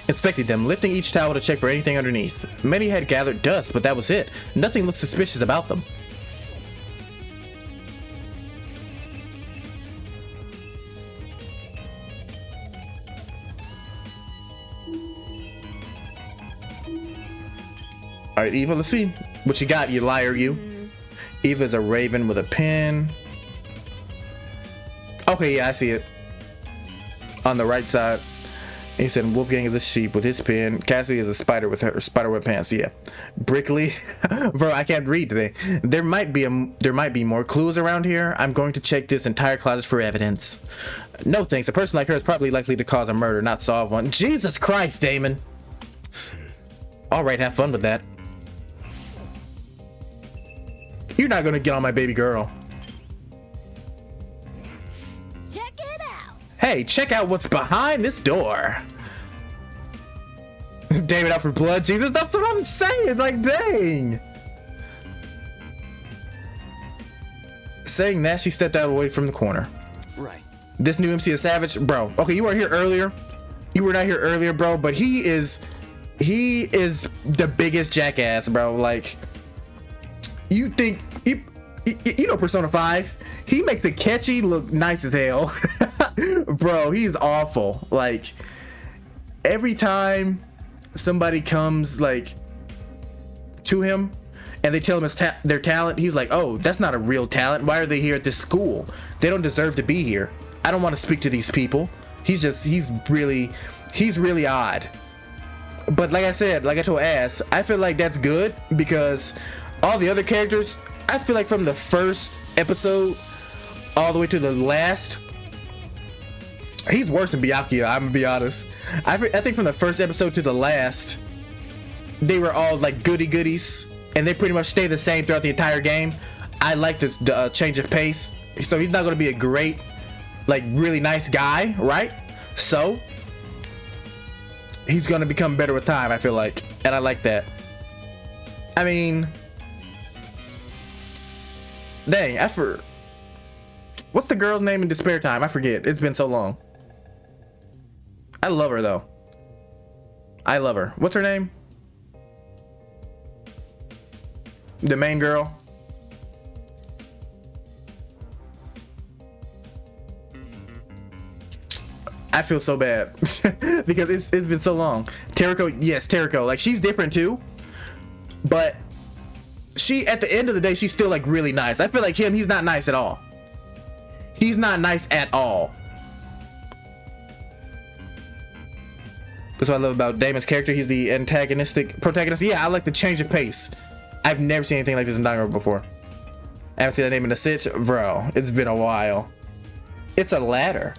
inspected them, lifting each towel to check for anything underneath. Many had gathered dust, but that was it. Nothing looked suspicious about them. All right, Eva, let's see what you got, you liar, you. Eva's a raven with a pin. Okay, yeah, I see it. On the right side. He said Wolfgang is a sheep with his pen. Cassidy is a spider with her spiderweb pants. Yeah. Brickley, bro, I can't read today. There might be more clues around here. I'm going to check this entire closet for evidence. No thanks. A person like her is probably likely to cause a murder, not solve one. Jesus Christ, Damon. All right, have fun with that. You're not gonna get on my baby girl. Check it out. Hey, check out what's behind this door. David out for blood. Jesus, that's what I'm saying. Like, dang. Saying that, she stepped out away from the corner. Right. This new MC is savage, bro. Okay, you weren't here earlier. You were not here earlier, bro. But he is the biggest jackass, bro. Like, you think you know Persona 5? He makes the catchy look nice as hell. Bro, he's awful. Like, every time somebody comes like to him and they tell him their talent, he's like, oh, that's not a real talent. Why are they here at this school? They don't deserve to be here. I don't want to speak to these people. He's really odd. But like I said, like I told Ass, I feel like that's good because all the other characters, I feel like from the first episode all the way to the last, he's worse than Byakuya, I'm gonna be honest. I think from the first episode to the last, they were all like goody goodies, and they pretty much stay the same throughout the entire game. I like this change of pace. So he's not gonna be a great, like, really nice guy, right? So he's gonna become better with time, I feel like, and I like that. I mean, dang, what's the girl's name in Despair Time? I forget. It's been so long. I love her though. I love her. What's her name? The main girl. I feel so bad because it's been so long. Teriko, yes, Teriko. Like, she's different too, but she, at the end of the day, she's still like really nice. I feel like he's not nice at all. He's not nice at all. That's what I love about Damon's character. He's the protagonist. Yeah, I like the change of pace. I've never seen anything like this in Danganronpa before. I haven't seen that name in a stitch, bro. It's been a while. It's a ladder.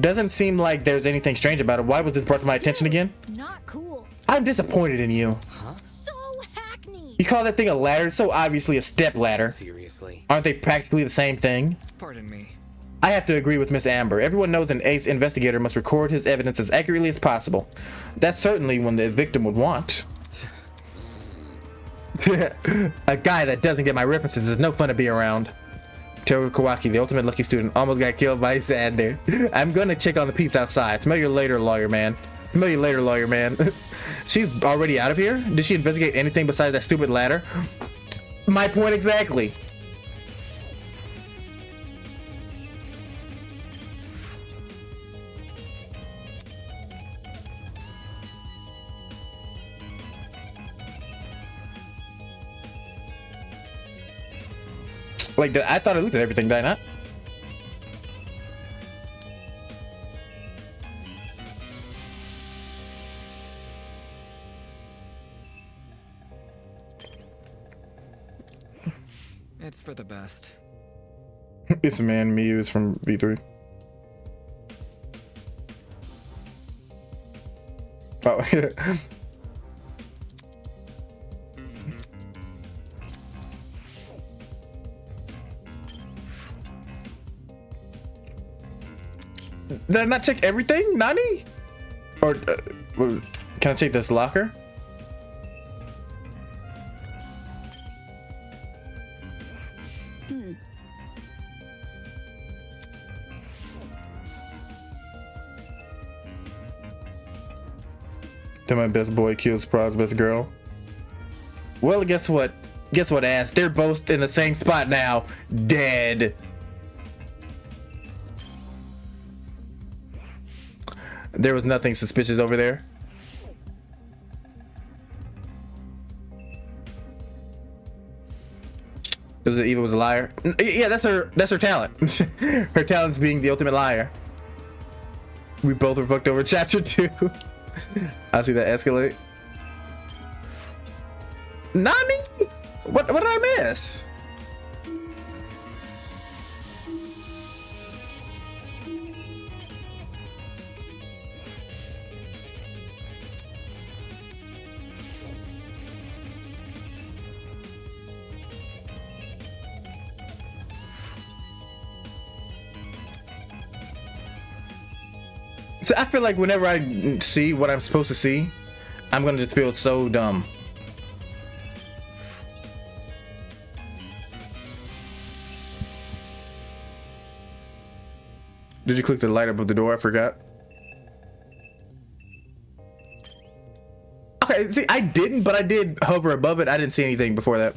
Doesn't seem like there's anything strange about it. Why was this brought to my attention again? Not cool. I'm disappointed in you. Huh? So hackneyed. You call that thing a ladder? It's so obviously a step ladder. Seriously? Aren't they practically the same thing? Pardon me. I have to agree with Miss Amber. Everyone knows an ace investigator must record his evidence as accurately as possible. That's certainly what the victim would want. A guy that doesn't get my references is no fun to be around. Toru Kawaki, the ultimate lucky student, almost got killed by Xander. I'm gonna check on the peeps outside. Smell you later, lawyer man. Smell you later, lawyer man. She's already out of here? Did she investigate anything besides that stupid ladder? My point exactly. Like, I thought I looked at everything, did I not? It's for the best. It's a man, Miyu is from V3. Oh, did I not check everything, Nani? Or can I check this locker? Then my best boy kills Pra's best girl. Well, guess what? Guess what, ass? They're both in the same spot now. Dead. There was nothing suspicious over there. Eva was a liar. Yeah, that's her talent. Her talent's being the ultimate liar. We both were fucked over chapter 2. I see that escalate. Nani? What did I miss? So I feel like whenever I see what I'm supposed to see, I'm gonna just feel so dumb. Did you click the light above the door? I forgot. Okay, see, I didn't, but I did hover above it. I didn't see anything before that.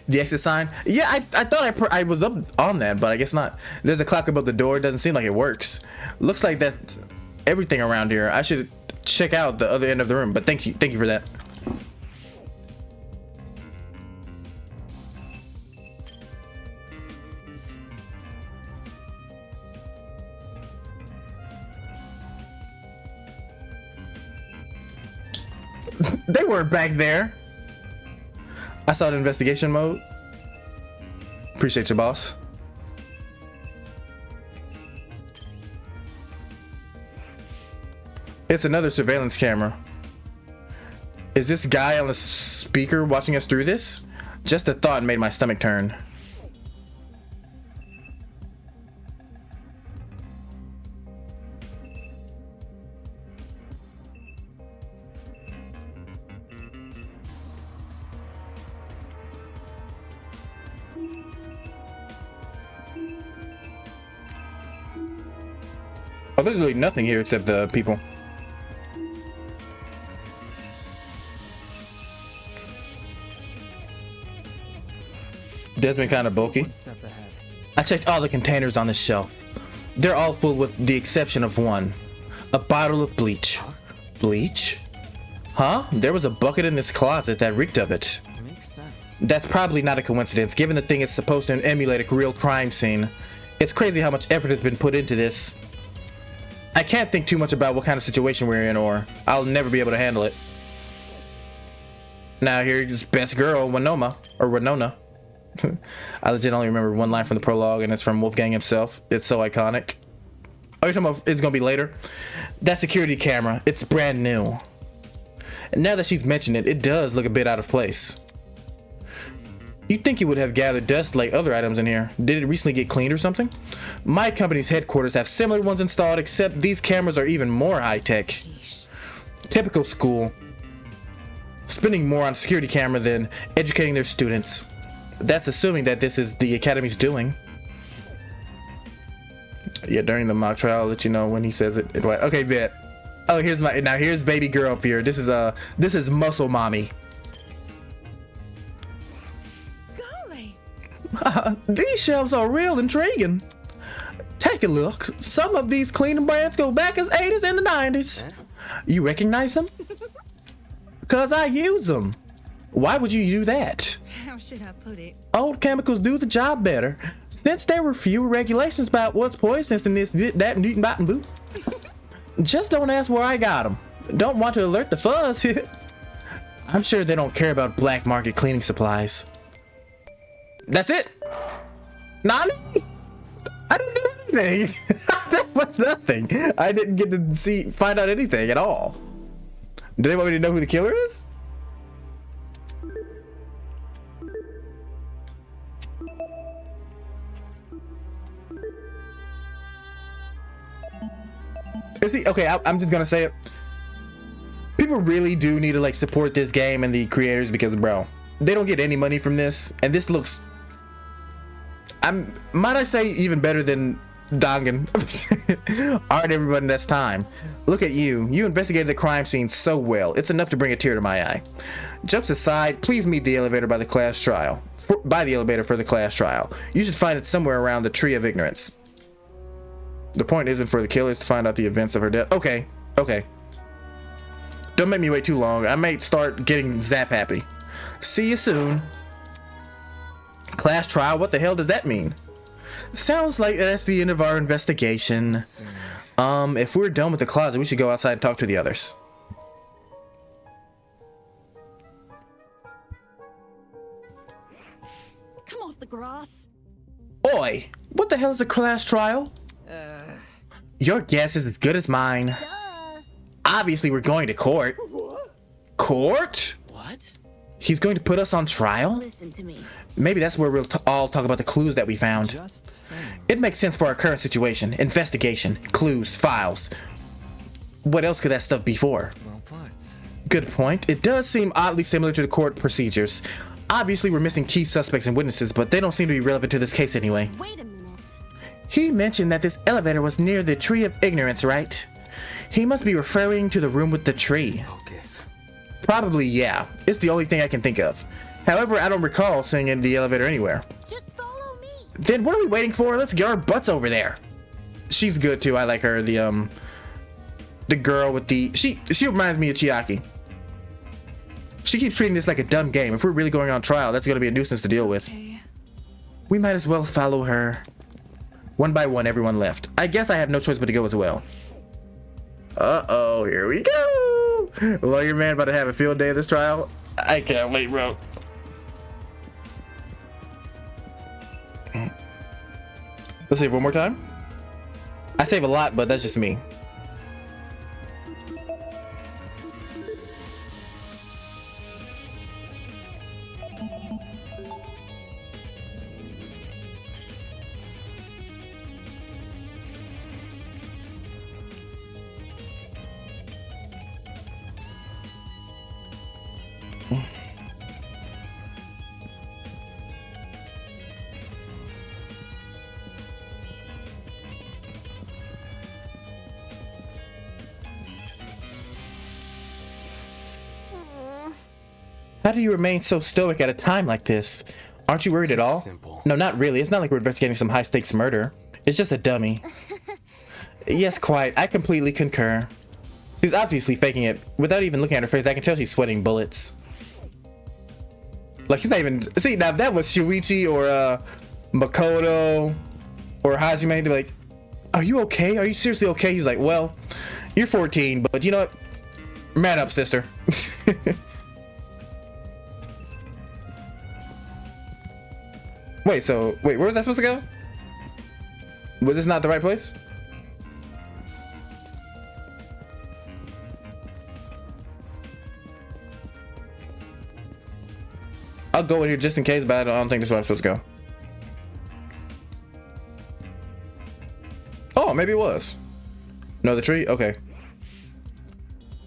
The exit sign? Yeah, I thought I was up on that, but I guess not. There's a clock above the door. It doesn't seem like it works. Looks like that's everything around here. I should check out the other end of the room, but thank you for that. They weren't back there. I saw the investigation mode. Appreciate you, boss. It's another surveillance camera. Is this guy on the speaker watching us through this? Just the thought made my stomach turn. Oh, there's really nothing here except the people. Desmond kind of bulky. I checked all the containers on the shelf. They're all full with the exception of one. A bottle of bleach. Bleach? Huh? There was a bucket in this closet that reeked of it. Makes sense. That's probably not a coincidence, given the thing is supposed to emulate a real crime scene. It's crazy how much effort has been put into this. I can't think too much about what kind of situation we're in, or I'll never be able to handle it. Now here's best girl, Winona. I legit only remember one line from the prologue, and it's from Wolfgang himself. It's so iconic. Oh, you're talking about it's gonna be later? That security camera, it's brand new. And now that she's mentioned it, it does look a bit out of place. You'd think it would have gathered dust like other items in here. Did it recently get cleaned or something? My company's headquarters have similar ones installed, except these cameras are even more high-tech. Typical school. Spending more on security camera than educating their students. That's assuming that this is the academy's doing. Yeah, during the mock trial, I'll let you know when he says it. Okay, bet. Oh, here's baby girl up here. This is muscle mommy. These shelves are real intriguing. Take a look. Some of these cleaning brands go back as 80s and the 90s. You recognize them? Cause I use them. Why would you do that? How should I put it? Old chemicals do the job better. Since there were fewer regulations about what's poisonous in this, that, and bot and boot. Just don't ask where I got them. Don't want to alert the fuzz. I'm sure they don't care about black market cleaning supplies. That's it. Nani? I didn't do anything. That was nothing. I didn't get to find out anything at all. Do they want me to know who the killer is? Okay, I'm just gonna say it. People really do need to like support this game and the creators, because bro, they don't get any money from this, and this looks, might I say, even better than Dangan. Alright, everybody, that's time. Look at you. You investigated the crime scene so well. It's enough to bring a tear to my eye. Jokes aside, please meet the elevator by the class trial. By the elevator for the class trial. You should find it somewhere around the tree of ignorance. The point isn't for the killers to find out the events of her death. Okay, okay. Don't make me wait too long. I might start getting zap happy. See you soon. Class trial? What the hell does that mean? Sounds like that's the end of our investigation. If we're done with the closet, we should go outside and talk to the others. Come off the grass. Oi! What the hell is a class trial? Your guess is as good as mine. Obviously, we're going to court. Court? What? He's going to put us on trial? Listen to me. Maybe that's where we'll all talk about the clues that we found. Just saying. It makes sense for our current situation. Investigation, clues, files. What else could that stuff be for? Well put. Good point. It does seem oddly similar to the court procedures. Obviously, we're missing key suspects and witnesses, but they don't seem to be relevant to this case anyway. Wait a minute. He mentioned that this elevator was near the Tree of Ignorance, right? He must be referring to the room with the tree. Focus. Probably, yeah. It's the only thing I can think of. However, I don't recall seeing in the elevator anywhere. Just follow me. Then what are we waiting for? Let's get our butts over there. She's good too. I like her. The girl with the she reminds me of Chiaki. She keeps treating this like a dumb game. If we're really going on trial, that's gonna be a nuisance to deal with. Okay. We might as well follow her. One by one, everyone left. I guess I have no choice but to go as well. Uh-oh, here we go. Lawyer man about to have a field day of this trial. I can't wait, bro. Let's save one more time. I save a lot, but that's just me. How do you remain so stoic at a time like this? Aren't you worried at all? Simple. No, not really. It's not like we're investigating some high-stakes murder. It's just a dummy. Yes, quite. I completely concur. She's obviously faking it. Without even looking at her face, I can tell she's sweating bullets. Like, she's not even... See, now if that was Shuichi or Makoto or Hajime, they'd be like, are you okay? Are you seriously okay? He's like, well, you're 14, but you know what? Man up, sister. Wait, where was that supposed to go? Was this not the right place? I'll go in here just in case, but I don't think this is where I'm supposed to go. Oh, maybe it was. No, the tree? Okay.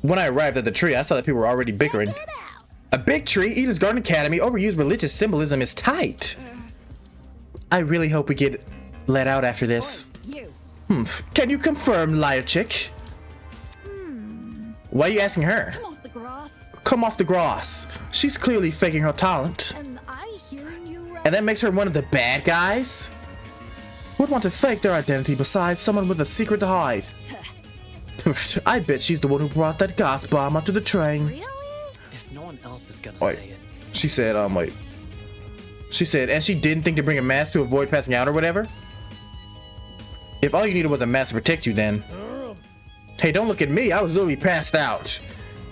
When I arrived at the tree, I saw that people were already bickering. A big tree? Eden's Garden Academy? Overused religious symbolism is tight. I really hope we get let out after this. Can you confirm, liar chick? Why are you asking her? Come off the grass. Come off the grass. She's clearly faking her talent. And I hearing you right. And that makes her one of the bad guys? Would want to fake their identity besides someone with a secret to hide. I bet she's the one who brought that gas bomb onto the train. Really? If no one else is gonna Wait. say it. She said, wait. She said, and she didn't think to bring a mask to avoid passing out or whatever? If all you needed was a mask to protect you, then... Hey, don't look at me. I was literally passed out.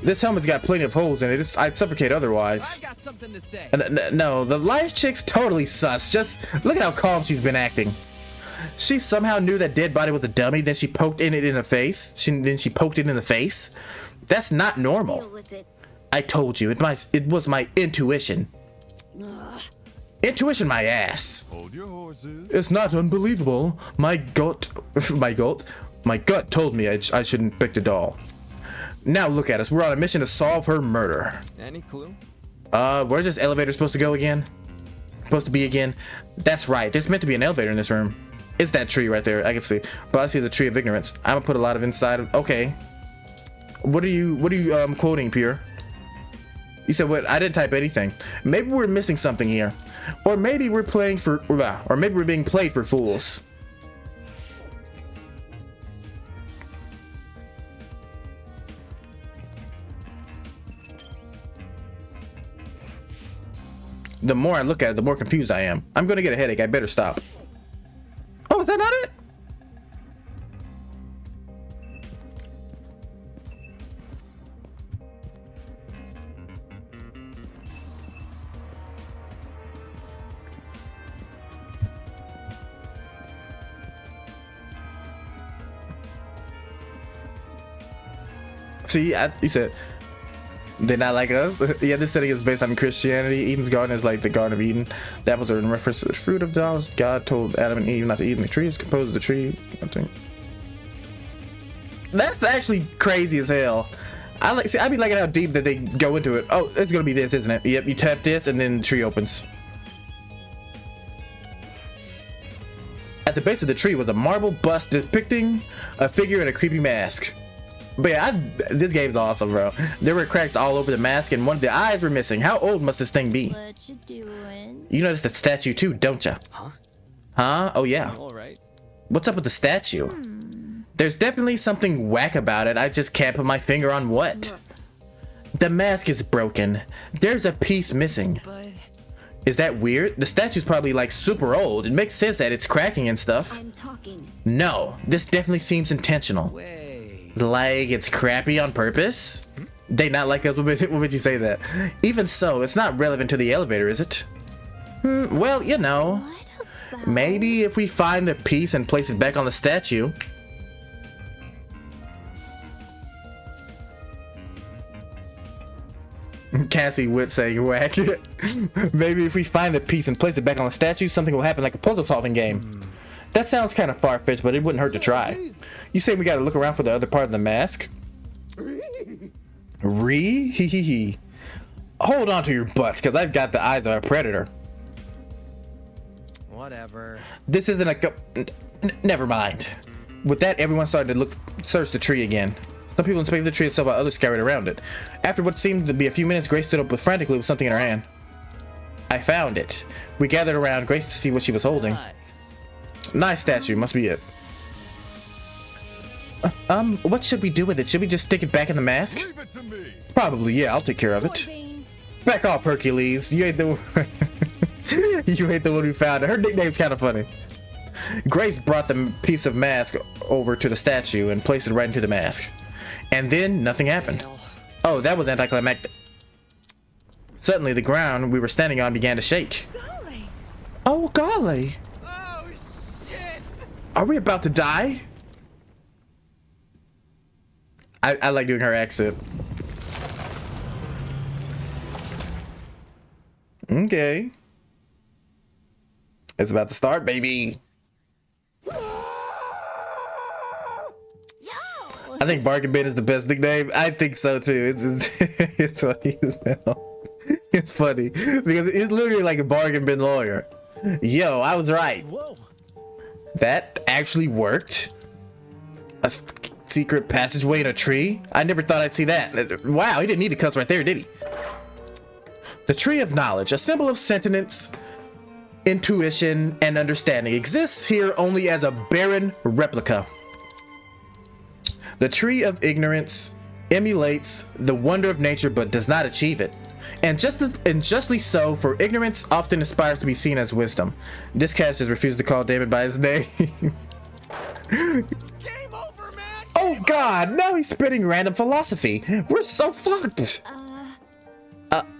This helmet's got plenty of holes in it. I'd suffocate otherwise. I got something to say. No, the life chick's totally sus. Just look at how calm she's been acting. She somehow knew that dead body was a dummy, then she poked it in the face. Then she poked it in the face. That's not normal. Deal with it. I told you, it was my intuition. Intuition, my ass. Hold your horses. It's not unbelievable. My gut told me I shouldn't pick the doll. Now look at us. We're on a mission to solve her murder. Any clue? Where's this elevator supposed to go again? Supposed to be again? That's right. There's meant to be an elevator in this room. It's that tree right there. I can see. But I see the Tree of Ignorance. I'm gonna put a lot of inside of. Okay. What are you quoting, Pierre? You said what? I didn't type anything. Maybe we're missing something here. Or maybe we're playing for, or maybe we're being played for fools. The more I look at it, the more confused I am. I'm gonna get a headache. I better stop. Oh, is that not it? See, he said they're not like us. Yeah, this setting is based on Christianity. Eden's garden is like the Garden of Eden. The apples are in reference to the fruit of the knowledge. God told Adam and Eve not to eat, and the tree is composed of the tree. I think that's actually crazy as hell. I be liking how deep that they go into it. Oh, it's gonna be this, isn't it? Yep, you tap this and then the tree opens. At the base of the tree was a marble bust depicting a figure in a creepy mask. But yeah, this game's awesome, bro. There were cracks all over the mask and one of the eyes were missing. How old must this thing be? What you doing? You noticed the statue too, don't ya? Huh? Huh? Oh yeah. All right. What's up with the statue? There's definitely something whack about it. I just can't put my finger on what. The mask is broken. There's a piece missing. Is that weird? The statue's probably like super old. It makes sense that it's cracking and stuff. I'm talking. No, this definitely seems intentional. Like it's crappy on purpose? They not like us? What would you say that? Even so, it's not relevant to the elevator, is it? Well, you know. Maybe if we find the piece and place it back on the statue. Cassie would say whack. Maybe if we find the piece and place it back on the statue, something will happen like a puzzle solving game. That sounds kind of far-fetched, but it wouldn't hurt to try. You say we gotta look around for the other part of the mask? Hee. Hold on to your butts, because I've got the eyes of a predator. Whatever. This isn't a never mind. With that, everyone started to search the tree again. Some people inspected the tree itself while others scurried around it. After what seemed to be a few minutes, Grace stood up frantically with something in her hand. I found it. We gathered around Grace to see what she was holding. Nice statue, must be it. What should we do with it? Should we just stick it back in the mask? Leave it to me. Probably, yeah, I'll take care of it. Back off, Hercules. You ain't the you ain't the one who found it. Her nickname's kind of funny. Grace brought the piece of mask over to the statue and placed it right into the mask. And then nothing happened. Oh, that was anticlimactic. Suddenly, the ground we were standing on began to shake. Golly. Oh, golly. Oh, shit. Are we about to die? I like doing her accent. Okay. It's about to start, baby. I think Bargain Bin is the best nickname. I think so too. It's funny as hell. It's funny because it's literally like a bargain bin lawyer. Yo, I was right. Whoa. That actually worked. A secret passageway in a tree? I never thought I'd see that. Wow, he didn't need to cuss right there, did he? The Tree of Knowledge, a symbol of sentience, intuition, and understanding, exists here only as a barren replica. The Tree of Ignorance emulates the wonder of nature but does not achieve it. And justly so, for ignorance often aspires to be seen as wisdom. This cast just refused to call Damon by his name. Game over, man. Oh god, now he's spitting random philosophy. We're so fucked.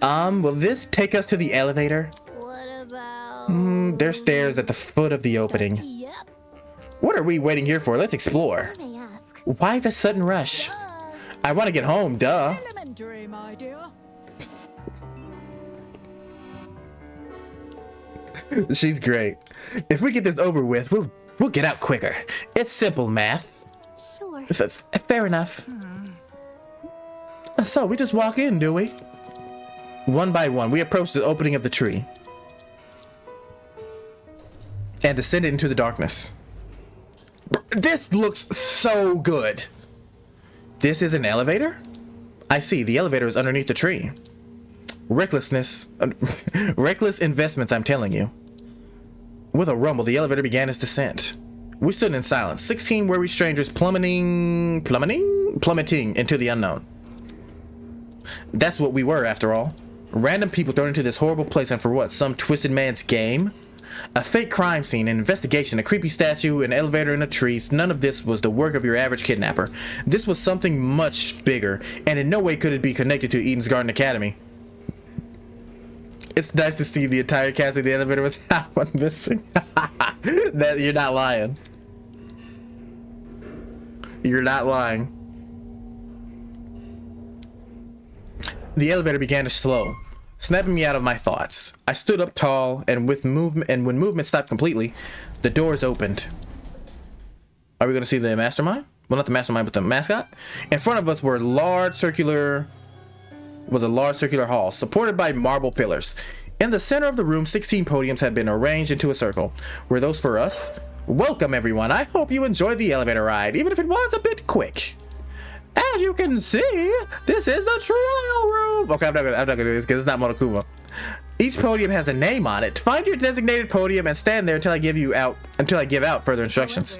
Will this take us to the elevator? What about... There's stairs at the foot of the opening. Yep. What are we waiting here for? Let's explore. I may ask. Why the sudden rush? I want to get home, duh. Elementary, my dear. She's great. If we get this over with, we'll get out quicker. It's simple math. Sure. Fair enough. So we just walk in, do we? One by one, we approach the opening of the tree and descended into the darkness. This looks so good. This is an elevator? I see, the elevator is underneath the tree. Reckless investments, I'm telling you. With a rumble, the elevator began its descent. We stood in silence, 16 worried strangers plummeting into the unknown. That's what we were, after all. Random people thrown into this horrible place, and for what? Some twisted man's game? A fake crime scene, an investigation, a creepy statue, an elevator in a tree. None of this was the work of your average kidnapper. This was something much bigger, and in no way could it be connected to Eden's Garden Academy. It's nice to see the entire cast of the elevator without one missing. That you're not lying. You're not lying. The elevator began to slow, snapping me out of my thoughts. I stood up tall, and when movement stopped completely, the doors opened. Are we going to see the mastermind? Well, not the mastermind, but the mascot. In front of us were a large circular hall, supported by marble pillars. In the center of the room, 16 podiums had been arranged into a circle. Were those for us? Welcome, everyone. I hope you enjoyed the elevator ride, even if it was a bit quick. As you can see, this is the trial room. Okay, I'm not gonna do this because it's not Monokuma. Each podium has a name on it. Find your designated podium and stand there until I give out further instructions.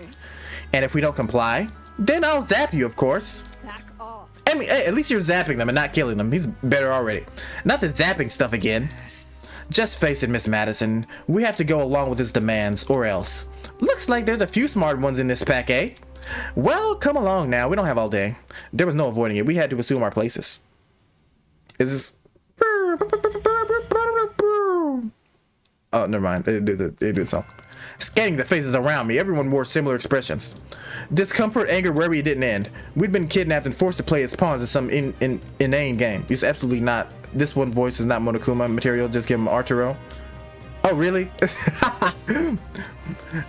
And if we don't comply, then I'll zap you, of course. Back off. I mean, hey, at least you're zapping them and not killing them. He's better already. Not the zapping stuff again. Just face it, Miss Madison. We have to go along with his demands, or else. Looks like there's a few smart ones in this pack, eh? Well, come along now. We don't have all day. There was no avoiding it. We had to assume our places. Is this... Oh, never mind. They did the song. Scanning the faces around me, everyone wore similar expressions. Discomfort, anger, worry didn't end. We'd been kidnapped and forced to play as pawns in some inane game. It's absolutely not. This one voice is not Monokuma material. Just give him Arturo. Oh, really?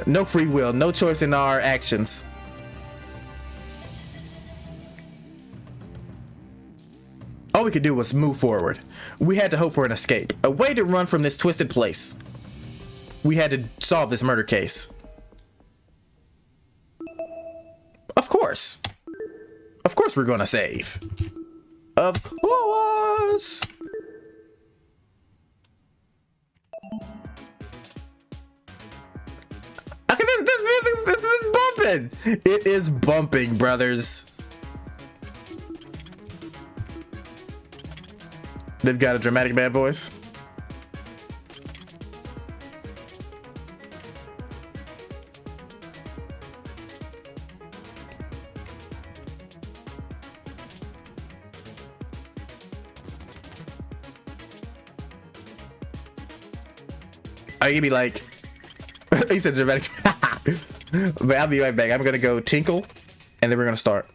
No free will, no choice in our actions. All we could do was move forward. We had to hope for an escape, a way to run from this twisted place. We had to solve this murder case. Of course. Of course we're gonna save. Of course. Okay, this is bumping. It is bumping, brothers. They've got a dramatic bad voice. Are you gonna be like, he said dramatic, but I'll be right back. I'm gonna go tinkle and then we're gonna start.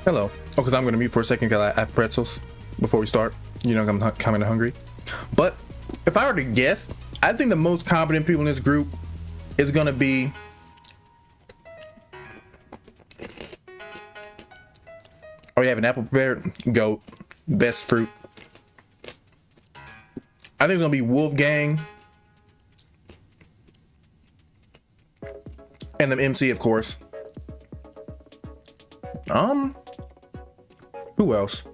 Hello. Oh, because I'm going to mute for a second because I have pretzels before we start. You know, I'm kind of hungry. But if I were to guess, I think the most competent people in this group is going to be Oh, you have an apple prepared? Goat. Best fruit. I think it's gonna be Wolfgang. And the MC, of course. Who else?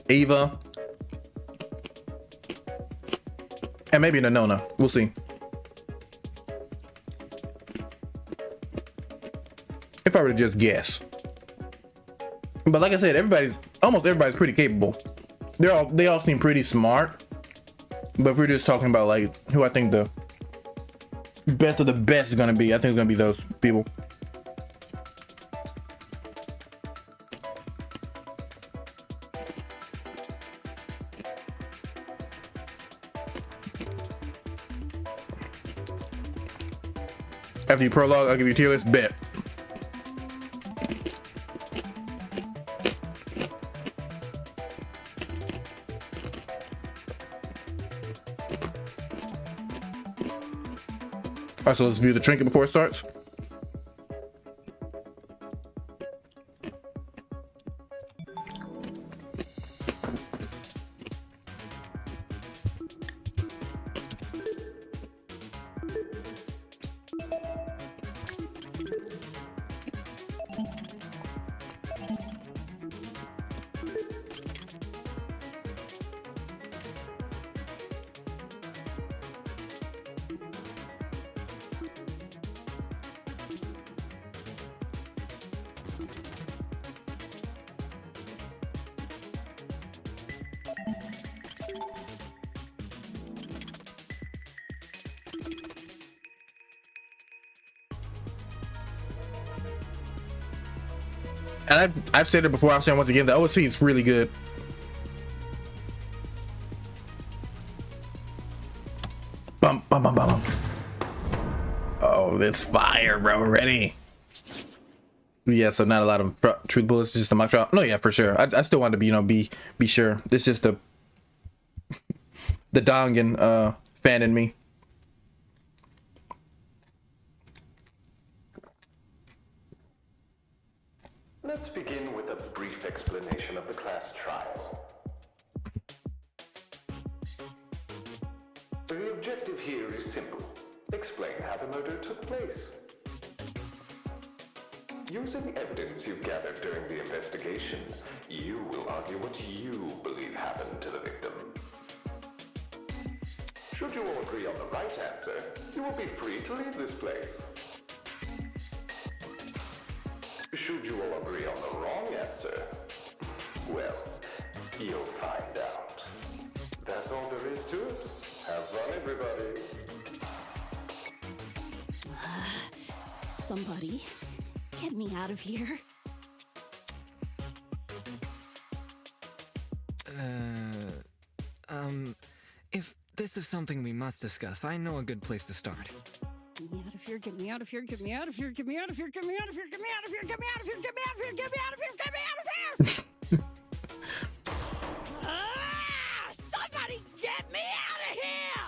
Eva. And maybe Nonona. We'll see. If I were to just guess. But like I said, almost everybody's pretty capable. They all seem pretty smart. But if we're just talking about like who I think the best of the best is gonna be, I think it's gonna be those people. After you prologue, I'll give you a tier list. Bet. Alright, so let's view the trinket before it starts. And I've said it before, I'm saying once again, the OST is really good. Bum, bum, bum, bum. Oh, that's fire, bro. Ready? Yeah, so not a lot of truth bullets, just a mock trial. No, yeah, for sure. I still want to be, you know, be sure. It's just the Dangan fan in me. Let's begin with a brief explanation of the class trial. The objective here is simple. Explain how the murder took place. Using evidence you've gathered during the investigation, you will argue what you believe happened to the victim. Should you all agree on the right answer, you will be free to leave this place. Should you all agree on the wrong answer, well, you'll find out. That's all there is to it. Have fun, everybody. Somebody, get me out of here. If this is something we must discuss, I know a good place to start. Get me out of here, get me out of here, get me out of here, get me out of here, get me out of here, get me out of here, get me out of here, get me out of here, get me out of here, get me out of here! Somebody get me out of here!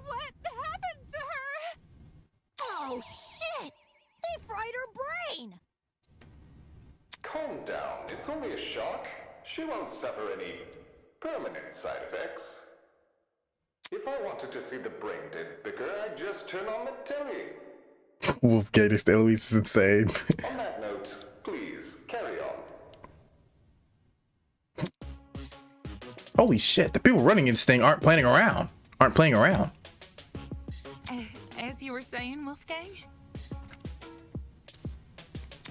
What happened to her? Oh, shit! They fried her brain! Calm down, it's only a shock. She won't suffer any permanent side effects. If I wanted to see the brain dead bicker, I'd just turn on the telly. Wolfgang Eloise is insane. On that note, please, carry on. Holy shit, the people running this thing aren't playing around. As you were saying, Wolfgang?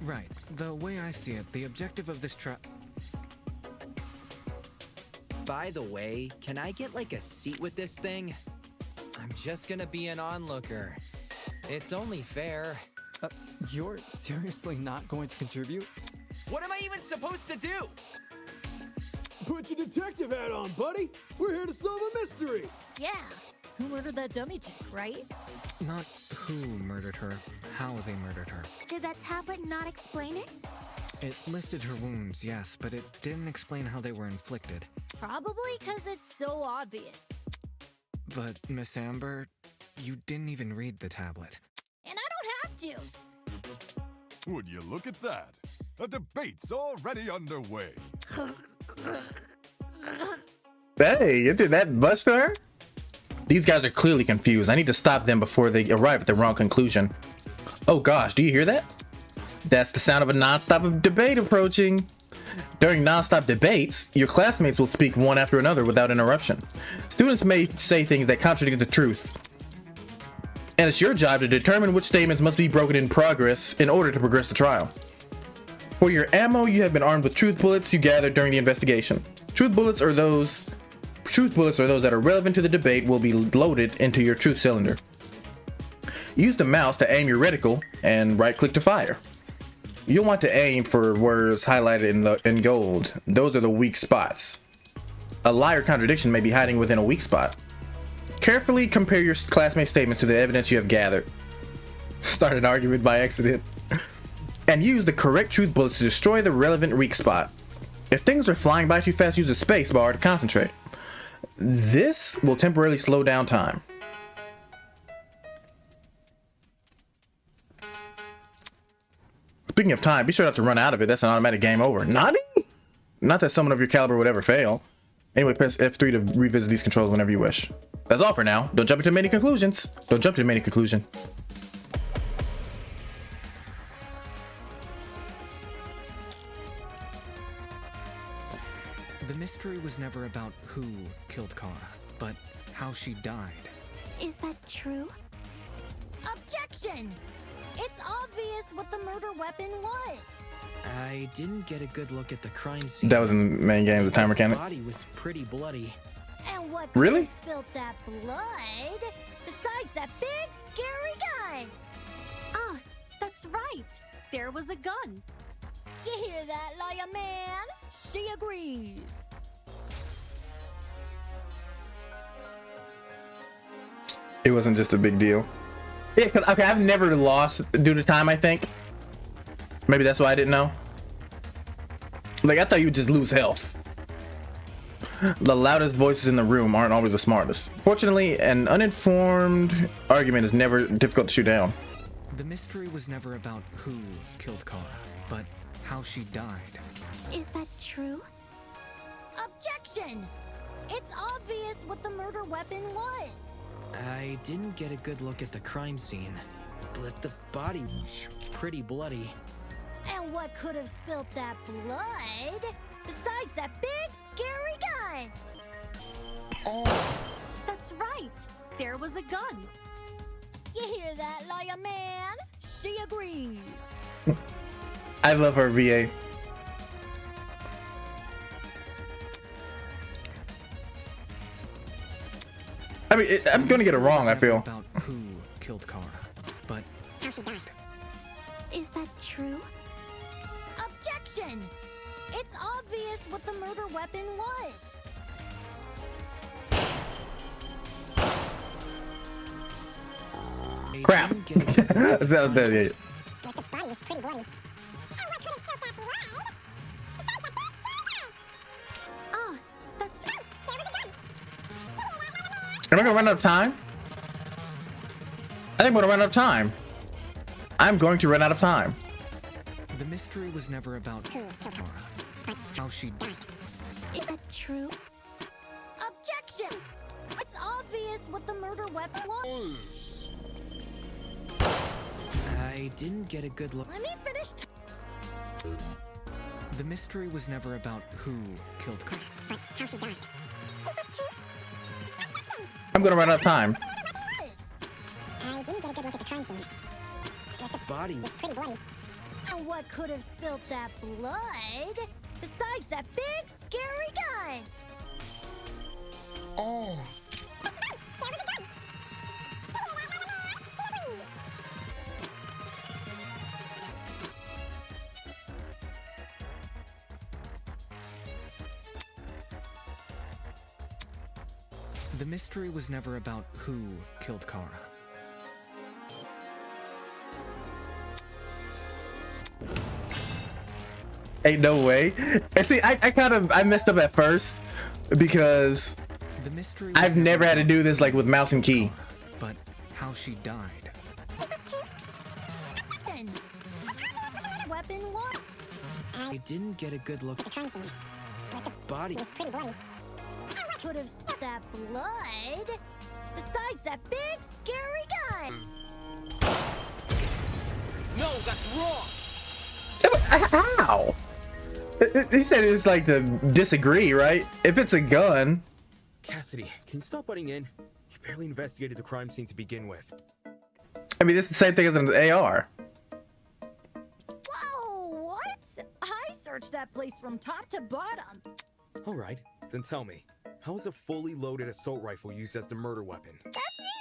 Right. The way I see it, the objective of this trial... By the way, can I get like a seat with this thing? I'm just gonna be an onlooker. It's only fair. You're seriously not going to contribute? What am I even supposed to do? Put your detective hat on, buddy. We're here to solve a mystery. Yeah. Who murdered that dummy chick, right? Not who murdered her, how they murdered her. Did that tablet not explain it? It listed her wounds, yes, but it didn't explain how they were inflicted. Probably because it's so obvious. But, Miss Amber, you didn't even read the tablet. And I don't have to. Would you look at that? A debate's already underway. Hey, you did that bust her? These guys are clearly confused. I need to stop them before they arrive at the wrong conclusion. Oh gosh, do you hear that? That's the sound of a non-stop debate approaching. During non-stop debates, your classmates will speak one after another without interruption. Students may say things that contradict the truth. And it's your job to determine which statements must be broken in progress in order to progress the trial. For your ammo, you have been armed with truth bullets you gathered during the investigation. Truth bullets are those that are relevant to the debate will be loaded into your truth cylinder. Use the mouse to aim your reticle and right-click to fire. You'll want to aim for words highlighted in gold. Those are the weak spots. A lie or contradiction may be hiding within a weak spot. Carefully compare your classmates' statements to the evidence you have gathered. Start an argument by accident. And use the correct truth bullets to destroy the relevant weak spot. If things are flying by too fast, use the space bar to concentrate. This will temporarily slow down time. Speaking of time, be sure not to run out of it. That's an automatic game over. Nani? Not that someone of your caliber would ever fail. Anyway, press F3 to revisit these controls whenever you wish. That's all for now. Don't jump into many conclusions. Don't jump to many conclusions. The mystery was never about who killed Kara, but how she died. Is that true? Objection! It's obvious what the murder weapon was. I didn't get a good look at the crime scene. That was in the main game, the time mechanic. The body was pretty bloody. And what Really? spilled that blood besides that big scary gun? Ah, that's right. There was a gun. You hear that, liar man? She agrees. It wasn't just a big deal. Yeah, cause okay, I've never lost due to time, I think. Maybe that's why I didn't know. Like, I thought you would just lose health. The loudest voices in the room aren't always the smartest. Fortunately, an uninformed argument is never difficult to shoot down. The mystery was never about who killed Kara, but how she died. Is that true? Objection! It's obvious what the murder weapon was. I didn't get a good look at the crime scene, but the body was pretty bloody. And what could have spilled that blood besides that big scary gun? Oh, that's right. There was a gun. You hear that, liar man? She agrees. I love her VA. I mean, I'm gonna get it wrong, I feel. About who killed Kara, but how she died. Is that true? Objection! It's obvious what the murder weapon was. Crap. The body was pretty bloody. Ah, that's right. There was a gun. Am I gonna run out of time? I think I'm gonna run out of time. I'm going to run out of time. the mystery was never about Kara, how she died. Is that true? Objection! It's obvious what the murder weapon was. I didn't get a good look. Let me finish. The mystery was never about who killed Kara, but how she died. Is that true? Objection! I'm gonna run out of time. I didn't get a good look at the crime scene. The body was pretty bloody. And what could have spilled that blood besides that big scary gun? Oh. That's right. There was a gun. The mystery was never about who killed Kara. Ain't no way. And see, I messed up at first, because The mystery was I've never had to do this like with mouse and key. But how she died. Weapon one. I didn't get a good look at the crime scene. Body was pretty bloody. Could have spilled that blood. Besides that big scary gun. No, that's wrong! How? He said it's like to disagree, right? If it's a gun. Cassidy, can you stop butting in? You barely investigated the crime scene to begin with. I mean, it's the same thing as an AR. Whoa, what? I searched that place from top to bottom. Alright, then tell me, how was a fully loaded assault rifle used as the murder weapon? That's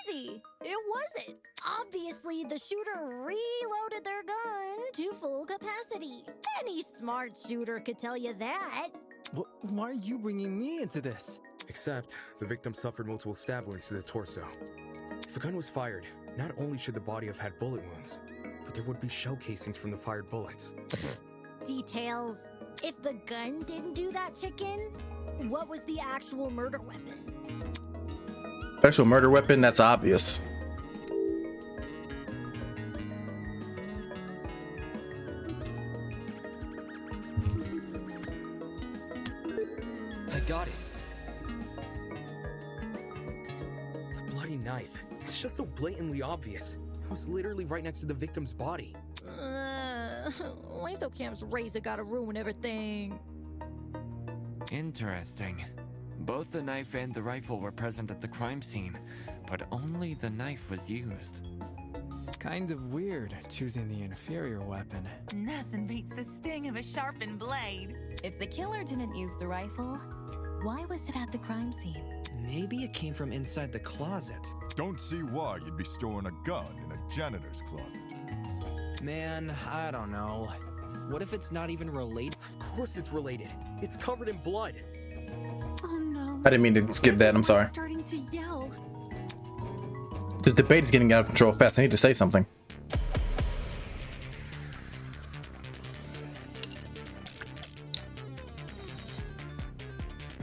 easy. It wasn't. Obviously, the shooter reloaded their gun to full capacity. Any smart shooter could tell you that. Why are you bringing me into this? Except, the victim suffered multiple stab wounds to the torso. If a gun was fired, not only should the body have had bullet wounds, but there would be shell casings from the fired bullets. Details. If the gun didn't do that, chicken, what was the actual murder weapon? Actual murder weapon, that's obvious. I got it. The bloody knife. It's just so blatantly obvious. It was literally right next to the victim's body. Lasercam's razor gotta ruin everything. Interesting. Both the knife and the rifle were present at the crime scene, but only the knife was used. Kind of weird choosing the inferior weapon. Nothing beats the sting of a sharpened blade. If the killer didn't use the rifle, why was it at the crime scene? Maybe it came from inside the closet. Don't see why you'd be storing a gun in a janitor's closet. Man, I don't know. What if it's not even related? Of course it's related. It's covered in blood. Oh no. I didn't mean to skip that, I'm sorry. Starting to yell. This debate is getting out of control fast. I need to say something.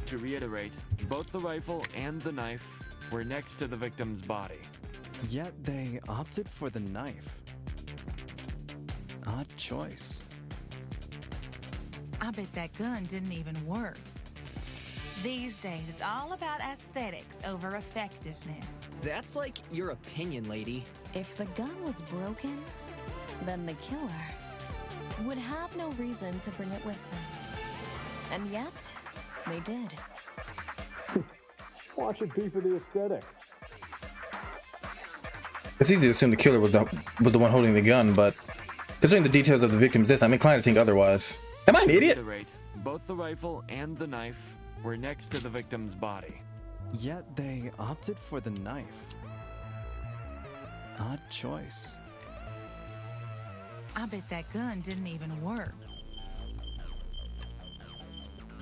To reiterate, both the rifle and the knife were next to the victim's body. Yet they opted for the knife. Odd choice. I bet that gun didn't even work. These days, it's all about aesthetics over effectiveness. That's like your opinion, lady. If the gun was broken, then the killer would have no reason to bring it with them. And yet, they did. Watch it be for the aesthetic. It's easy to assume the killer was the one holding the gun, but considering the details of the victim's death, I'm inclined to think otherwise. Am I an idiot? Both the rifle and the knife were next to the victim's body. Yet they opted for the knife. Odd choice. I bet that gun didn't even work.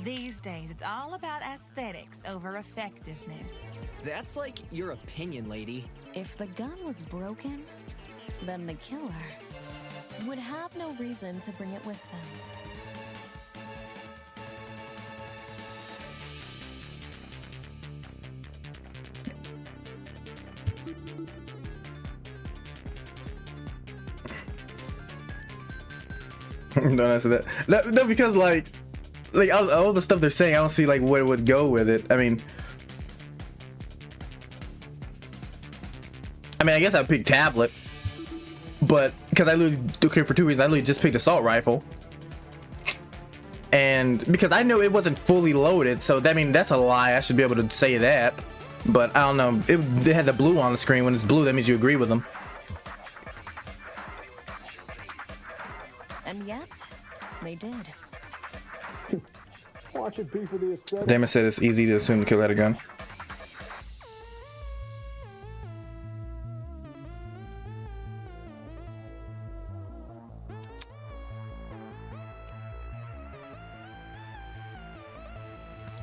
These days, it's all about aesthetics over effectiveness. That's like your opinion, lady. If the gun was broken, then the killer would have no reason to bring it with them. Don't answer that. No, because like all the stuff they're saying, I don't see like where it would go with it. I mean, I guess I'd pick tablet, but because I literally for two reasons. I literally just picked assault rifle, and because I know it wasn't fully loaded, so that's a lie. I should be able to say that, but I don't know. They had the blue on the screen. When it's blue, that means you agree with them. And yet, they did. Watch it be for the aesthetic. Damon said it's easy to assume the killer had a gun.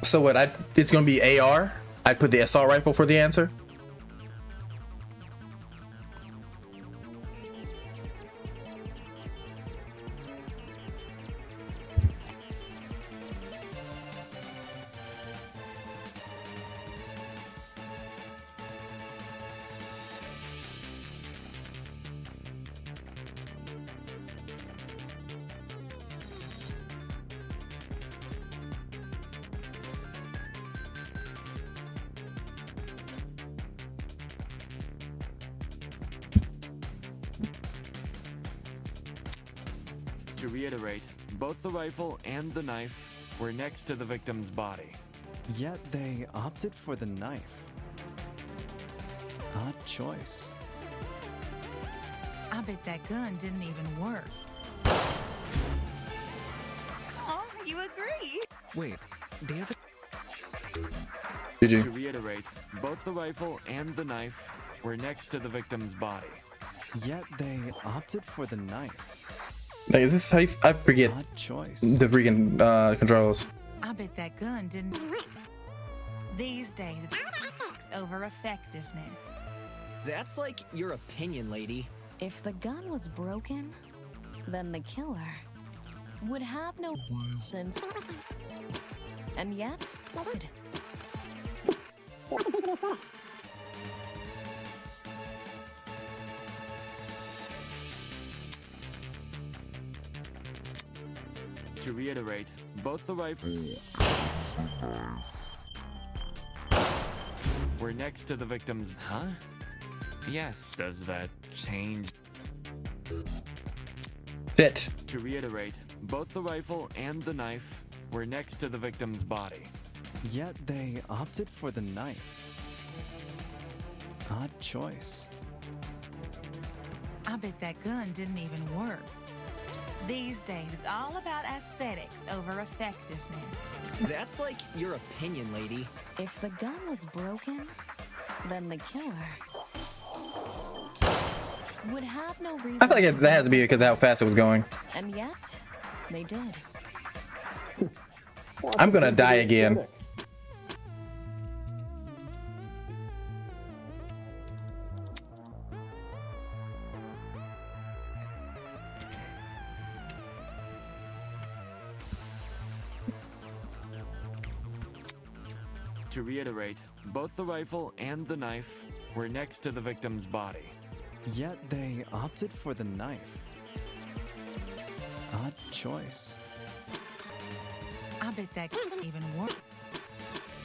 So what? It's gonna be AR. I'd put the assault rifle for the answer. To reiterate, both the rifle and the knife were next to the victim's body. Yet they opted for the knife. Odd choice. I bet that gun didn't even work. Oh, you agree? Wait, the other. Did you? To reiterate, both the rifle and the knife were next to the victim's body. Yet they opted for the knife. Like, is this how you, I forget Odd choice. the freaking controls. I bet that gun didn't. These days, it's over effectiveness. That's like your opinion, lady. If the gun was broken, then the killer would have no reason. And yet, would. To reiterate, both the rifle were next to the victim's. Huh? Yes. Does that change? Fit. To reiterate, both the rifle and the knife were next to the victim's body. Yet they opted for the knife. Odd choice. I bet that gun didn't even work. These days, it's all about aesthetics over effectiveness. That's like your opinion, lady. If the gun was broken, then the killer would have no reason. I feel like that has to be because of how fast it was going. And yet, they did. I'm gonna die again. To reiterate, both the rifle and the knife were next to the victim's body. Yet they opted for the knife. Odd choice. I bet that didn't even work.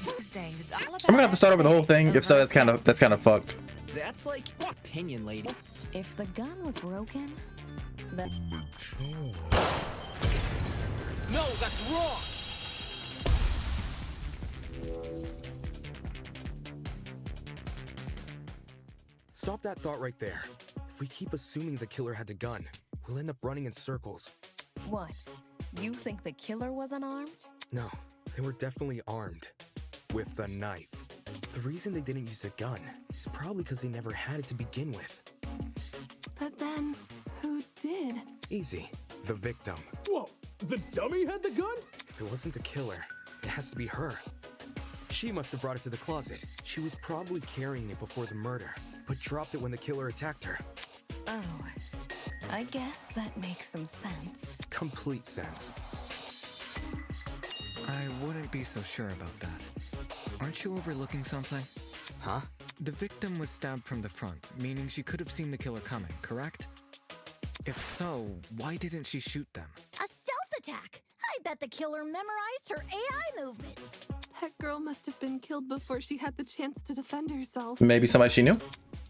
These days, it's all about. I'm gonna have to start over the whole thing. If so, that's kind of fucked. That's like your opinion, lady. If the gun was broken, then. No, that's wrong! Stop that thought right there. If we keep assuming the killer had the gun, we'll end up running in circles. What? You think the killer was unarmed? No, they were definitely armed. With a knife. The reason they didn't use a gun is probably because they never had it to begin with. But then, who did? Easy. The victim. Whoa, the dummy had the gun? If it wasn't the killer, it has to be her. She must have brought it to the closet. She was probably carrying it before the murder, but dropped it when the killer attacked her. Oh, I guess that makes some sense. Complete sense. I wouldn't be so sure about that. Aren't you overlooking something? Huh? The victim was stabbed from the front, meaning she could have seen the killer coming, correct? If so, why didn't she shoot them? A stealth attack! I bet the killer memorized her AI movements. That girl must have been killed before she had the chance to defend herself. Maybe somebody she knew.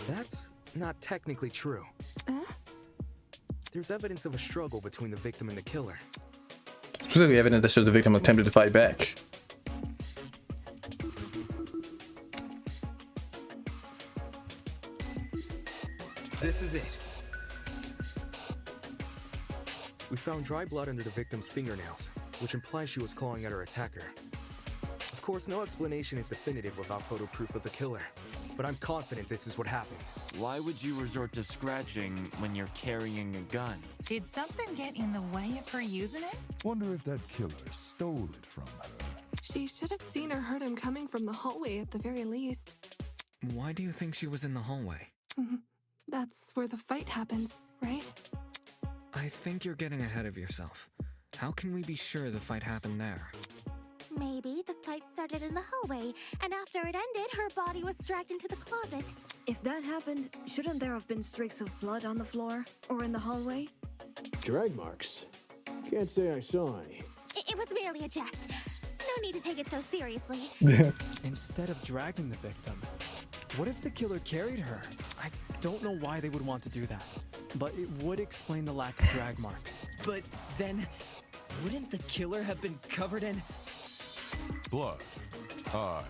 That's not technically true. There's evidence of a struggle between the victim and the killer. Specifically evidence that shows the victim attempted to fight back. This is it. We found dry blood under the victim's fingernails, which implies she was clawing at her attacker. Of course, no explanation is definitive without photo proof of the killer, but I'm confident this is what happened. Why would you resort to scratching when you're carrying a gun? Did something get in the way of her using it? Wonder if that killer stole it from her. She should have seen or heard him coming from the hallway at the very least. Why do you think she was in the hallway? That's where the fight happened, right? I think you're getting ahead of yourself. How can we be sure the fight happened there? Maybe the fight started in the hallway, and after it ended, her body was dragged into the closet. If that happened, shouldn't there have been streaks of blood on the floor or in the hallway? Drag marks. Can't say I saw any. It was merely a jest. No need to take it so seriously. Instead of dragging the victim, what if the killer carried her? I don't know why they would want to do that, but it would explain the lack of drag marks. But then, wouldn't the killer have been covered in... Blood. Aye.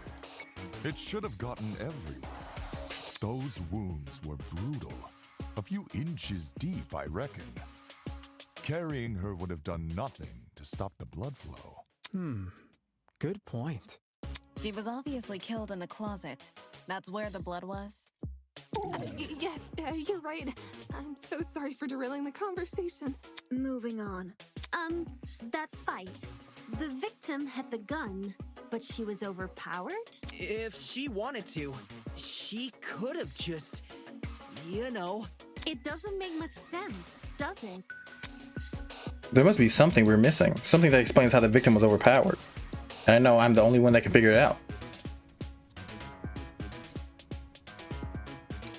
It should have gotten everywhere. Those wounds were brutal. A few inches deep, I reckon. Carrying her would have done nothing to stop the blood flow. Good point. She was obviously killed in the closet. That's where the blood was. Yes, you're right. I'm so sorry for derailing the conversation. Moving on. That fight. The victim had the gun, but she was overpowered? If she wanted to, she could have just... you know... It doesn't make much sense, does it? There must be something we're missing. Something that explains how the victim was overpowered. And I know I'm the only one that can figure it out.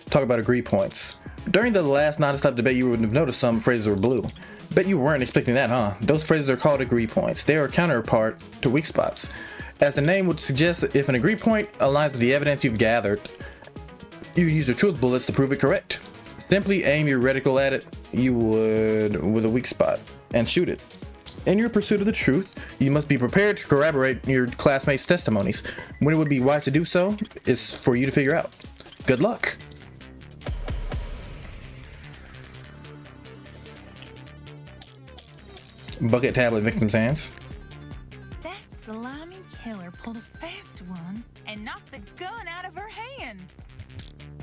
Talk about agree points. During the last non-stop debate, you would have noticed some phrases were blue. Bet you weren't expecting that, huh? Those phrases are called agree points. They are a counterpart to weak spots. As the name would suggest, if an agree point aligns with the evidence you've gathered, you use the truth bullets to prove it correct. Simply aim your reticle at it, you would with a weak spot, and shoot it. In your pursuit of the truth, you must be prepared to corroborate your classmates' testimonies. When it would be wise to do so is for you to figure out. Good luck. Bucket tablet victim's hands. That slimy killer pulled a fast one and knocked the gun out of her hand.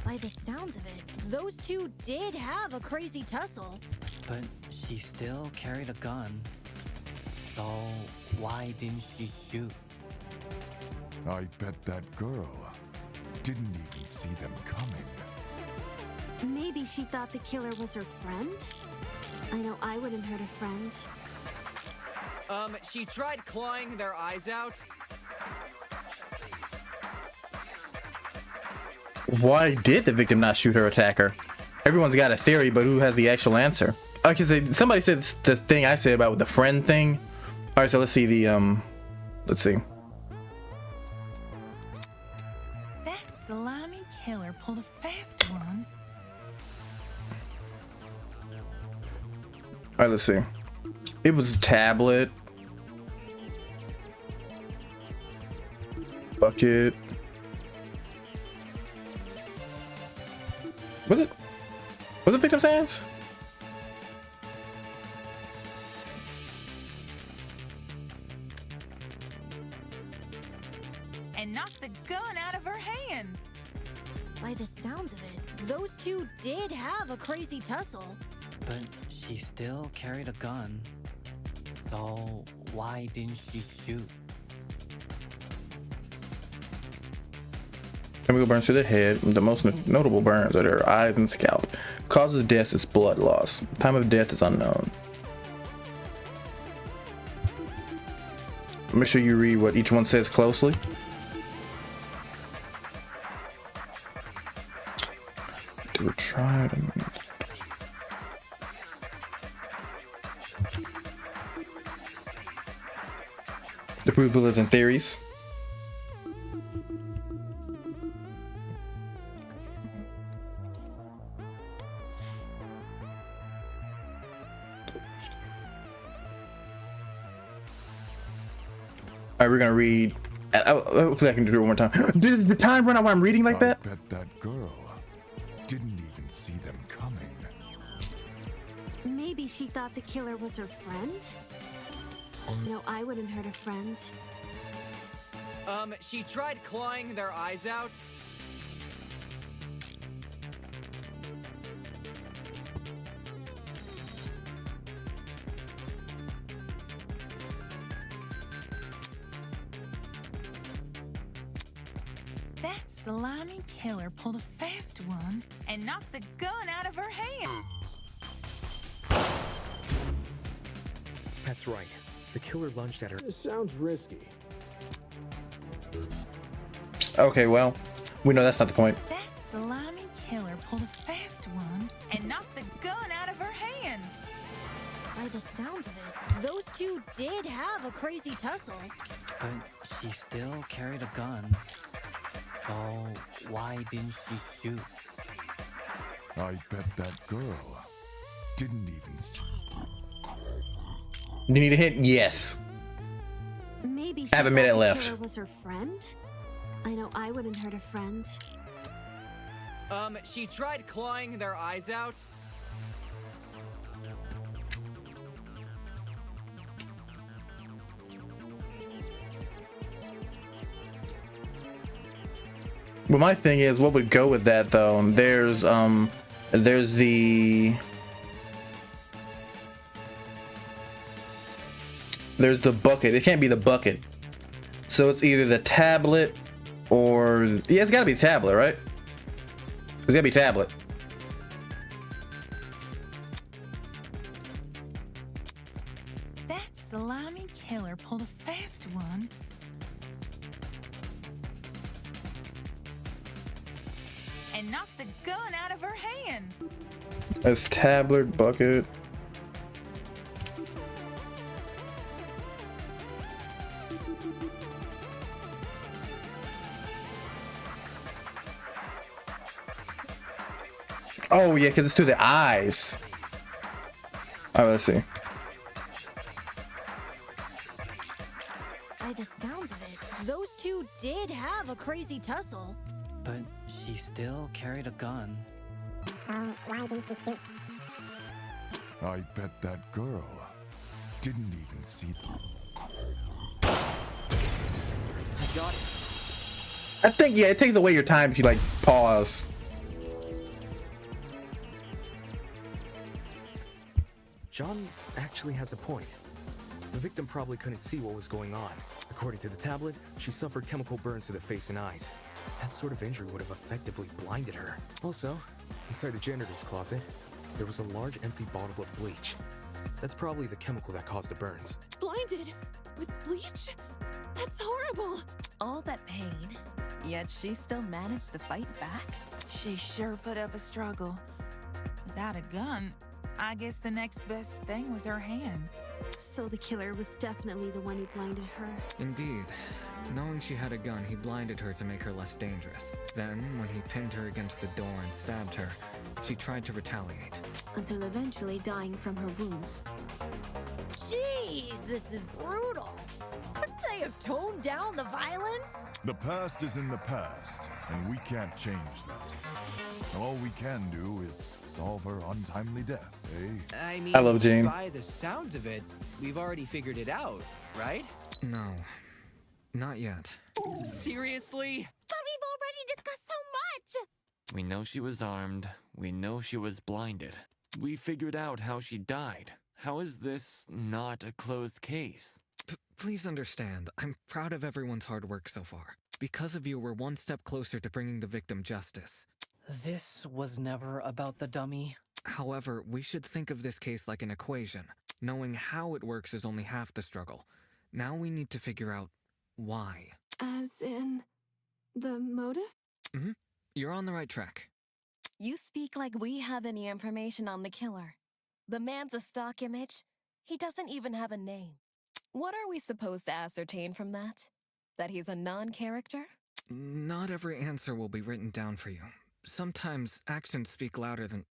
By the sounds of it, those two did have a crazy tussle. But she still carried a gun. So why didn't she shoot? I bet that girl didn't even see them coming. Maybe she thought the killer was her friend? I know I wouldn't hurt a friend. She tried clawing their eyes out. Why did the victim not shoot her attacker? Everyone's got a theory, but who has the actual answer? Okay, somebody said the thing I said about the friend thing. All right, so let's see the let's see. That slimy killer pulled a fast one. All right, let's see. It was a tablet, bucket. Was it victim's hands? And knocked the gun out of her hand. By the sounds of it, those two did have a crazy tussle. But she still carried a gun. So why didn't she shoot? Chemical burns to the head. The most notable burns are their eyes and scalp. Cause of death is blood loss. Time of death is unknown. Make sure you read what each one says closely. They were tried and... The proof bullets and theories. Alright, we're gonna read. Hopefully I can do it one more time. Did the time run out while I'm reading like that? I bet that girl didn't even see them coming. Maybe she thought the killer was her friend? No, I wouldn't hurt a friend. She tried clawing their eyes out. That slimy killer pulled a fast one and knocked the gun out of her hand. That's right. The killer lunged at her. This sounds risky. Okay, well, we know that's not the point. That slimy killer pulled a fast one and knocked the gun out of her hand. By the sounds of it, those two did have a crazy tussle. But she still carried a gun. So why didn't she shoot? I bet that girl didn't even see. You need a hint? Yes. Maybe she I have a thought minute the left. killer was her friend? I know I wouldn't hurt a friend. She tried clawing their eyes out. Well, my thing is, what would go with that though? There's the bucket. It can't be the bucket. So it's either the tablet or yeah, it's gotta be tablet, right? It's gotta be tablet. That slimy killer pulled a fast one. And knocked the gun out of her hand. That's tablet, bucket. Oh yeah, because it's through the eyes. All right, let's see. By the sounds of it, those two did have a crazy tussle. But she still carried a gun. I bet that girl didn't even see. I got it. I think yeah, it takes away your time if you like pause. John actually has a point. The victim probably couldn't see what was going on. According to the tablet, she suffered chemical burns to the face and eyes. That sort of injury would have effectively blinded her. Also, inside the janitor's closet, there was a large empty bottle of bleach. That's probably the chemical that caused the burns. Blinded with bleach? That's horrible. All that pain, yet she still managed to fight back. She sure put up a struggle. Without a gun, I guess the next best thing was her hands. So the killer was definitely the one who blinded her. Indeed. Knowing she had a gun, he blinded her to make her less dangerous. Then, when he pinned her against the door and stabbed her, she tried to retaliate. Until eventually dying from her wounds. Jeez, this is brutal. Couldn't they have toned down the violence? The past is in the past, and we can't change that. All we can do is solve her untimely death, eh? I mean, I love Jane. by the sounds of it, we've already figured it out, right? No. Not yet. Seriously? But we've already discussed so much! We know she was armed. We know she was blinded. We figured out how she died. How is this not a closed case? Please understand, I'm proud of everyone's hard work so far. Because of you, we're one step closer to bringing the victim justice. This was never about the dummy. However, we should think of this case like an equation. Knowing how it works is only half the struggle. Now we need to figure out why. As in the motive? Mm-hmm. You're on the right track. You speak like we have any information on the killer. The man's a stock image. He doesn't even have a name. What are we supposed to ascertain from that? That he's a non-character? Not every answer will be written down for you. Sometimes actions speak louder than...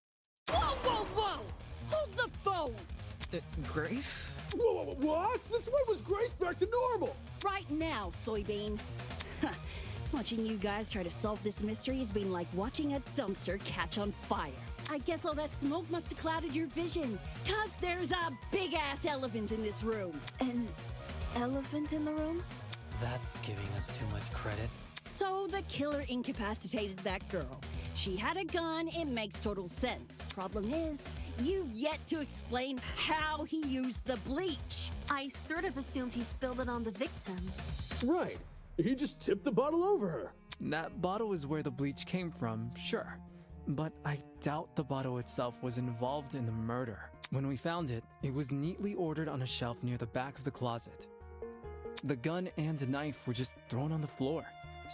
Whoa, whoa, whoa! Hold the phone! Grace? Whoa, what? Since when was Grace back to normal? Right now, Soybean. Watching you guys try to solve this mystery has been like watching a dumpster catch on fire. I guess all that smoke must have clouded your vision, 'cause there's a big-ass elephant in this room. An elephant in the room? That's giving us too much credit. So the killer incapacitated that girl. She had a gun, it makes total sense. Problem is, you've yet to explain how he used the bleach. I sort of assumed he spilled it on the victim. Right. He just tipped the bottle over her. That bottle is where the bleach came from, sure. But I doubt the bottle itself was involved in the murder. When we found it, it was neatly ordered on a shelf near the back of the closet. The gun and knife were just thrown on the floor.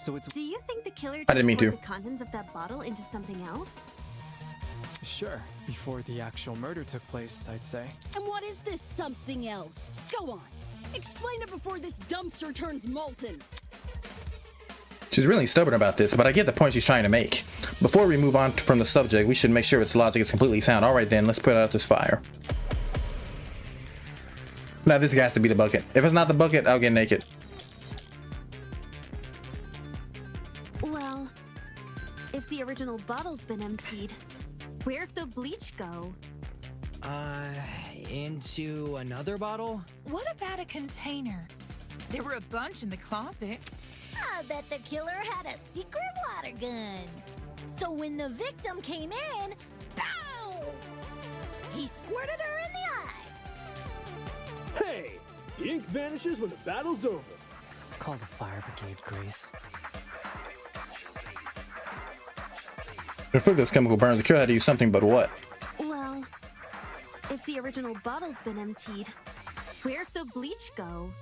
So it's... Do you think the killer I didn't mean poured to. the contents of that bottle into something else? Sure, before the actual murder took place, I'd say. And what is this something else? Go on. Explain it before this dumpster turns molten. She's really stubborn about this, but I get the point she's trying to make. Before we move on from the subject, we should make sure its logic is completely sound. All right then, let's put out this fire. Now this has to be the bucket. If it's not the bucket, I'll get naked. Well, if the original bottle's been emptied, where'd the bleach go? Into another bottle? What about a container? There were a bunch in the closet. I bet the killer had a secret water gun. So when the victim came in, pow! He squirted her in the eyes. Hey! The ink vanishes when the battle's over. Call the fire brigade, Grace. To inflict those chemical burns, the killer had to use something, but what? Well, if the original bottle's been emptied, where'd the bleach go?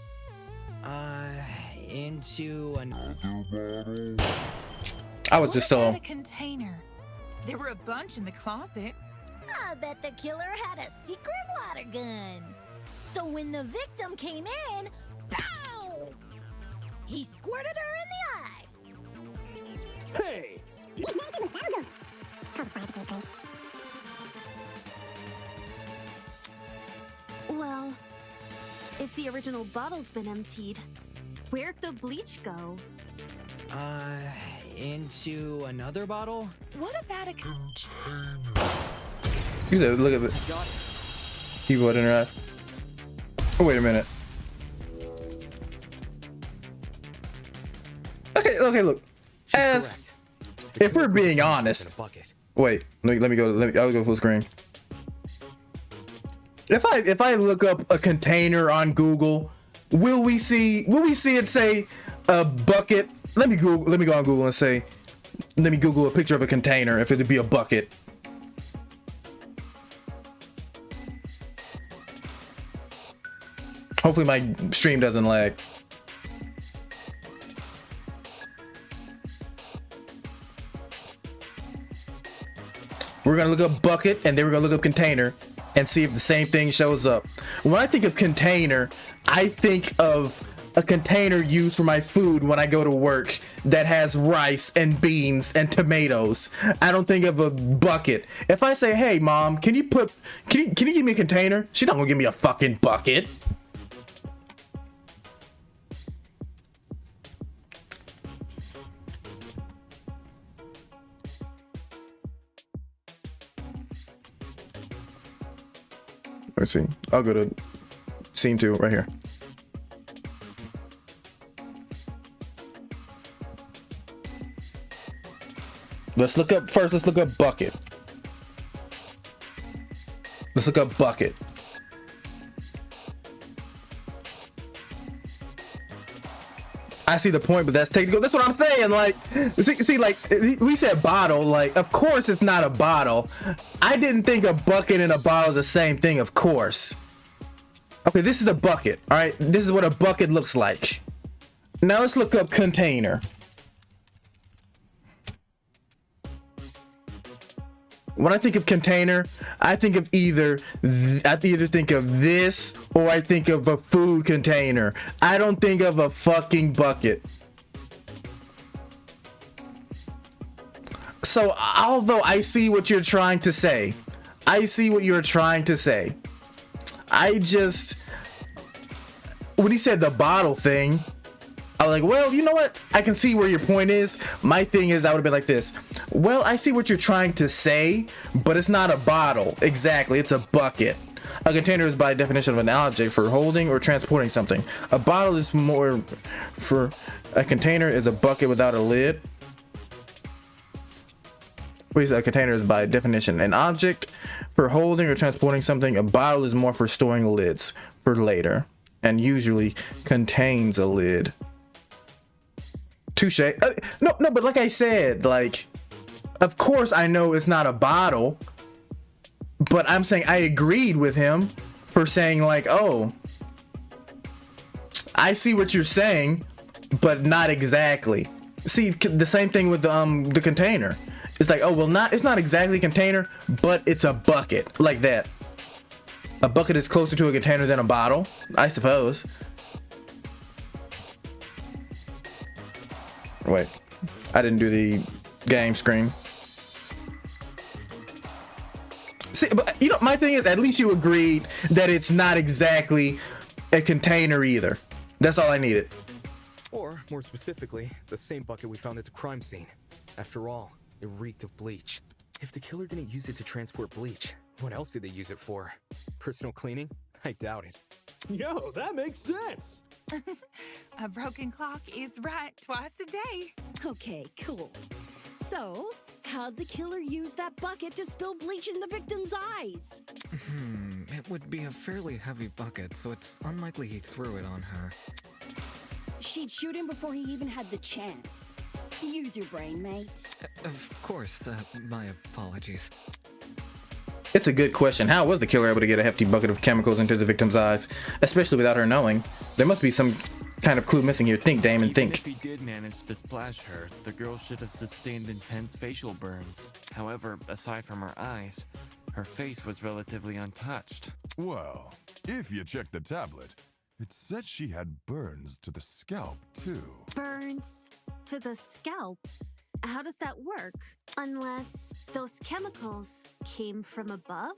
Into another bottle. I was just What about a container? There were a bunch in the closet. I bet the killer had a secret water gun. So when the victim came in, pow! He squirted her in the eyes. Hey! Well, if the original bottle's been emptied, where'd the bleach go? Into another bottle? What about a container? You said, look at it. Keep what in her eyes. Oh, wait a minute. Okay, look. As if we're being honest. Wait, let me go. I'll go full screen. If I look up a container on Google, will we see it say a bucket? Let me go on Google and say, let me Google a picture of a container if it'd be a bucket. Hopefully my stream doesn't lag. We're gonna look up bucket and then we're gonna look up container and see if the same thing shows up. When I think of container, I think of a container used for my food when I go to work that has rice and beans and tomatoes. I don't think of a bucket. If I say, hey mom, can you give me a container? She's not gonna give me a fucking bucket. Let's see. I'll go to scene 2 right here. Let's look up bucket. Let's look up bucket. I see the point, but that's technical. That's what I'm saying. Like, see, like we said bottle. Like, of course it's not a bottle. I didn't think a bucket and a bottle is the same thing. Of course. Okay, this is a bucket. All right, this is what a bucket looks like. Now let's look up container. When I think of container, I think of either think of this or I think of a food container. I don't think of a fucking bucket. So although I see what you're trying to say, I just, when he said the bottle thing, I was like, well, you know what? I can see where your point is. My thing is, I would have been like this. Well, I see what you're trying to say, but it's not a bottle. Exactly, it's a bucket. A container is by definition of an object for holding or transporting something. A bottle is more for, a container is a bucket without a lid. Wait, a container is by definition an object for holding or transporting something. A bottle is more for storing lids for later and usually contains a lid. Touche. No, but like I said, like, of course I know it's not a bottle, but I'm saying I agreed with him for saying like, oh, I see what you're saying, but not exactly. See, the same thing with the container. It's like, oh, well, it's not exactly a container, but it's a bucket, like that. A bucket is closer to a container than a bottle, I suppose. Wait, I didn't do the game screen. See, but you know, my thing is, at least you agreed that it's not exactly a container either. That's all I needed. Or, more specifically, the same bucket we found at the crime scene. After all, it reeked of bleach. If the killer didn't use it to transport bleach, what else did they use it for? Personal cleaning? I doubt it. Yo, that makes sense. A broken clock is right twice a day. Okay, cool. So, how'd the killer use that bucket to spill bleach in the victim's eyes? It would be a fairly heavy bucket, so it's unlikely he threw it on her. She'd shoot him before he even had the chance. Use your brain, mate. Of course, my apologies. It's a good question. How was the killer able to get a hefty bucket of chemicals into the victim's eyes, especially without her knowing? There must be some kind of clue missing here. Think, Damon, think. If he did manage to splash her, the girl should have sustained intense facial burns. However, aside from her eyes, her face was relatively untouched. Well, if you check the tablet, it said she had burns to the scalp, too. Burns to the scalp? How does that work? Unless those chemicals came from above?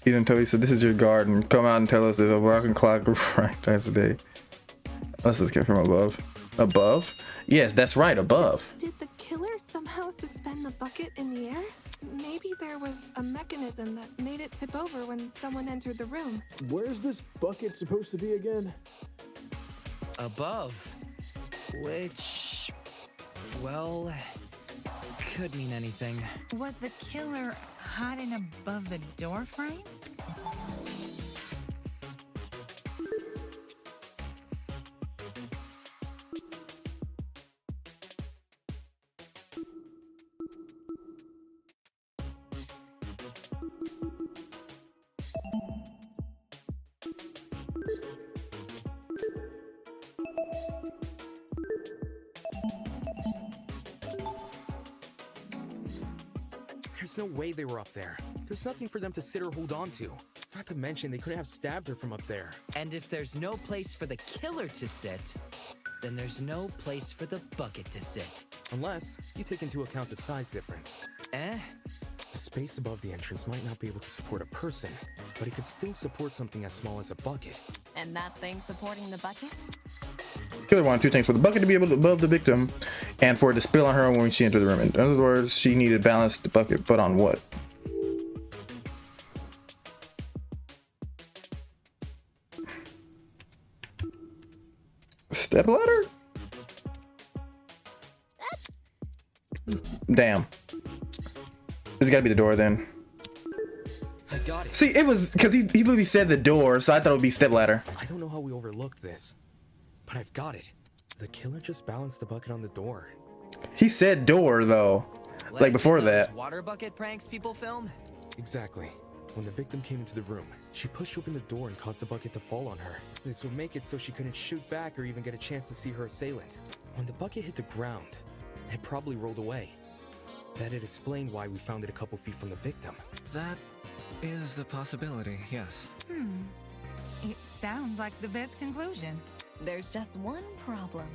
He didn't tell you, so this is your garden. Come out and tell us if a broken clock right twice a day. Unless it's came from above. Above? Yes, that's right, above. Did the killer somehow suspend the bucket in the air? Maybe there was a mechanism that made it tip over when someone entered the room. Where's this bucket supposed to be again? Above. Which, well, could mean anything. Was the killer hiding above the door frame? There's no way they were up there. There's nothing for them to sit or hold on to. Not to mention, they couldn't have stabbed her from up there. And if there's no place for the killer to sit, then there's no place for the bucket to sit. Unless you take into account the size difference. The space above the entrance might not be able to support a person, but it could still support something as small as a bucket. And that thing supporting the bucket? Killer wanted two things: for the bucket to be able to above the victim, and for it to spill on her when she entered the room. In other words, she needed to balance the bucket, but on what? Stepladder? Damn. This gotta be the door then. I got it. See, it was because he literally said the door, so I thought it would be stepladder. I don't know how we overlooked this, but I've got it. The killer just balanced the bucket on the door. He said door though, like before that. Water bucket pranks people film? Exactly. When the victim came into the room, she pushed open the door and caused the bucket to fall on her. This would make it so she couldn't shoot back or even get a chance to see her assailant. When the bucket hit the ground, it probably rolled away. That'd explain why we found it a couple feet from the victim. That is a possibility, yes. It sounds like the best conclusion. There's just one problem.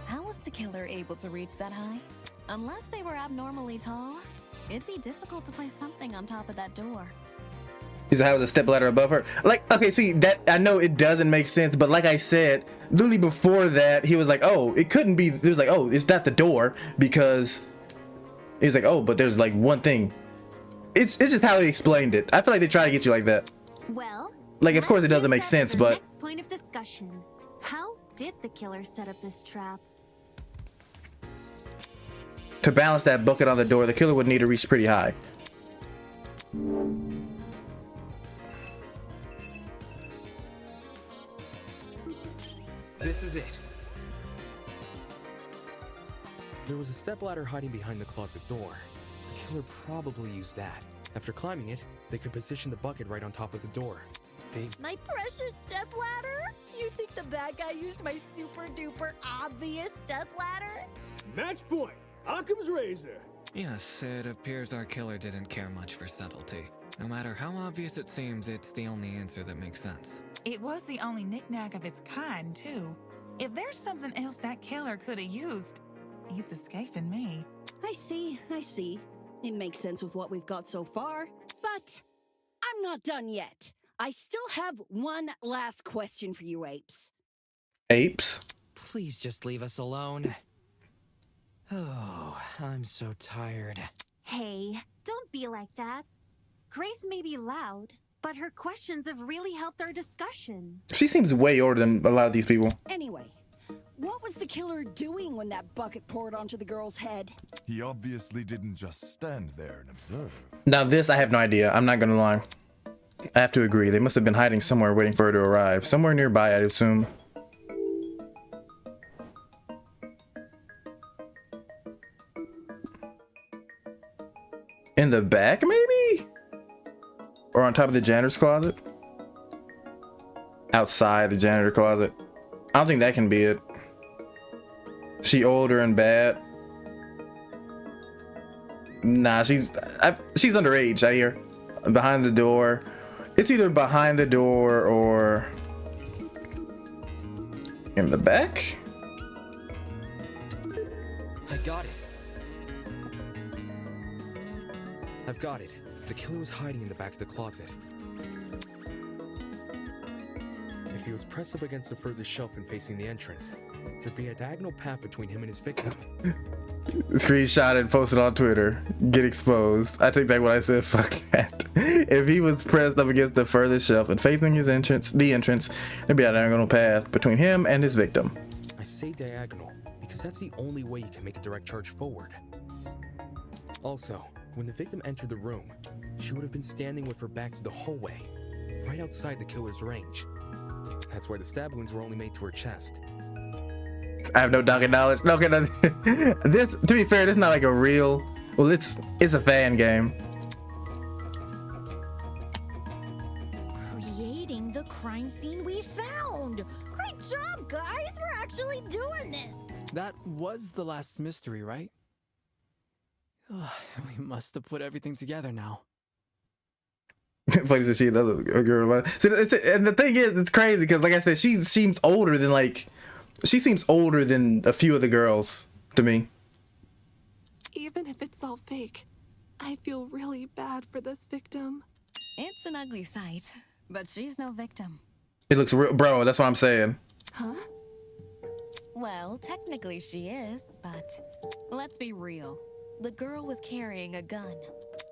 How was the killer able to reach that high? Unless they were abnormally tall, it'd be difficult to place something on top of that door. He's like, how was a stepladder above her? Like, okay, see, that I know it doesn't make sense, but like I said, literally before that, he was like, oh, it couldn't be. He was like, oh, it's not the door, because he was like, oh, but there's like one thing. It's just how he explained it. I feel like they try to get you like that. Well, like, of course it doesn't make use that sense, as the but next point of discussion. How did the killer set up this trap? to balance that bucket on the door, the killer would need to reach pretty high. This is it. There was a stepladder hiding behind the closet door. The killer probably used that. After climbing it, they could position the bucket right on top of the door. My precious stepladder? You think the bad guy used my super duper obvious stepladder? Match point! Occam's razor! Yes, it appears our killer didn't care much for subtlety. No matter how obvious it seems, it's the only answer that makes sense. It was the only knickknack of its kind, too. If there's something else that killer could have used, it's escaping me. I see. It makes sense with what we've got so far. But I'm not done yet. I still have one last question for you, apes. Apes? Please just leave us alone. Oh, I'm so tired. Hey, don't be like that. Grace may be loud, but her questions have really helped our discussion. She seems way older than a lot of these people. Anyway, what was the killer doing when that bucket poured onto the girl's head? He obviously didn't just stand there and observe. Now this, I have no idea. I'm not gonna lie. I have to agree. They must have been hiding somewhere waiting for her to arrive. Somewhere nearby, I'd assume. In the back, maybe? Or on top of the janitor's closet? Outside the janitor closet. I don't think that can be it. She older and bad. Nah, she's underage, I hear. Behind the door. It's either behind the door or in the back. I got it. I've got it. The killer was hiding in the back of the closet. If he was pressed up against the furthest shelf and facing the entrance, there'd be a diagonal path between him and his victim. Screenshot and posted on Twitter. Get exposed. I take back what I said. Fuck that. If he was pressed up against the furthest shelf and facing his entrance, there'd be a diagonal path between him and his victim. I say diagonal because that's the only way you can make a direct charge forward. Also, when the victim entered the room, she would have been standing with her back to the hallway, right outside the killer's range. That's why the stab wounds were only made to her chest. I have no dogged knowledge. No, okay, no. This, to be fair, this is not like a real. Well, it's a fan game. Creating the crime scene we found. Great job, guys. We're actually doing this. That was the last mystery, right? We must have put everything together now. It's like to see the other girl. See, and the thing is, it's crazy because, like I said, she seems older than a few of the girls to me. Even if it's all fake, I feel really bad for this victim. It's an ugly sight, but she's no victim. It looks real, bro. That's what I'm saying. Huh? Well, technically she is, but let's be real. The girl was carrying a gun.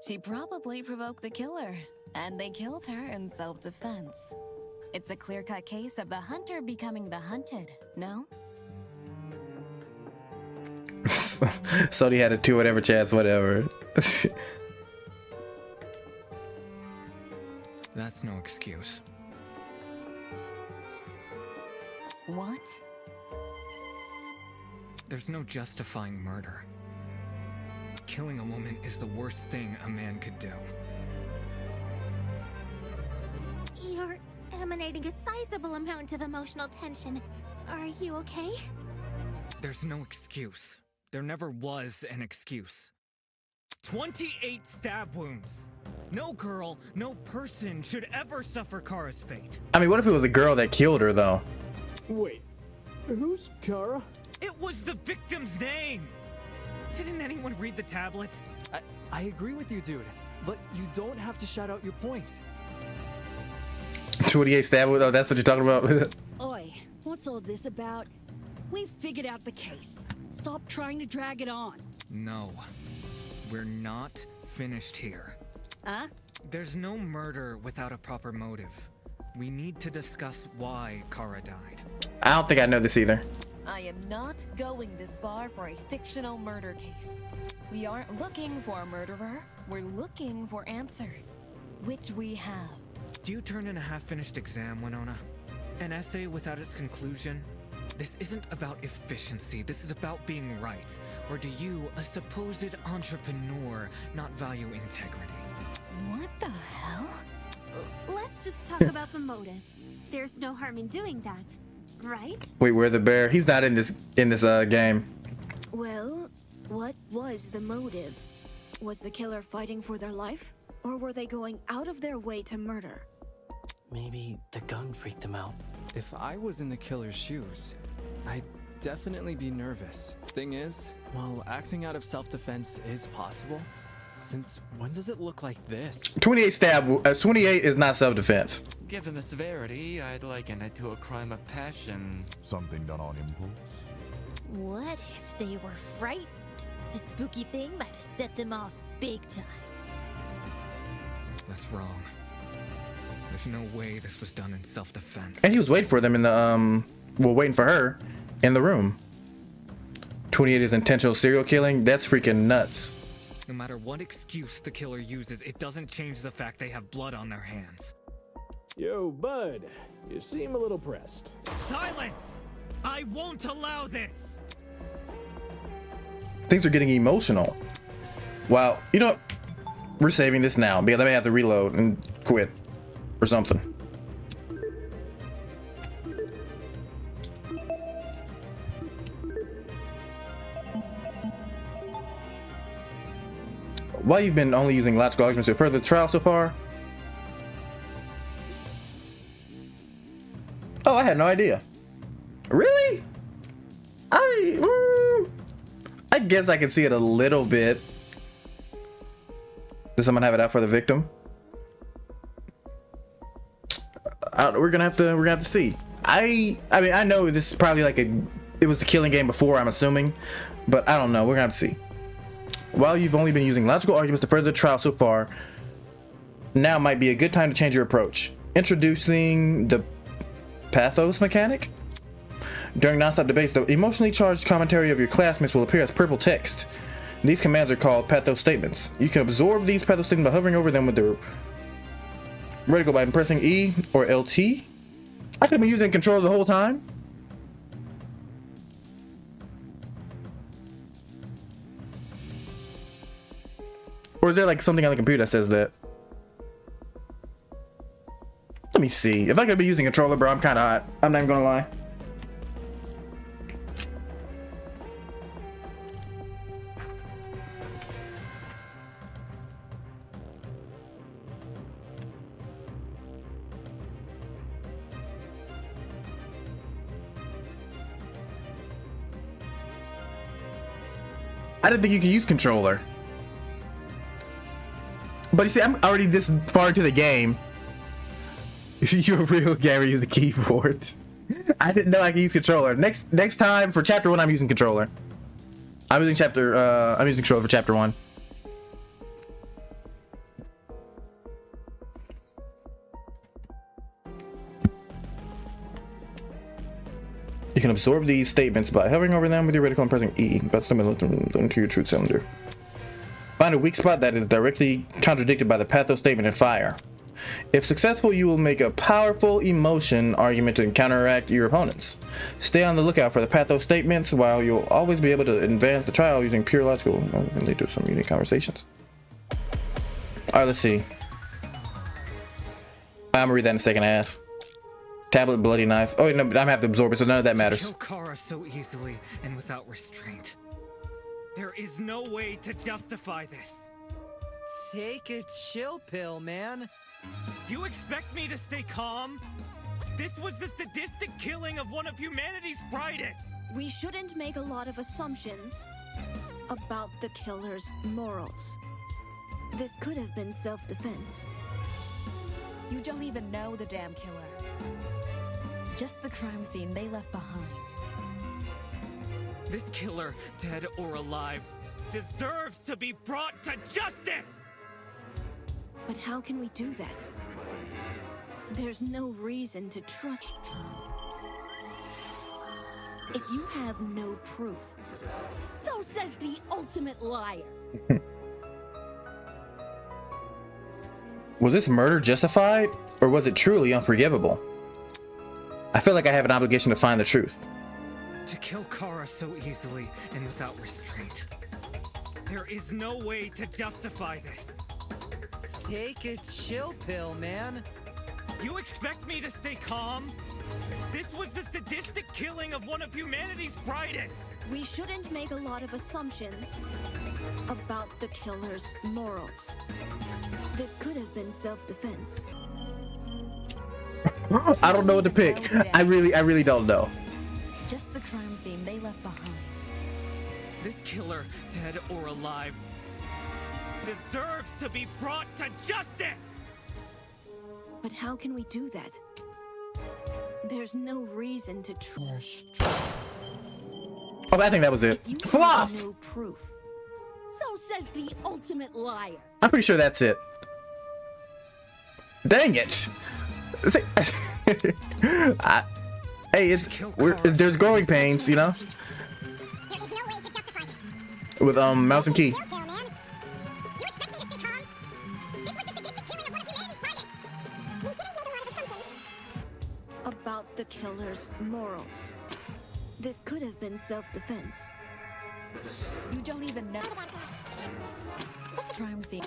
She probably provoked the killer, and they killed her in self-defense. It's a clear-cut case of the hunter becoming the hunted, no? Sony had a 2 whatever chance, whatever. That's no excuse. What? There's no justifying murder. Killing a woman is the worst thing a man could do. You're emanating a sizable amount of emotional tension. Are you okay? There's no excuse. There never was an excuse. 28 stab wounds. No girl, no person should ever suffer Kara's fate. I mean, what if it was a girl that killed her, though? Wait, who's Kara? It was the victim's name! Didn't anyone read the tablet? I agree with you, dude, but you don't have to shout out your point. 28 stab wounds? Oh, that's what you're talking about? Oi, what's all this about? We figured out the case. Stop trying to drag it on. No. We're not finished here. Huh? There's no murder without a proper motive. We need to discuss why Kara died. I don't think I know this either. I am not going this far for a fictional murder case. We aren't looking for a murderer. We're looking for answers, which we have. Do you turn in a half-finished exam, Winona? An essay without its conclusion? This isn't about efficiency, this is about being right. Or do you, a supposed entrepreneur, not value integrity? What the hell? Let's just talk about the motive. There's no harm in doing that, right? Wait, where's the bear? He's not in this game. Well, what was the motive? Was the killer fighting for their life? Or were they going out of their way to murder? Maybe the gun freaked him out. If I was in the killer's shoes, I'd definitely be nervous. Thing is, while acting out of self-defense is possible, since when does it look like this? 28 is not self-defense. Given the severity, I'd liken it to a crime of passion. Something done on impulse? What if they were frightened? A spooky thing might have set them off big time. That's wrong. There's no way this was done in self-defense. And he was waiting for them in the, well, waiting for her in the room. 28 is intentional serial killing? That's freaking nuts. No matter what excuse the killer uses, it doesn't change the fact they have blood on their hands. Yo, bud, you seem a little pressed. Silence! I won't allow this! Things are getting emotional. Wow, you know what? We're saving this now because I may have to reload and quit or something. Why you've been only using logical arguments to further the trial so far? Oh, I had no idea. Really? I guess I can see it a little bit. Does someone have it out for the victim? We're gonna have to see. I mean, I know this is probably like it was the killing game before, I'm assuming, but I don't know. We're gonna have to see. While you've only been using logical arguments to further the trial so far, now might be a good time to change your approach. Introducing the pathos mechanic. During non-stop debates, the emotionally charged commentary of your classmates will appear as purple text. These commands are called pathos statements. You can absorb these pathos statements by hovering over them with the reticle by pressing E or LT. I could have been using controller the whole time. Or is there like something on the computer that says that? Let me see. If I could be using controller, bro, I'm kind of hot. I'm not even gonna lie. I didn't think you could use controller. But you see, I'm already this far into the game. You're a real gamer, use the keyboard. I didn't know I could use controller. Next time for chapter 1, I'm using controller. I'm using controller for chapter 1. You can absorb these statements by hovering over them with your reticle and pressing E. That's them into your truth cylinder. Find a weak spot that is directly contradicted by the pathos statement and fire. If successful, you will make a powerful emotion argument to counteract your opponents. Stay on the lookout for the pathos statements, while you'll always be able to advance the trial using pure logical and lead to some unique conversations. Alright, let's see. I'm gonna read that in a second, ass. Tablet, bloody knife. Oh, no, I'm gonna have to absorb it, so none of that matters. Kill Kara so easily and without restraint. There is no way to justify this. Take a chill pill, man. You expect me to stay calm? This was the sadistic killing of one of humanity's brightest. We shouldn't make a lot of assumptions about the killer's morals. This could have been self-defense. You don't even know the damn killer. Just the crime scene they left behind. This killer, dead or alive, deserves to be brought to justice! But how can we do that? There's no reason to trust. If you have no proof. So says the ultimate liar. Was this murder justified, or was it truly unforgivable? I feel like I have an obligation to find the truth. To kill Kara so easily and without restraint. There is no way to justify this. Take a chill pill, man. You expect me to stay calm? This was the sadistic killing of one of humanity's brightest. We shouldn't make a lot of assumptions about the killer's morals. This could have been self-defense. I don't know what to pick. I really don't know. Just the crime scene they left behind. This killer, dead or alive, deserves to be brought to justice! But how can we do that? There's no reason to trust. Oh, I think that was it. Flop! No proof. So says the ultimate liar. I'm pretty sure that's it. Dang it! Hey, there's growing pains, you know. With mouse and key. About the killer's morals. This could have been self-defense. You don't even know. Crime scene.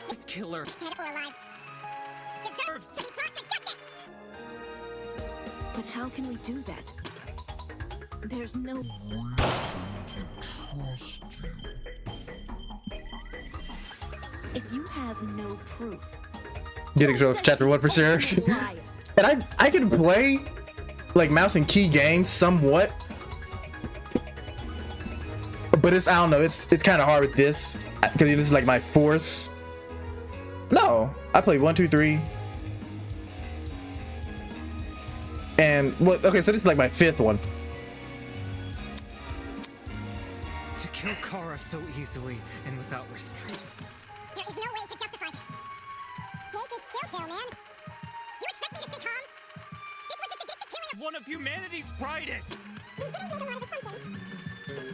This killer deserves to be brought to justice. But how can we do that? There's no. If you have no proof. Getting show chapter 1 for sure. And I can play like mouse and key games somewhat, but I don't know, it's kind of hard with this because this is like my fourth. No, I played 1, 2, 3, and what? Okay, so this is like my fifth one. To kill Kara so easily and without restraint. There is no way to justify this. Take it chill, Bill, man. You expect me to stay calm? This was the sadistic killing of one of humanity's brightest. We should have made a lot of assumptions.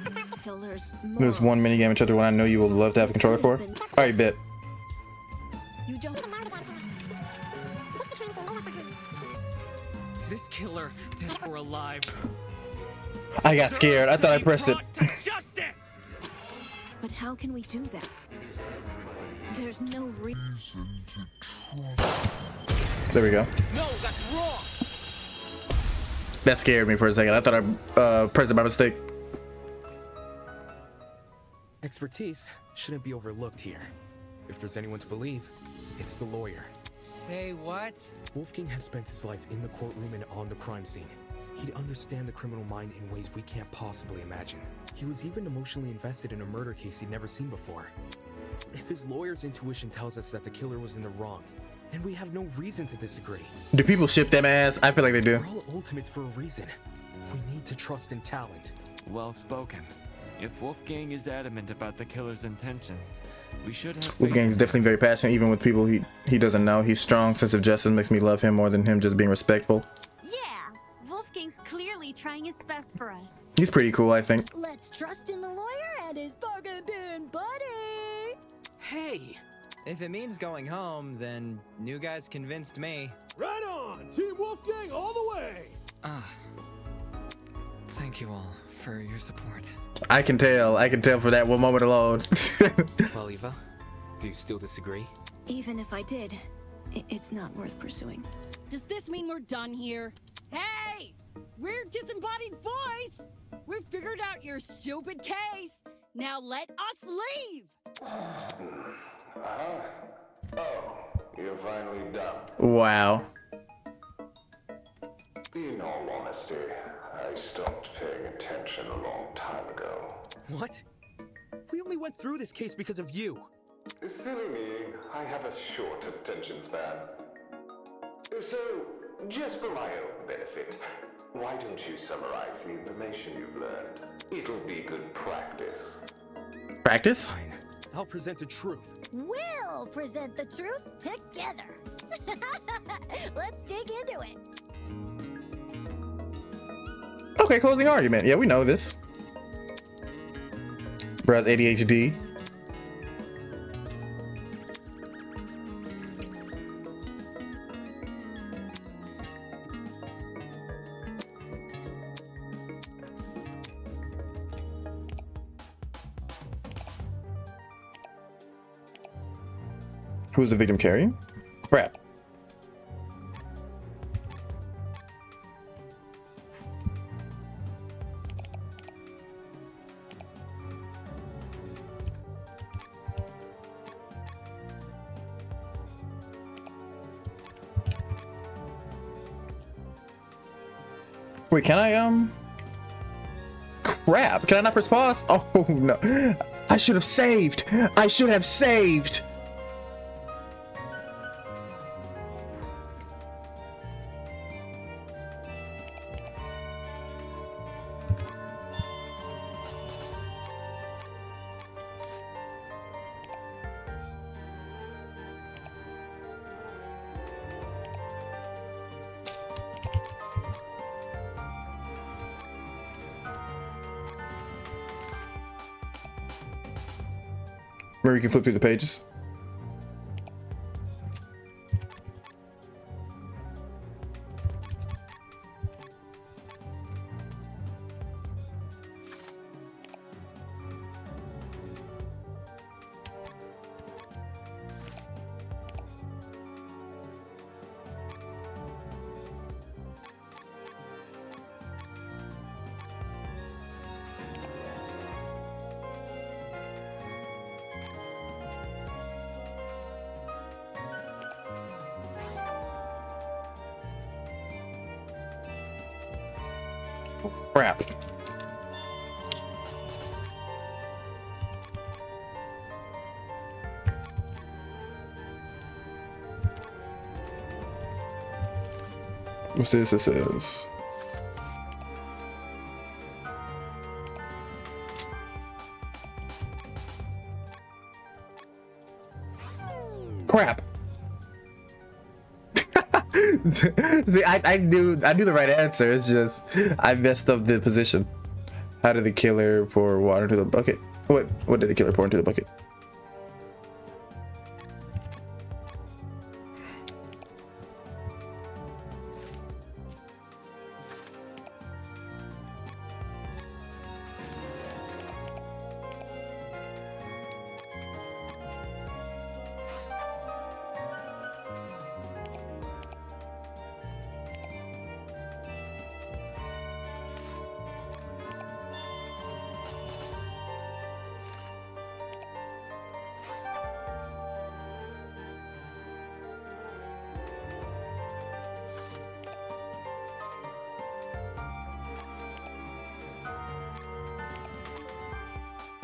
About the killer's There's one minigame in chapter 1 I know you will love to have a controller for. Alright, bet. You don't even know the damn thing. Just the kind of thing made up for her. This killer, dead or alive. I got scared. I thought I pressed it. But how can we do that? There's no reason to trust. There we go. No, that's wrong. That scared me for a second. I thought I pressed it by mistake. Expertise shouldn't be overlooked here. If there's anyone to believe, it's the lawyer. Say what? Wolfgang has spent his life in the courtroom and on the crime scene. He'd understand the criminal mind in ways we can't possibly imagine. He was even emotionally invested in a murder case he'd never seen before. If his lawyer's intuition tells us that the killer was in the wrong, then we have no reason to disagree. Do people ship them ass? I feel like they do. We're all ultimates for a reason. We need to trust in talent. Well spoken. If Wolfgang is adamant about the killer's intentions, we should have. Wolfgang's definitely very passionate, even with people he doesn't know. He's strong sense of justice makes me love him more than him just being respectful. Yeah, Wolfgang's clearly trying his best for us. He's pretty cool, I think. Let's trust in the lawyer and his bargain bin buddy. Hey! If it means going home, then new guys convinced me. Right on! Team Wolfgang all the way! Thank you all for your support. I can tell for that one moment alone. Well, Eva, do you still disagree? Even if I did, it's not worth pursuing. Does this mean we're done here? Hey! We're Disembodied Voice! We've figured out your stupid case! Now let us leave! Oh, you're finally done. Wow. In all honesty, I stopped paying attention a long time ago. What? We only went through this case because of you. Silly me, I have a short attention span. So, just for my own benefit, why don't you summarize the information you've learned? It'll be good practice. Practice? Fine. I'll present the truth. We'll present the truth together. Let's dig into it. Okay, closing argument. Yeah, we know this. Bro has ADHD. Who's the victim carrying? Crap. Wait, can I, crap, can I not press pause? Oh, no. I should have saved. I should have saved. Where you can flip through the pages. Crap. What's this? This is. Crap. See, I knew the right answer. It's just I messed up the position. How did the killer pour water into the bucket? What did the killer pour into the bucket?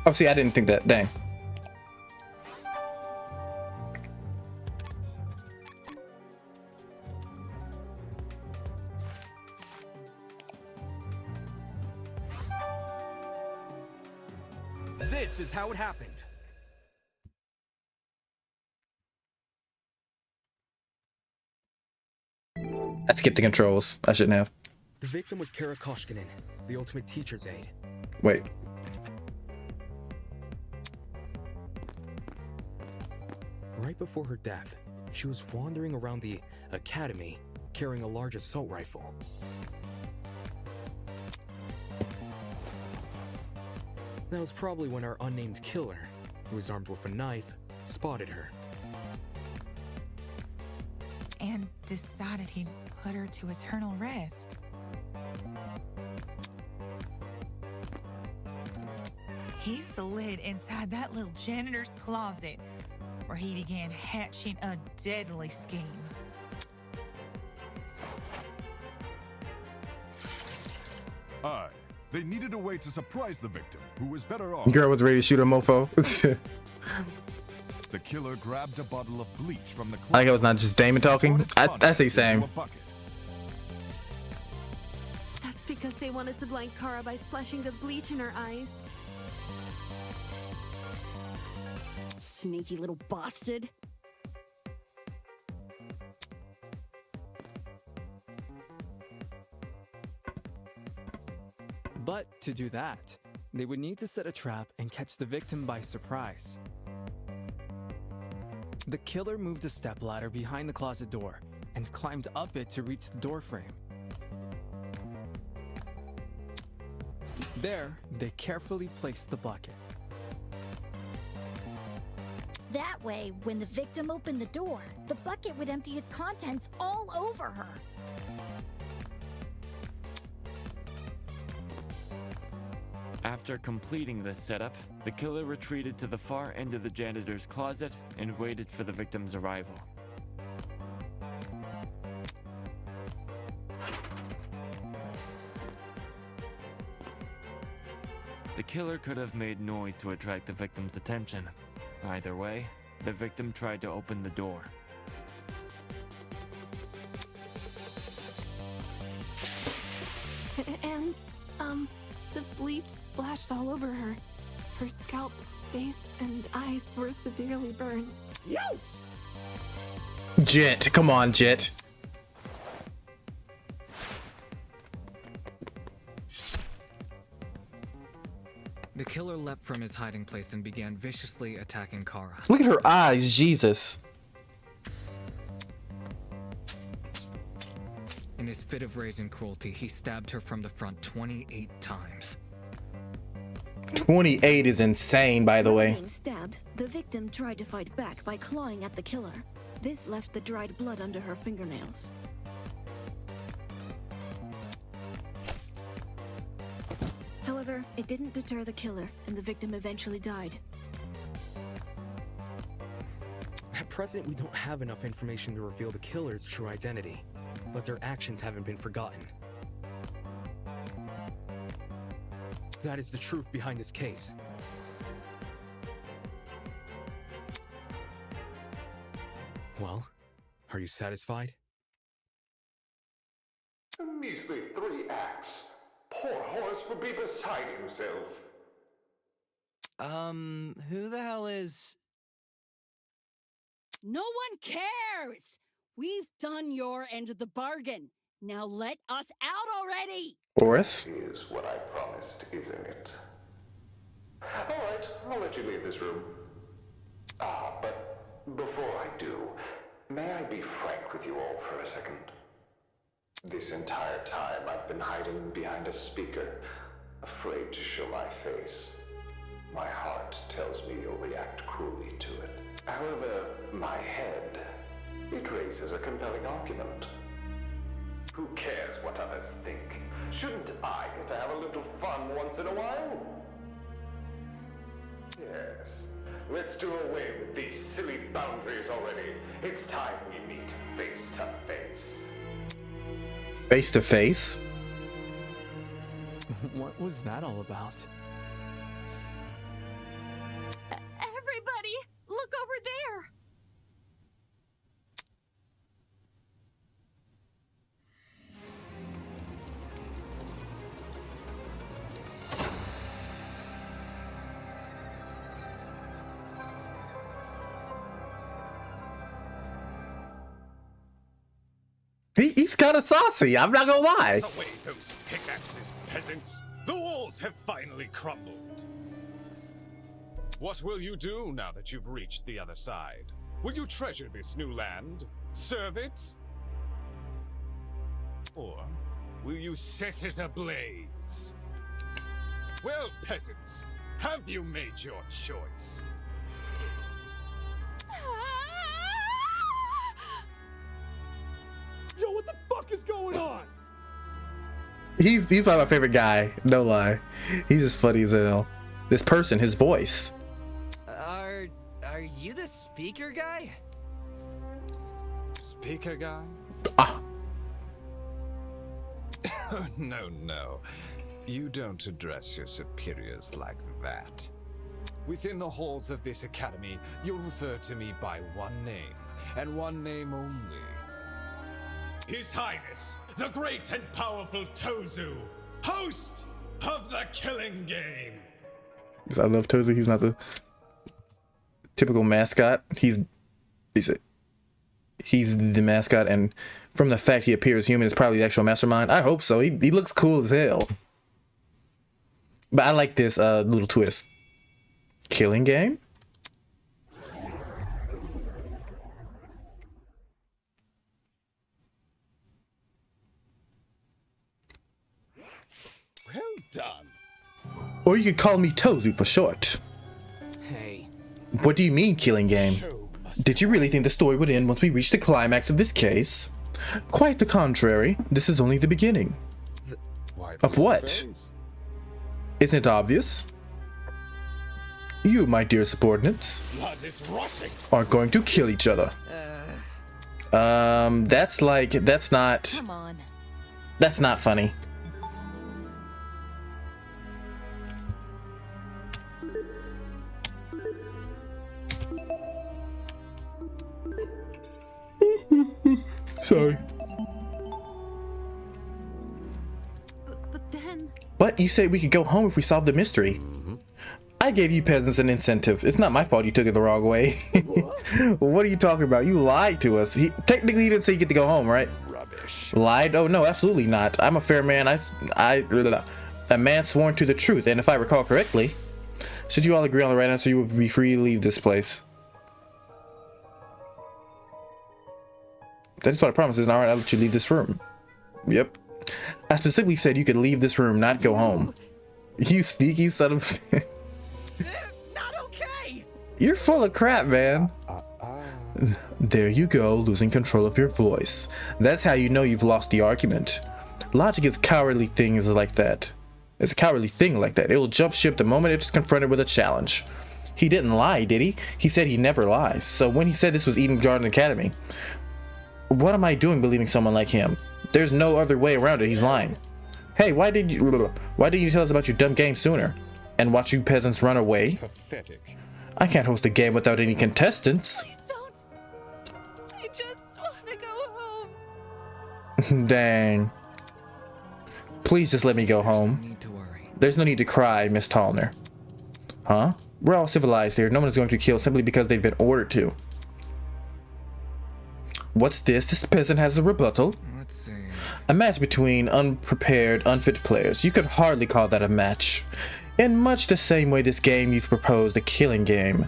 Oh, see, I didn't think that. Dang. This is how it happened. I skipped the controls. I shouldn't have. The victim was Kara Koshkinen, the ultimate teacher's aide. Wait. Right before her death, she was wandering around the academy carrying a large assault rifle. That was probably when our unnamed killer, who was armed with a knife, spotted her. And decided he'd put her to eternal rest. He slid inside that little janitor's closet, where he began hatching a deadly scheme. Aye, they needed a way to surprise the victim, who was better off. Girl was ready to shoot a mofo. The killer grabbed a bottle of bleach from the closet. I like it was not just Damon talking. That's the same. That's because they wanted to blind Kara by splashing the bleach in her eyes. Sneaky little bastard. But to do that, they would need to set a trap and catch the victim by surprise. The killer moved a stepladder behind the closet door and climbed up it to reach the door frame. There, they carefully placed the bucket. That way, when the victim opened the door, the bucket would empty its contents all over her. After completing this setup, the killer retreated to the far end of the janitor's closet and waited for the victim's arrival. The killer could have made noise to attract the victim's attention. Either way, the victim tried to open the door. And, the bleach splashed all over her. Her scalp, face, and eyes were severely burned. Jet, come on, Jet. The killer leapt from his hiding place and began viciously attacking Kara. Look at her eyes, Jesus. In his fit of rage and cruelty, he stabbed her from the front 28 times. 28 is insane, by the way. Being stabbed, the victim tried to fight back by clawing at the killer. This left the dried blood under her fingernails. However, it didn't deter the killer, and the victim eventually died. At present, we don't have enough information to reveal the killer's true identity, but their actions haven't been forgotten. That is the truth behind this case. Well, are you satisfied? A measly 3 acts. Poor Horace would be beside himself. Who the hell is... No one cares! We've done your end of the bargain. Now let us out already! Horace? Is what I promised, isn't it? Alright, I'll let you leave this room. But before I do, may I be frank with you all for a second? This entire time I've been hiding behind a speaker, afraid to show my face. My heart tells me you'll react cruelly to it. However, my head, it raises a compelling argument. Who cares what others think? Shouldn't I get to have a little fun once in a while? Yes, let's do away with these silly boundaries already. It's time we meet face to face. Face to face? What was that all about? Everybody, look over there! He's kind of saucy, I'm not gonna lie. Toss away those pickaxes, peasants. The walls have finally crumbled. What will you do now that you've reached the other side? Will you treasure this new land? Serve it? Or will you set it ablaze? Well, peasants, have you made your choice? Yo, what the fuck is going on? He's probably my favorite guy, no lie. He's just funny as hell. This person, his voice. Are you the speaker guy? Speaker guy? Ah. No. You don't address your superiors like that. Within the halls of this academy, you'll refer to me by one name, and one name only. His Highness, the great and powerful Tozu, host of the Killing Game. I love Tozu. He's not the typical mascot. He's the mascot, and from the fact he appears human, is probably the actual mastermind. I hope so. He looks cool as hell. But I like this little twist. Killing Game? Well done. Or you could call me Tozu for short. Hey. What do you mean, Killing Game? Did you really think the story would end once we reached the climax of this case? Quite the contrary. This is only the beginning. Of what? Isn't it obvious? You, my dear subordinates, are going to kill each other. That's not... Come on. That's not funny. Sorry. But then... But you said we could go home if we solved the mystery. I gave you peasants an incentive. It's not my fault you took it the wrong way. What are you talking about? You lied to us. Technically, you didn't say you get to go home, right? Rubbish. Lied? Oh, no, absolutely not. I'm a fair man. A man sworn to the truth. And if I recall correctly, Should you all agree on the right answer, you will be free to leave this place. That is what I promised. Isn't alright? I'll let you leave this room. Yep. I specifically said you could leave this room, not go home. You sneaky son of a... Not okay! You're full of crap, man. There you go, losing control of your voice. That's how you know you've lost the argument. Logic is cowardly things like that. It's a cowardly thing like that. It will jump ship the moment it's confronted with a challenge. He didn't lie, did he? He said he never lies. So when he said this was Eden Garden Academy, what am I doing believing someone like him? There's no other way around it. He's lying. Hey, why didn't you tell us about your dumb game sooner? And watch you peasants run away? Pathetic. I can't host a game without any contestants. Please don't. I just want to go home. Dang. Please just let me go home. There's no need to cry, Miss Tallner. Huh? We're all civilized here. No one is going to kill simply because they've been ordered to. What's this? This peasant has a rebuttal. Let's see. A match between unprepared, unfit players. You could hardly call that a match. In much the same way this game you've proposed, a killing game.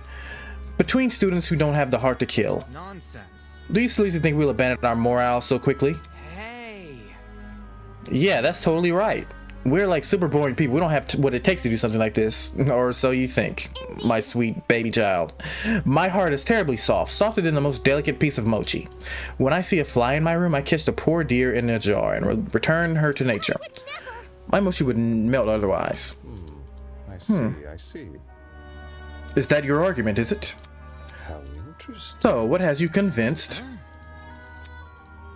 Between students who don't have the heart to kill. Nonsense. Do you seriously think we'll abandon our morale so quickly? Hey. Yeah, that's totally right. We're like super boring people. We don't have what it takes to do something like this. Or so you think, my sweet baby child. My heart is terribly soft, softer than the most delicate piece of mochi. When I see a fly in my room, I catch the poor dear in a jar and return her to nature. My mochi would melt otherwise. I see. Is that your argument, is it? How interesting. So, what has you convinced?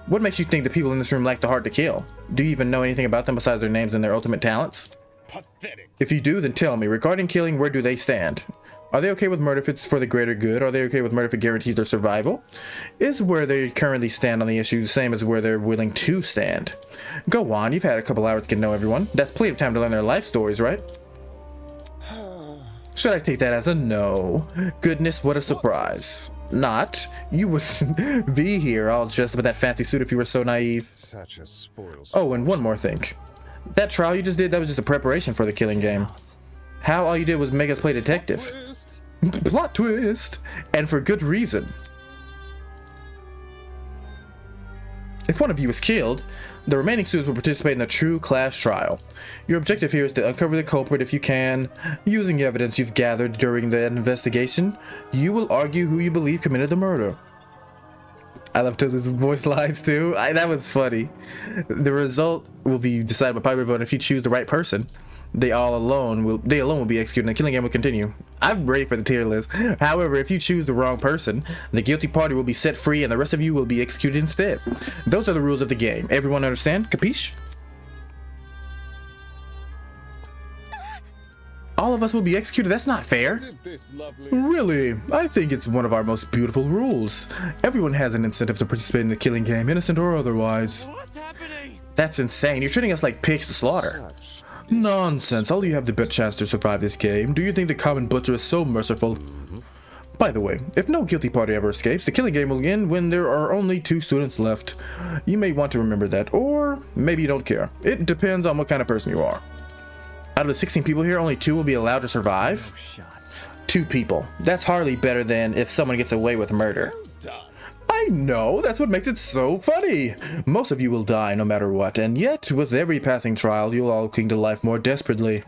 What makes you think the people in this room lack the heart to kill? Do you even know anything about them besides their names and their ultimate talents? Pathetic. If you do, then tell me. Regarding killing, where do they stand? Are they okay with murder if it's for the greater good? Are they okay with murder if it guarantees their survival? Is where they currently stand on the issue the same as where they're willing to stand? Go on, you've had a couple hours to get to know everyone. That's plenty of time to learn their life stories, right? Should I take that as a no? Goodness, what a surprise. Not. You would be here all dressed up in that fancy suit if you were so naive. Such a spoil. Oh, and one more thing. That trial you just did, that was just a preparation for the killing game. How all you did was make us play detective. Plot twist! And for good reason. If one of you is killed, the remaining students will participate in a true class trial. Your objective here is to uncover the culprit if you can. Using evidence you've gathered during the investigation, you will argue who you believe committed the murder. I love Tozu's voice lines too. That was funny. The result will be decided by popular vote. If you choose the right person, they alone will be executed and the killing game will continue. I'm ready for the tier list. However, if you choose the wrong person, the guilty party will be set free and the rest of you will be executed instead. Those are the rules of the game. Everyone understand? Capiche? All of us will be executed? That's not fair. Isn't this lovely? Really? I think it's one of our most beautiful rules. Everyone has an incentive to participate in the killing game, innocent or otherwise. What's happening? That's insane. You're treating us like pigs to slaughter. Nonsense. All you have the best chance to survive this game. Do you think the common butcher is so merciful? By the way, if no guilty party ever escapes, the killing game will end when there are only 2 students left. You may want to remember that, or maybe you don't care. It depends on what kind of person you are. Out of the 16 people here, only 2 will be allowed to survive. 2 people. That's hardly better than if someone gets away with murder. I know, that's what makes it so funny. Most of you will die no matter what, and yet, with every passing trial, you'll all cling to life more desperately.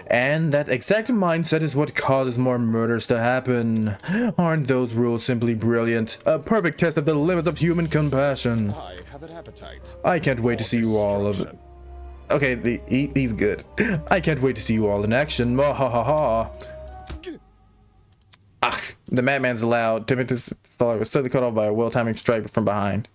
And that exact mindset is what causes more murders to happen. Aren't those rules simply brilliant? A perfect test of the limits of human compassion. I have an appetite. I can't wait to see you all of it. Okay, he's good. I can't wait to see you all in action. Ha ha ha ha. Ah, the madman's allowed. Timothy's Stoller was suddenly cut off by a well-timed strike from behind.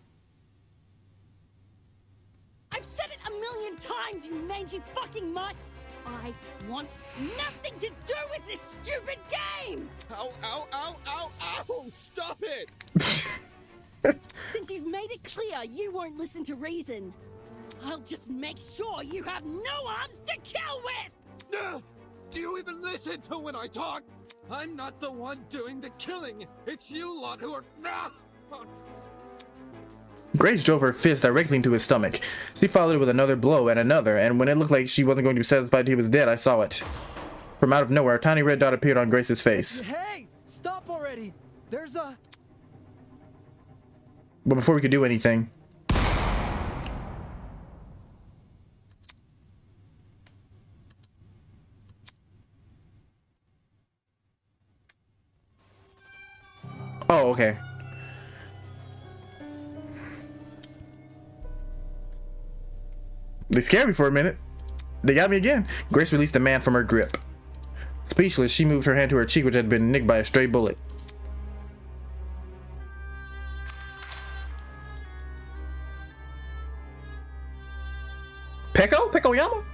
I've said it a million times, you mangy fucking mutt! I want nothing to do with this stupid game! Ow, ow, ow, ow, ow! Stop it! Since you've made it clear you won't listen to reason, I'll just make sure you have no arms to kill with! Do you even listen to when I talk? I'm not the one doing the killing. It's you lot who are... Grace drove her fist directly into his stomach. She followed it with another blow and another, and when it looked like she wasn't going to be satisfied he was dead, I saw it. From out of nowhere, a tiny red dot appeared on Grace's face. Hey, stop already. There's a... But before we could do anything... Oh, okay. They scared me for a minute. They got me again. Grace released the man from her grip. Speechless, she moved her hand to her cheek, which had been nicked by a stray bullet. Pekoyama?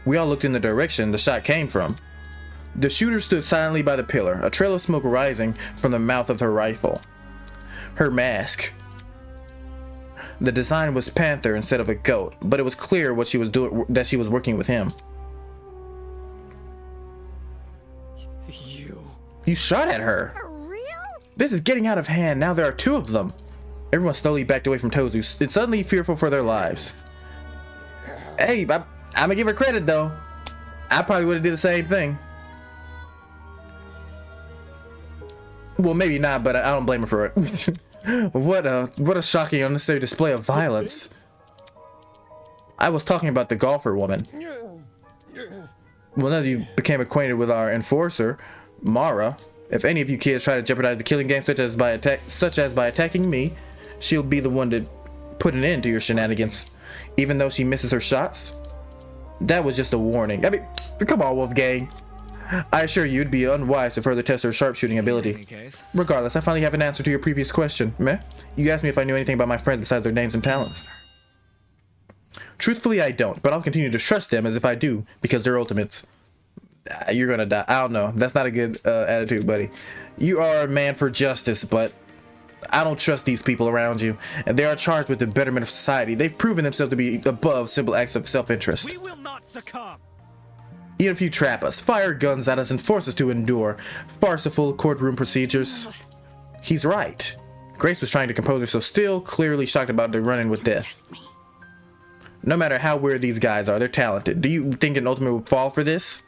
We all looked in the direction the shot came from. The shooter stood silently by the pillar, a trail of smoke rising from the mouth of her rifle. Her mask. The design was panther instead of a goat, but it was clear what she was doing, that she was working with him. You shot at her. For real? This is getting out of hand. Now there are two of them. Everyone slowly backed away from Tozu, and suddenly fearful for their lives. Hey, I'm gonna give her credit though. I probably would have did the same thing. Well, maybe not, but I don't blame her for it. What a shocking, unnecessary display of violence. I was talking about the golfer woman. Well, now that you became acquainted with our enforcer, Mara, if any of you kids try to jeopardize the killing game, such as by attacking me, she'll be the one to put an end to your shenanigans, even though she misses her shots. That was just a warning. I mean, come on, Wolfgang. I assure you it'd be unwise to further test her sharpshooting ability. Regardless, I finally have an answer to your previous question. Meh? You asked me if I knew anything about my friends besides their names and talents. Truthfully, I don't, but I'll continue to trust them as if I do, because they're ultimates. You're gonna die. I don't know. That's not a good attitude, buddy. You are a man for justice, but I don't trust these people around you, and they are charged with the betterment of society. They've proven themselves to be above simple acts of self-interest. We will not succumb. Even if you trap us, fire guns at us, and force us to endure farcical courtroom procedures. He's right. Grace was trying to compose herself, still clearly shocked about the run-in with death. No matter how weird these guys are, they're talented. Do you think an ultimate would fall for this?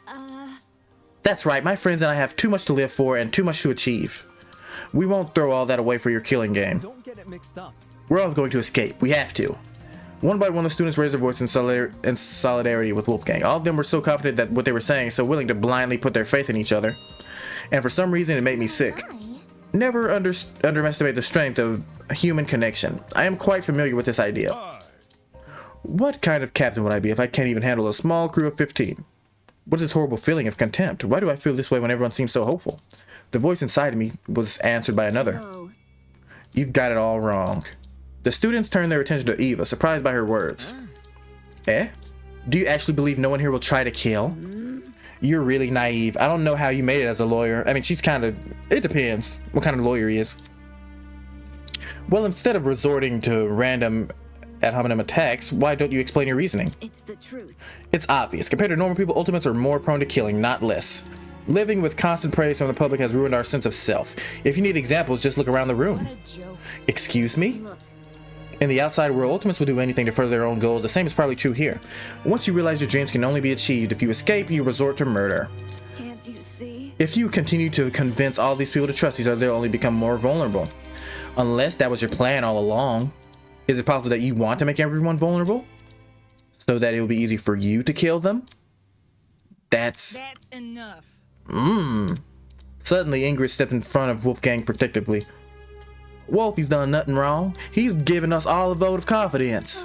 That's right, my friends and I have too much to live for and too much to achieve. We won't throw all that away for your killing game. Don't get it mixed up. We're all going to escape. We have to. One by one, the students raised their voice in solidarity with Wolfgang. All of them were so confident that what they were saying, so willing to blindly put their faith in each other. And for some reason, it made me sick. Never underestimate the strength of a human connection. I am quite familiar with this idea. What kind of captain would I be if I can't even handle a small crew of 15? What is this horrible feeling of contempt? Why do I feel this way when everyone seems so hopeful? The voice inside of me was answered by another. You've got it all wrong. The students turned their attention to Eva, surprised by her words. Eh? Do you actually believe no one here will try to kill? You're really naive. I don't know how you made it as a lawyer. I mean, she's kind of... It depends what kind of lawyer he is. Well, instead of resorting to random ad hominem attacks, why don't you explain your reasoning? It's the truth. It's obvious. Compared to normal people, ultimates are more prone to killing, not less. Living with constant praise from the public has ruined our sense of self. If you need examples, just look around the room. Excuse me? In the outside world, ultimates will do anything to further their own goals. The same is probably true here. Once you realize your dreams can only be achieved, if you escape, you resort to murder. Can't you see? If you continue to convince all these people to trust each other, they'll only become more vulnerable. Unless that was your plan all along. Is it possible that you want to make everyone vulnerable? So that it will be easy for you to kill them? That's enough. Suddenly, Ingrid stepped in front of Wolfgang protectively. Wolfie's done nothing wrong. He's given us all a vote of confidence.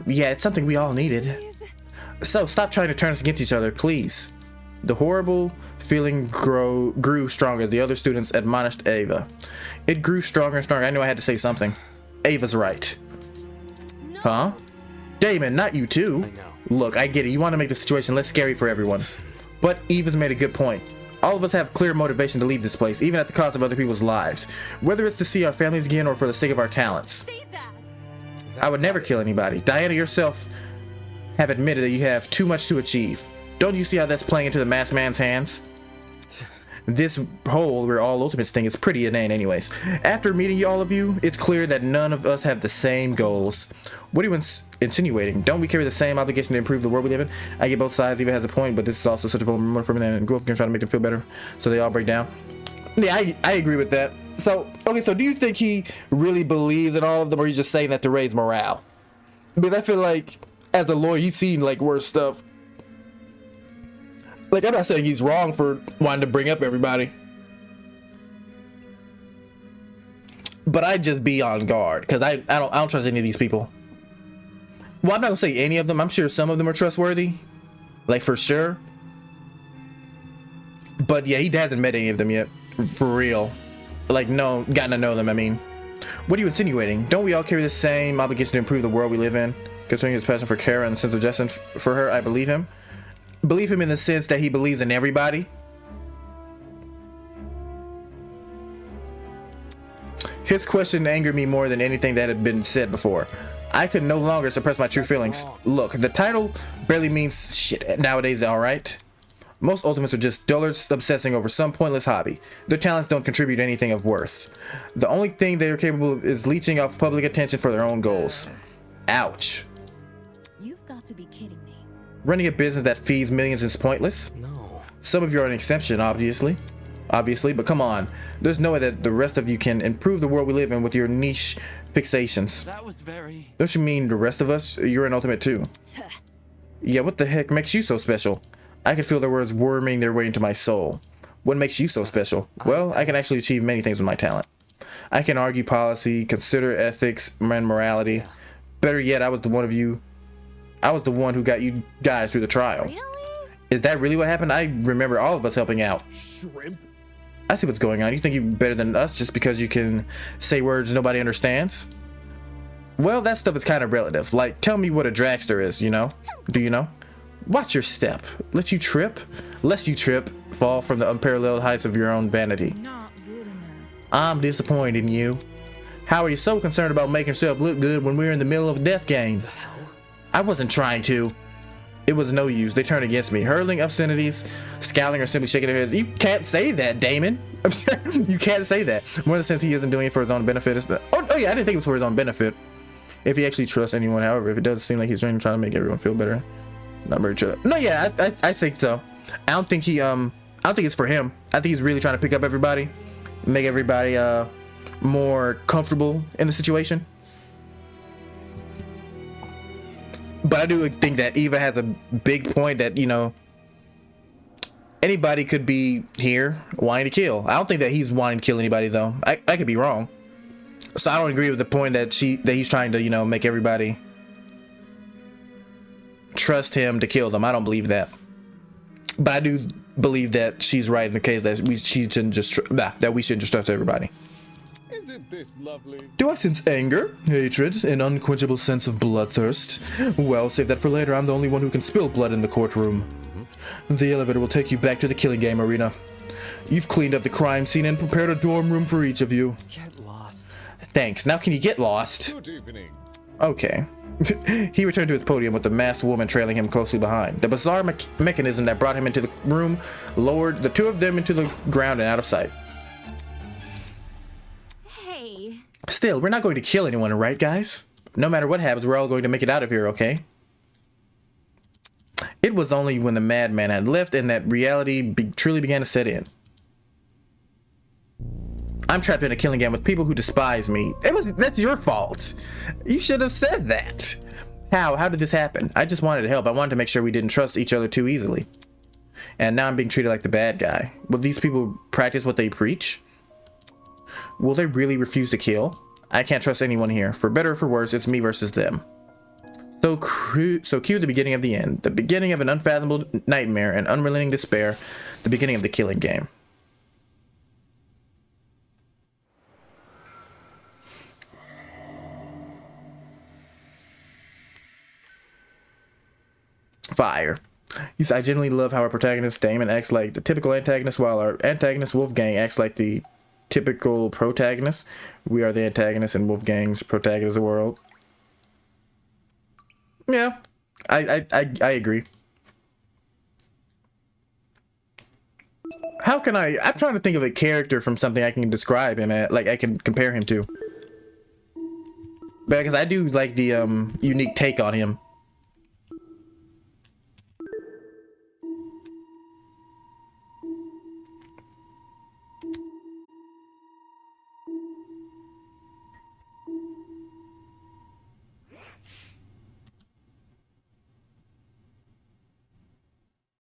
Yeah, it's something we all needed. So stop trying to turn us against each other, please. The horrible feeling grew stronger as the other students admonished Ava. It grew stronger and stronger. I knew I had to say something. Ava's right. Huh? Damon, not you too. Look, I get it. You want to make the situation less scary for everyone. But Eva's made a good point. All of us have clear motivation to leave this place, even at the cost of other people's lives. Whether it's to see our families again or for the sake of our talents. I would never kill anybody. Diana yourself have admitted that you have too much to achieve. Don't you see how that's playing into the masked man's hands? This whole we're all ultimates thing is pretty inane anyways. After meeting all of you, it's clear that none of us have the same goals. What are you insinuating? Don't we carry the same obligation to improve the world we live in? I get both sides. Eva has a point, but this is also such a vulnerable moment for me, and growth can try to make them feel better, so they all break down. Yeah, I agree with that. So, okay, so do you think he really believes in all of them, or he's just saying that to raise morale? Because I feel like, as a lawyer, he's seen, like, worse stuff. Like, I'm not saying he's wrong for wanting to bring up everybody. But I'd just be on guard, because I don't trust any of these people. Well, I'm not going to say any of them. I'm sure some of them are trustworthy. Like, for sure. But, yeah, he hasn't met any of them yet. For real. Like, no, gotten to know them, I mean. What are you insinuating? Don't we all carry the same obligation to improve the world we live in? Concerning his passion for Kara and the sense of justice for her, I believe him. Believe him in the sense that he believes in everybody. His question angered me more than anything that had been said before. I could no longer suppress my true feelings. Look, the title barely means shit nowadays, alright? Most ultimates are just dullards obsessing over some pointless hobby. Their talents don't contribute anything of worth. The only thing they are capable of is leeching off public attention for their own goals. Ouch. You've got to be kidding me. Running a business that feeds millions is pointless? No. Some of you are an exception, obviously, but come on. There's no way that the rest of you can improve the world we live in with your niche fixations. That was very... Don't you mean the rest of us? You're an ultimate too. Yeah, what the heck makes you so special? I can feel their words worming their way into my soul. What makes you so special? Well, I can actually achieve many things with my talent. I can argue policy, consider ethics and morality. Better yet, I was the one who got you guys through the trial. Really? Is that really what happened? I remember all of us helping out. Shrimp? I see what's going on. You think you're better than us just because you can say words nobody understands? Well, that stuff is kind of relative. Like, tell me what a dragster is, you know? Do you know? Watch your step. Lest you trip, fall from the unparalleled heights of your own vanity. Not good enough. I'm disappointed in you. How are you so concerned about making yourself look good when we're in the middle of a death game? I wasn't trying to. It was no use. They turned against me, hurling obscenities, scowling, or simply shaking their heads. You can't say that, Damon. You can't say that. More in the sense he isn't doing it for his own benefit. Oh yeah, I didn't think it was for his own benefit. If he actually trusts anyone, however, if it does seem like he's trying to make everyone feel better. Not very true. No, yeah, I think so. I don't think it's for him. I think he's really trying to pick up everybody, make everybody more comfortable in the situation. But I do think that Eva has a big point that, you know, anybody could be here wanting to kill. I don't think that he's wanting to kill anybody though. I could be wrong. So I don't agree with the point that he's trying to, you know, make everybody trust him to kill them. I don't believe that. But I do believe that she's right in the case that we shouldn't just trust everybody. Isn't this lovely? Do I sense anger, hatred, an unquenchable sense of bloodthirst? Well, save that for later. I'm the only one who can spill blood in the courtroom. The elevator will take you back to the killing game arena. You've cleaned up the crime scene and prepared a dorm room for each of you. Get lost. Thanks. Now can you get lost? Good evening. Okay. He returned to his podium with the masked woman trailing him closely behind. The bizarre mechanism that brought him into the room lowered the two of them into the ground and out of sight. Hey. Still, we're not going to kill anyone, right, guys? No matter what happens, we're all going to make it out of here, okay? It was only when the madman had left and that reality truly began to set in. I'm trapped in a killing game with people who despise me. That's your fault. You should have said that. How did this happen? I just wanted to help. I wanted to make sure we didn't trust each other too easily. And now I'm being treated like the bad guy. Will these people practice what they preach? Will they really refuse to kill? I can't trust anyone here. For better or for worse, it's me versus them. So cue the beginning of the end. The beginning of an unfathomable nightmare and unrelenting despair. The beginning of the killing game. Fire. Yes, I genuinely love how our protagonist Damon acts like the typical antagonist, while our antagonist Wolfgang acts like the typical protagonist. We are the antagonist and Wolfgang's protagonist of the world. Yeah, I agree. How can I'm trying to think of a character from something I can describe him at, like I can compare him to. Because I do like the unique take on him.